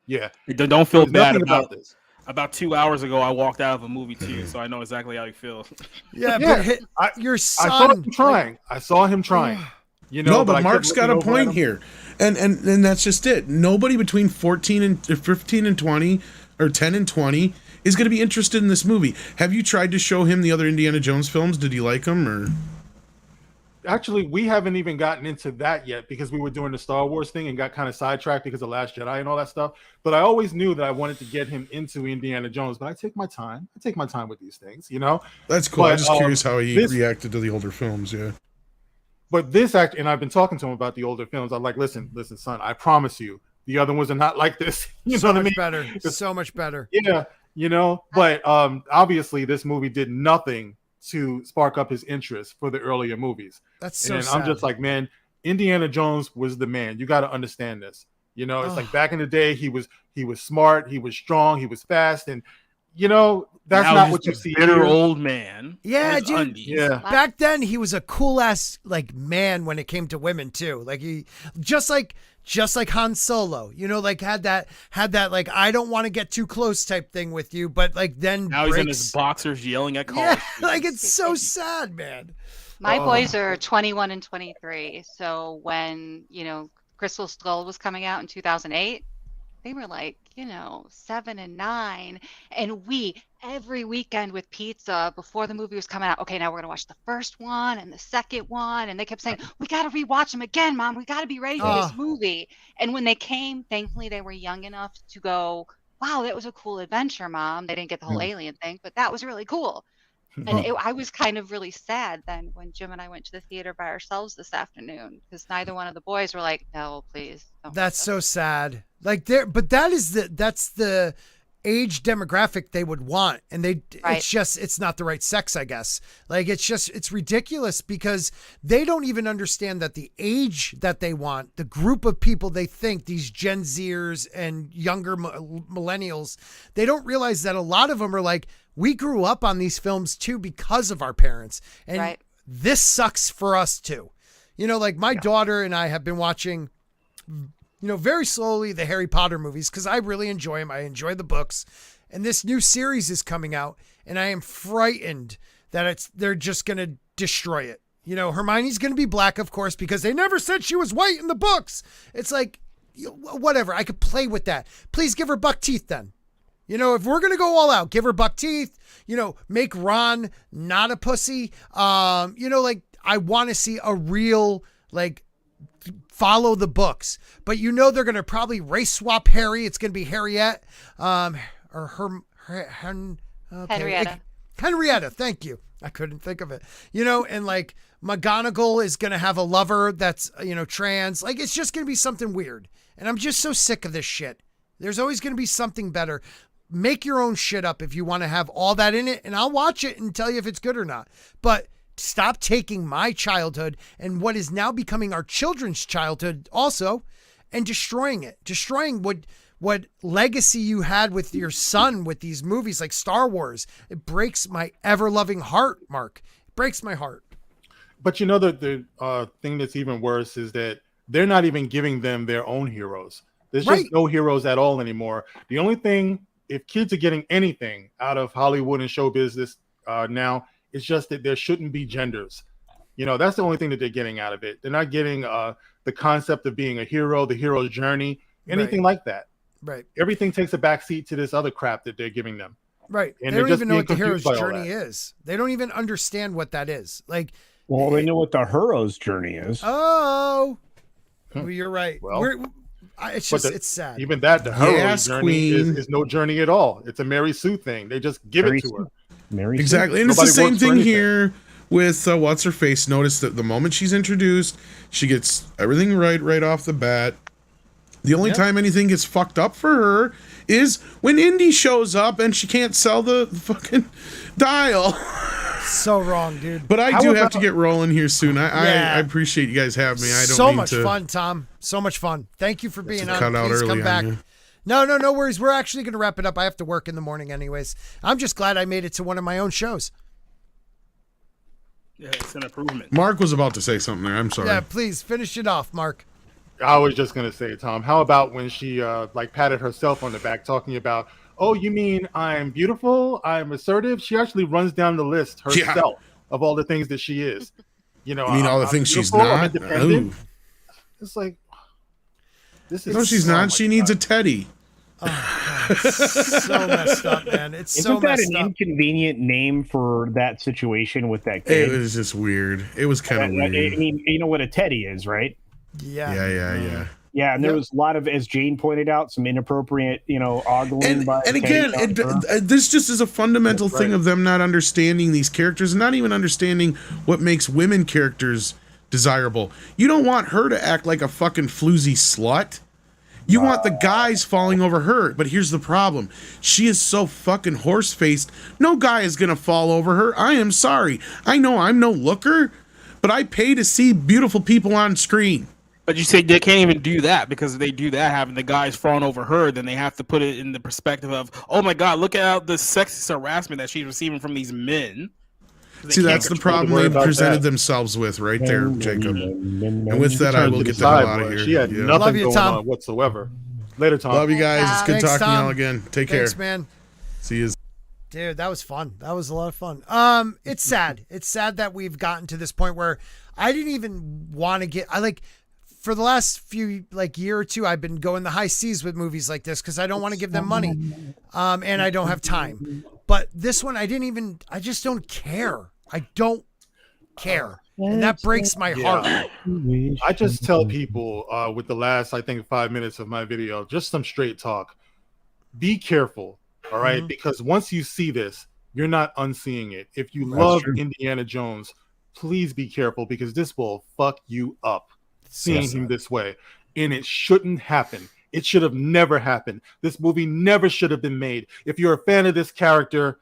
Yeah. Don't feel bad about this. About 2 hours ago, I walked out of a movie too, so I know exactly how you feel. But your son. I saw him trying. I saw him trying. No, but Mark's got a point here, and that's just it. Nobody between 15 and 20, or 10 and 20, is going to be interested in this movie. Have you tried to show him the other Indiana Jones films? Did he like them, or? Actually, we haven't even gotten into that yet because we were doing the Star Wars thing and got kind of sidetracked because of Last Jedi and all that stuff. But I always knew that I wanted to get him into Indiana Jones. But I take my time. With these things, That's cool. I'm just curious how he reacted to the older films. Yeah. But this act, and I've been talking to him about the older films. I'm like, listen, son. I promise you, the other ones are not like this. You know what I mean? Better. So much better. Yeah. But obviously, this movie did nothing to spark up his interest for the earlier movies. That's so sad. I'm just like, man, Indiana Jones was the man. You got to understand this. It's like back in the day, he was smart, he was strong, he was fast, and that's now not what you see. Bitter old man. Yeah, dude. Undies. Yeah. Back then, he was a cool ass man when it came to women too. Like he just like Han Solo, had that I don't want to get too close type thing with you, but then now he's in his boxers yelling at college. Yeah, it's so sad, man. My boys are 21 and 23, so when Crystal Skull was coming out in 2008, they were 7 and 9, and every weekend with pizza before the movie was coming out. Okay, now we're gonna watch the first one and the second one, and they kept saying, "We gotta rewatch them again, Mom. We gotta be ready for this movie." And when they came, thankfully they were young enough to go, "Wow, that was a cool adventure, Mom." They didn't get the whole alien thing, but that was really cool. And I was kind of really sad then when Jim and I went to the theater by ourselves this afternoon because neither one of the boys were like, "No, please." That's so sad. But that's the age demographic they would want, and it's not the right sex, I guess. It's ridiculous because they don't even understand that the age that they want, the group of people they think, these Gen Zers and younger millennials, they don't realize that a lot of them are like, we grew up on these films too because of our parents, and this sucks for us too. My daughter and I have been watching, very slowly the Harry Potter movies because I really enjoy them. I enjoy the books, and this new series is coming out, and I am frightened that they're just going to destroy it. Hermione's going to be black, of course, because they never said she was white in the books. It's like, whatever. I could play with that. Please give her buck teeth then. If we're going to go all out, give her buck teeth, make Ron not a pussy. I want to see a real, follow the books, but they're going to probably race swap Harry. It's going to be Harriet, or Henrietta. Thank you. I couldn't think of it, and McGonagall is going to have a lover that's, trans. It's just going to be something weird. And I'm just so sick of this shit. There's always going to be something better. Make your own shit up if you want to have all that in it, and I'll watch it and tell you if it's good or not. But stop taking my childhood and what is now becoming our children's childhood also and destroying it. Destroying what legacy you had with your son with these movies like Star Wars. It breaks my ever-loving heart, Mark. It breaks my heart. But the thing that's even worse is that they're not even giving them their own heroes. There's just no heroes at all anymore. The only thing, if kids are getting anything out of Hollywood and show business now, it's just that there shouldn't be genders. That's the only thing that they're getting out of it. They're not getting the concept of being a hero, the hero's journey, anything like that. Right. Everything takes a backseat to this other crap that they're giving them. Right. And they don't just even know being what the hero's confused by all journey that. is. They don't even understand what that is. Like, Well, they know what the hero's journey is. oh, well, you're right. Well, It's but just, it's sad. Even that, the hero's Yes, journey is no journey at all. It's a Mary Sue thing. They just give it to her. Mary Exactly. Sue. And it's the Nobody same works for thing anything. here with what's her face. Notice that the moment she's introduced, she gets everything right off the bat. The only time anything gets fucked up for her is when Indy shows up and she can't sell the fucking dial. So wrong, dude. But I do have to get rolling here soon. I appreciate you guys having me. I don't so mean much to fun, Tom. So much fun. Thank you for being on. cut out Please early come on back. you. No worries. We're actually going to wrap it up. I have to work in the morning anyways. I'm just glad I made it to one of my own shows. Yeah, it's an improvement. Mark was about to say something there. I'm sorry. Yeah, please finish it off, Mark. I was just gonna say, Tom, how about when she like patted herself on the back, talking about, oh, you mean I'm beautiful, I'm assertive? She actually runs down the list herself of all the things that she is. You know, You mean all the I'm things she's beautiful, I'm not? independent. Ooh. It's like this is No, she's not. She needs a teddy. So messed up, man. It's Isn't so that messed an up. inconvenient name for that situation with that It kid? was just weird. It was kind of I weird. mean, you know what a teddy is, right? Yeah. Yeah. Yeah, and there was a lot of, as Jane pointed out, some inappropriate, ogling by. And again, this just is a fundamental thing of them not understanding these characters, and not even understanding what makes women characters desirable. You don't want her to act like a fucking floozy slut. You want the guys falling over her. But here's the problem. She is so fucking horse-faced. No guy is going to fall over her. I am sorry. I know I'm no looker, but I pay to see beautiful people on screen. But you say they can't even do that, because if they do that, having the guys falling over her, then they have to put it in the perspective of, oh my God, look at the sexist harassment that she's receiving from these men. See, that's the problem they presented themselves with right there, Jacob. And with that, I will get the hell out of here. She had nothing Love you, going Tom. on whatsoever. Later, Tom. Love you guys. It's good Thanks, talking to Tom. y'all again. Take Thanks, care. man. See you. Dude, that was fun. That was a lot of fun. It's sad. It's sad that we've gotten to this point where I didn't even want to get. For the last few year or two, I've been going the high seas with movies like this because I don't want to give them money, and I don't have time. But this one, I just don't care. I don't care, and that breaks my heart. I just tell people with the last, I think, 5 minutes of my video, just some straight talk. Be careful, all right? Because once you see this, you're not unseeing it. If you love Indiana Jones, please be careful, because this will fuck you up. Seeing him this way, and it shouldn't happen. It should have never happened. This movie never should have been made. If you're a fan of this character,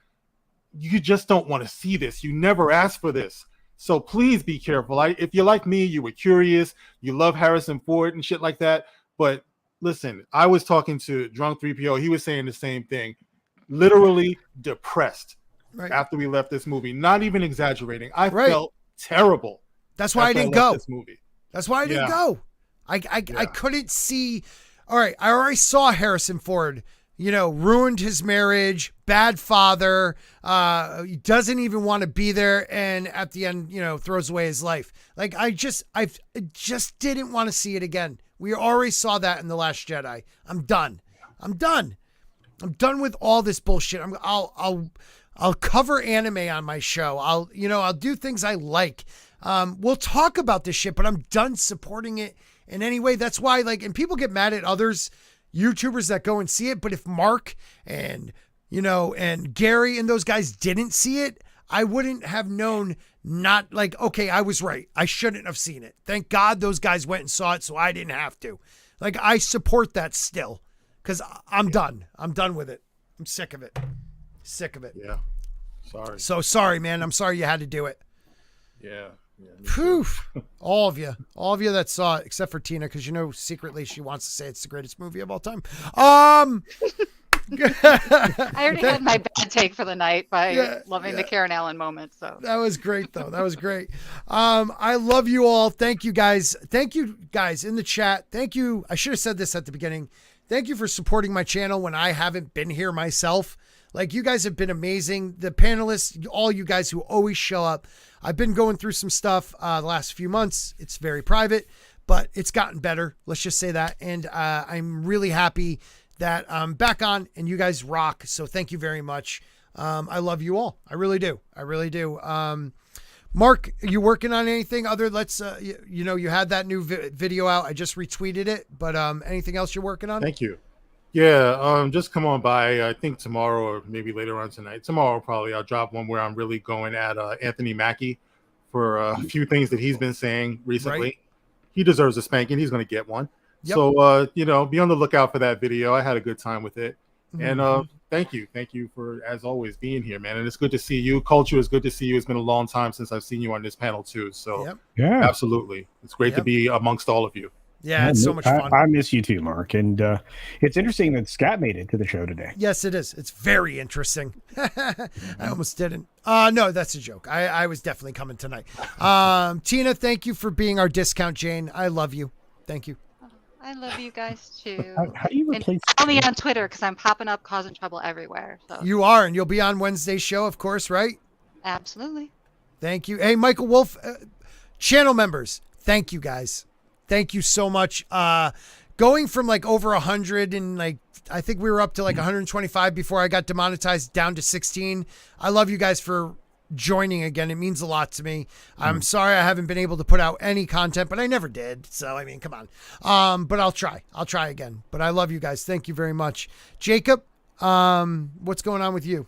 you just don't want to see this. You never asked for this. So please be careful. If you're like me, you were curious, you love Harrison Ford and shit like that. But listen, I was talking to Drunk 3PO. He was saying the same thing. Literally depressed after we left this movie. Not even exaggerating. I felt terrible. That's why I didn't go. This movie. That's why I didn't go. I couldn't see. All right, I already saw Harrison Ford, ruined his marriage, bad father, he doesn't even want to be there, and at the end, throws away his life. I just didn't want to see it again. We already saw that in The Last Jedi. I'm done. I'm done with all this bullshit. I'll cover anime on my show. I'll do things I like. We'll talk about this shit, but I'm done supporting it in any way. That's why, and people get mad at others, YouTubers that go and see it. But if Mark and Gary and those guys didn't see it, I wouldn't have known okay, I was right. I shouldn't have seen it. Thank God those guys went and saw it, so I didn't have to. I support that still, because I'm done. I'm done with it. I'm sick of it. Yeah. Sorry. So sorry, man. I'm sorry you had to do it. Yeah. Poof. All of you that saw it, except for Tina, because secretly she wants to say it's the greatest movie of all time. I already had my bad take for the night by loving the Karen Allen moment. So that was great, though. That was great. I love you all. Thank you guys. Thank you guys in the chat. Thank you. I should have said this at the beginning. Thank you for supporting my channel when I haven't been here myself. You guys have been amazing. The panelists, all you guys who always show up. I've been going through some stuff the last few months. It's very private, but it's gotten better. Let's just say that. And I'm really happy that I'm back on and you guys rock. So thank you very much. I love you all. I really do. I really do. Mark, are you working on anything other? You had that new video out. I just retweeted it, but anything else you're working on? Thank you. Yeah, just come on by. I think tomorrow or maybe later on tonight. Tomorrow probably I'll drop one where I'm really going at Anthony Mackie for a few things that he's been saying recently. Right. He deserves a spanking. He's going to get one. Yep. So be on the lookout for that video. I had a good time with it, and thank you for, as always, being here, man. And it's good to see you. Culture is good to see you. It's been a long time since I've seen you on this panel too. So yeah, absolutely, it's great to be amongst all of you. Yeah, it's so much fun. I miss you too, Mark. And it's interesting that Scott made it to the show today. Yes, it is. It's very interesting. I almost didn't. No, that's a joke. I was definitely coming tonight. Tina, thank you for being our discount Jane. I love you. Thank you. I love you guys too. How do you replace? Follow me on Twitter because I'm popping up, causing trouble everywhere. So. You are, and you'll be on Wednesday's show, of course, right? Absolutely. Thank you. Hey, Michael Wolf, channel members, thank you guys. Thank you so much. Going from like over 100 and like, I think we were up to like 125 before I got demonetized down to 16. I love you guys for joining again. It means a lot to me. I'm sorry I haven't been able to put out any content, but I never did. So, I mean, come on. But I'll try again. But I love you guys. Thank you very much. Jacob, what's going on with you?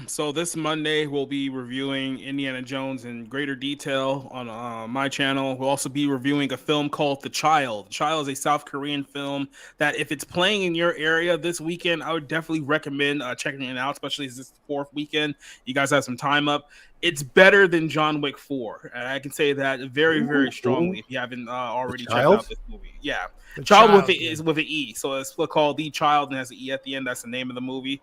So this Monday we'll be reviewing Indiana Jones in greater detail on my channel. We'll also be reviewing a film called The Child. The Child is a South Korean film that if it's playing in your area this weekend, I would definitely recommend checking it out, especially as this fourth weekend. You guys have some time up. It's better than John Wick 4. And I can say that very, very strongly if you haven't already checked out this movie. Yeah. The Child is with an E. So it's called The Child and has an E at the end. That's the name of the movie.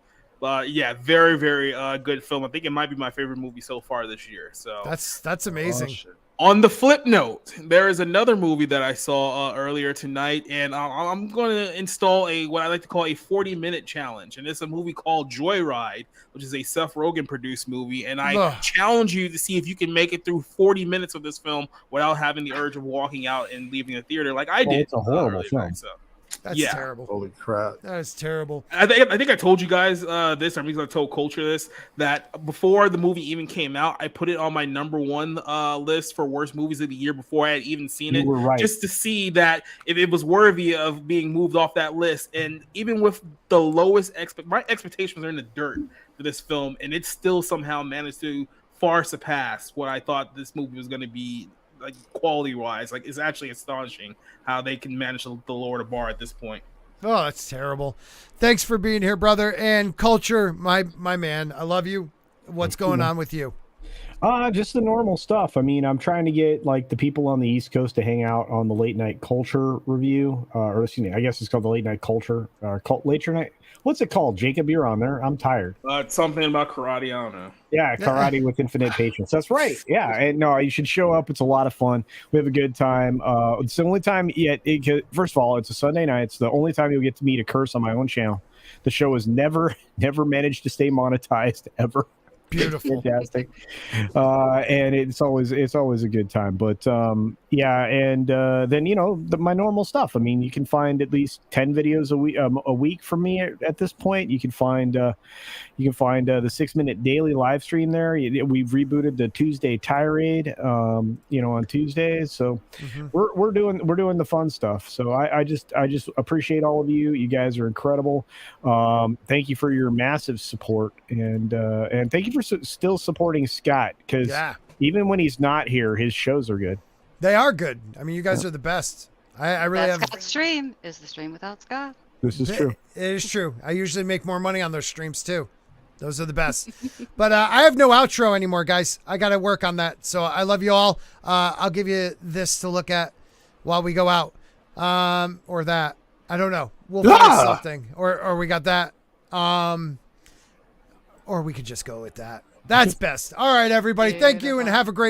Yeah, very, very good film. I think it might be my favorite movie so far this year. So that's amazing. On the flip note, there is another movie that I saw earlier tonight, and I'm going to install what I like to call a 40-minute challenge. And it's a movie called Joyride, which is a Seth Rogen produced movie. And I challenge you to see if you can make it through 40 minutes of this film without having the urge of walking out and leaving the theater like I did. It's a horrible film. That's terrible. Holy crap. That is terrible. I think I told you guys this, or maybe I told Culture this, that before the movie even came out, I put it on my number one list for worst movies of the year before I had even seen it. Right. Just to see that if it was worthy of being moved off that list. And even with the lowest my expectations are in the dirt for this film, and it still somehow managed to far surpass what I thought this movie was going to be. Like quality wise, like it's actually astonishing how they can manage to lower the bar at this point. Oh, that's terrible. Thanks for being here, brother. And Culture, my man, I love you. What's going on with you? Just the normal stuff. I mean, I'm trying to get like the people on the East Coast to hang out on the late night culture review, or excuse me, I guess it's called the late night culture, later night. What's it called? Jacob, you're on there. I'm tired. It's something about karate. I don't know. Yeah, karate with infinite patience. That's right. Yeah, and no, you should show up. It's a lot of fun. We have a good time. It's the only time yet. First of all, it's a Sunday night. It's the only time you'll get to meet a curse on my own channel. The show has never managed to stay monetized ever. Beautiful. Fantastic. And it's always a good time. But yeah, and then my normal stuff. I mean, you can find at least 10 videos a week from me at this point. You can find the 6-minute daily live stream there. We've rebooted the Tuesday tirade on Tuesdays. So we're doing the fun stuff. So I just appreciate all of you. You guys are incredible. Thank you for your massive support, and thank you for still supporting Scott, because even when he's not here, his shows are good. They are good. I mean, you guys are the best. I really have. Scott's stream is the stream without Scott. This is true. It is true. I usually make more money on those streams too. Those are the best. But I have no outro anymore, guys. I got to work on that. So I love you all. I'll give you this to look at while we go out, or that. I don't know. We'll find something, or we got that. Or we could just go with that. That's best. All right, everybody. Thank you, and have a great